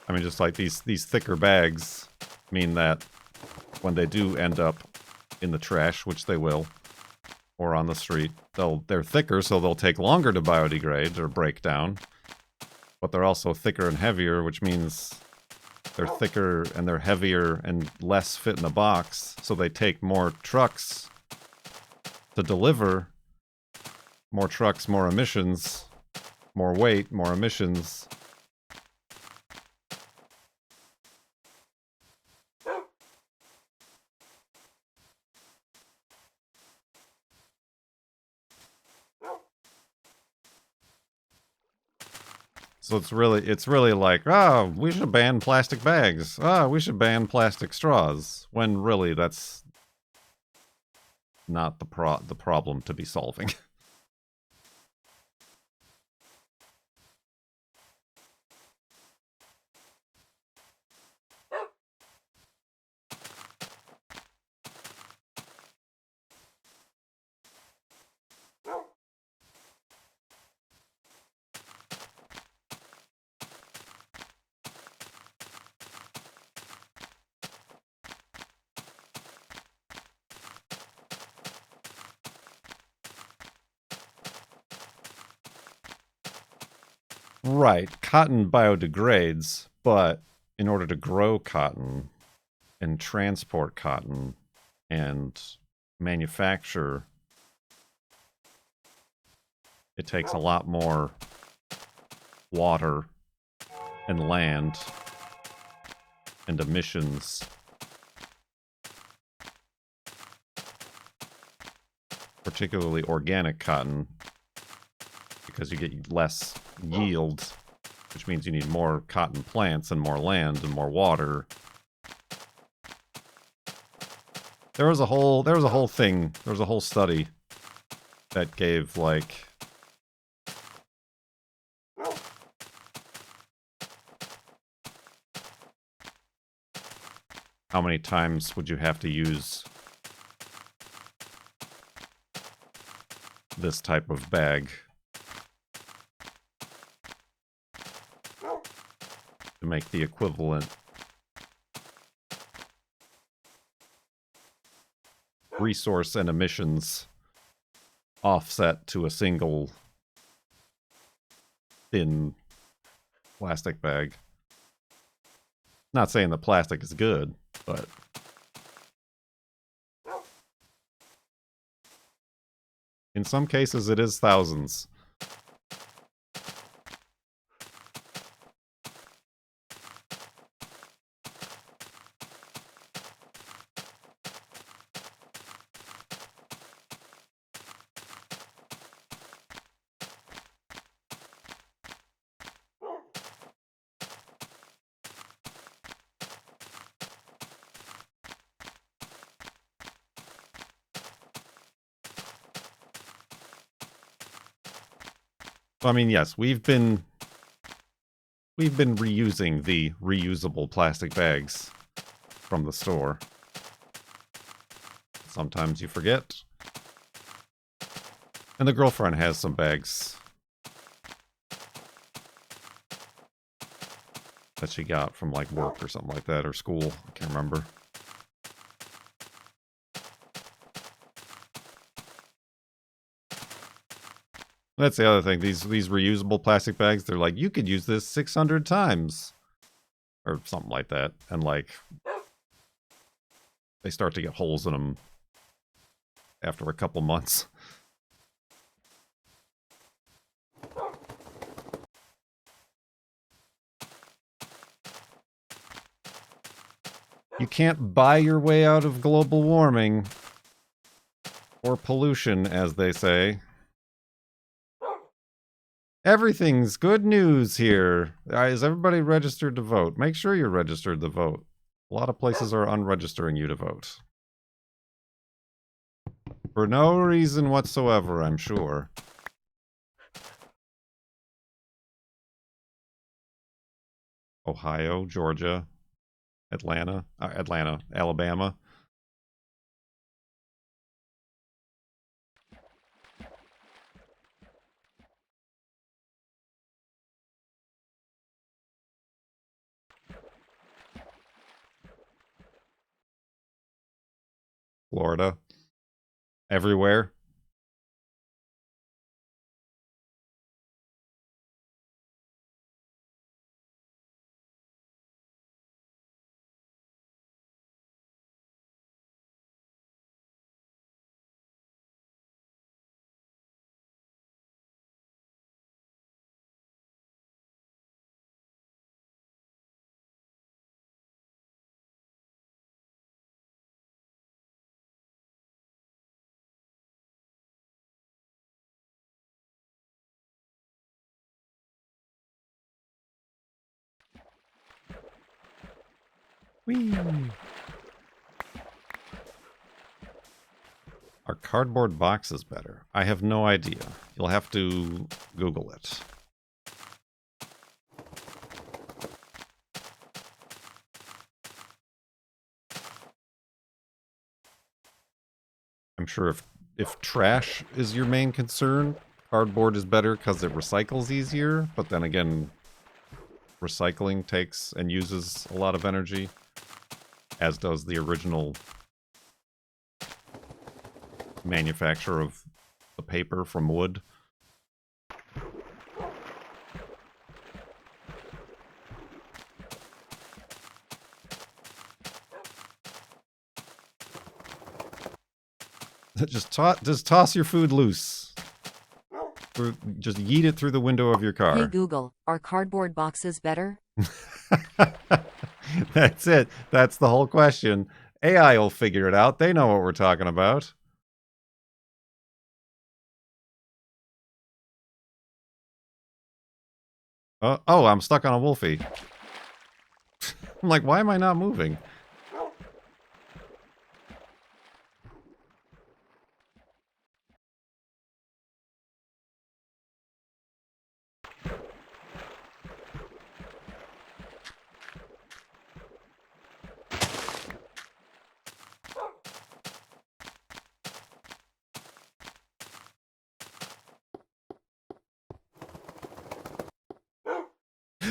I mean, just like these thicker bags mean that when they do end up in the trash, which they will, or on the street, they're thicker, so they'll take longer to biodegrade or break down. But they're also thicker and heavier, which means they're thicker and they're heavier and less fit in the box, so they take more trucks to deliver. More trucks, more emissions, more weight, more emissions. So it's really like, oh, we should ban plastic bags. Oh, we should ban plastic straws. When really that's not the problem to be solving. Right, cotton biodegrades, but in order to grow cotton and transport cotton and manufacture, it takes a lot more water and land and emissions. Particularly organic cotton, because you get less yield, which means you need more cotton plants and more land and more water. There was a whole thing, there was a whole study that gave like how many times would you have to use this type of bag to make the equivalent resource and emissions offset to a single thin plastic bag. Not saying the plastic is good, but in some cases it is thousands. I mean, yes, we've been reusing the reusable plastic bags from the store. Sometimes you forget. And the girlfriend has some bags that she got from like work or something like that, or school. I can't remember. That's the other thing. These reusable plastic bags, they're like, you could use this 600 times. Or something like that. And like, they start to get holes in them after a couple months. You can't buy your way out of global warming. Or pollution, as they say. Everything's good news here. Is everybody registered to vote? Make sure you're registered to vote. A lot of places are unregistering you to vote. For no reason whatsoever, I'm sure. Ohio, Georgia, Atlanta, Alabama. Florida. Everywhere. Whee! Are cardboard boxes better? I have no idea. You'll have to Google it. I'm sure if trash is your main concern, cardboard is better because it recycles easier, but then again, recycling takes and uses a lot of energy, as does the original manufacture of the paper from wood. Just toss your food loose. Just yeet it through the window of your car. Hey Google, are cardboard boxes better? That's it. That's the whole question. AI will figure it out. They know what we're talking about. Oh, I'm stuck on a wolfie. I'm like, why am I not moving?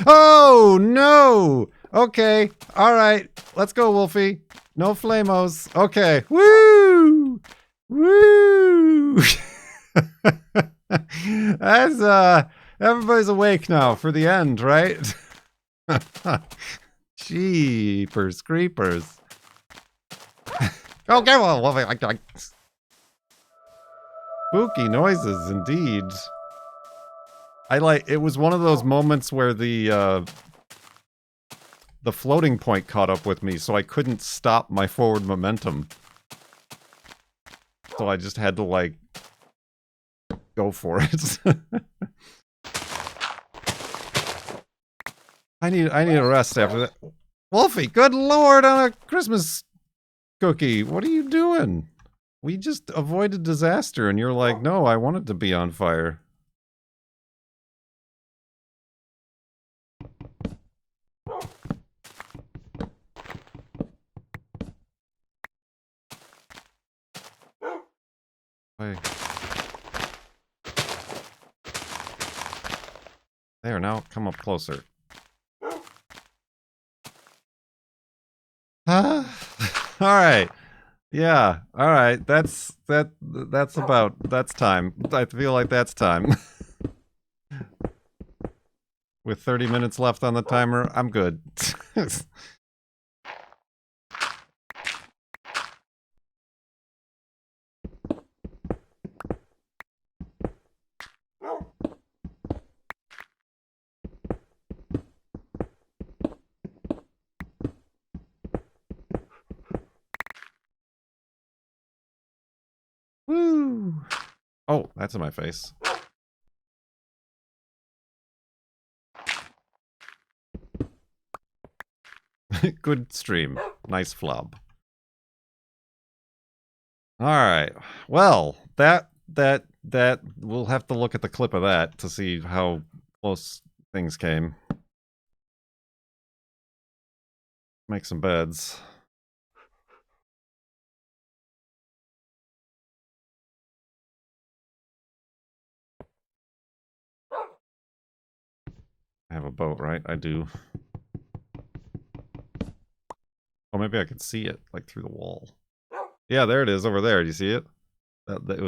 Oh, no! Okay, alright. Let's go, Wolfie. No flamos. Okay. Woo! Woo! That's, everybody's awake now for the end, right? Jeepers creepers. Okay, well, Wolfie. Spooky noises, indeed. It was one of those moments where the floating point caught up with me, so I couldn't stop my forward momentum. So I just had to, like, go for it. I need a rest after that. Wolfie, good lord on a Christmas cookie. What are you doing? We just avoided disaster, and you're like, no, I want it to be on fire. Wait. There, now come up closer. Huh? Alright. Yeah, alright. That's time. I feel like that's time. With 30 minutes left on the timer, I'm good. Woo! Oh, that's in my face. Good stream. Nice FLoB. Alright. Well, that we'll have to look at the clip of that to see how close things came. Make some beds. I have a boat, right? I do. Oh, maybe I could see it, like, through the wall. Yeah, there it is, over there. Do you see it? It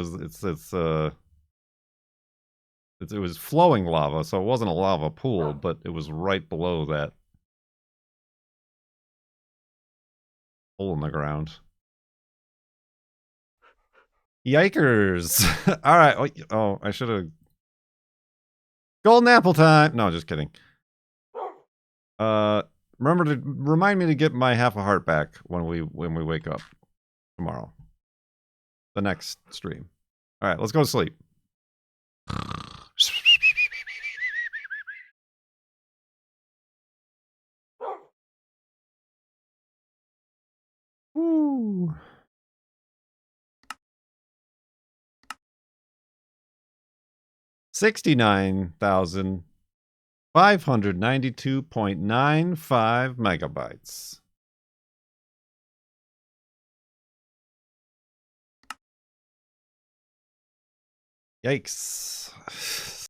was flowing lava, so it wasn't a lava pool, but it was right below that hole in the ground. Yikers! Alright, oh, I should have... Golden apple time! No, just kidding. Remember to remind me to get my half a heart back when we wake up tomorrow. The next stream. Alright, let's go to sleep. Woo. $69,592.95 megabytes. Yikes.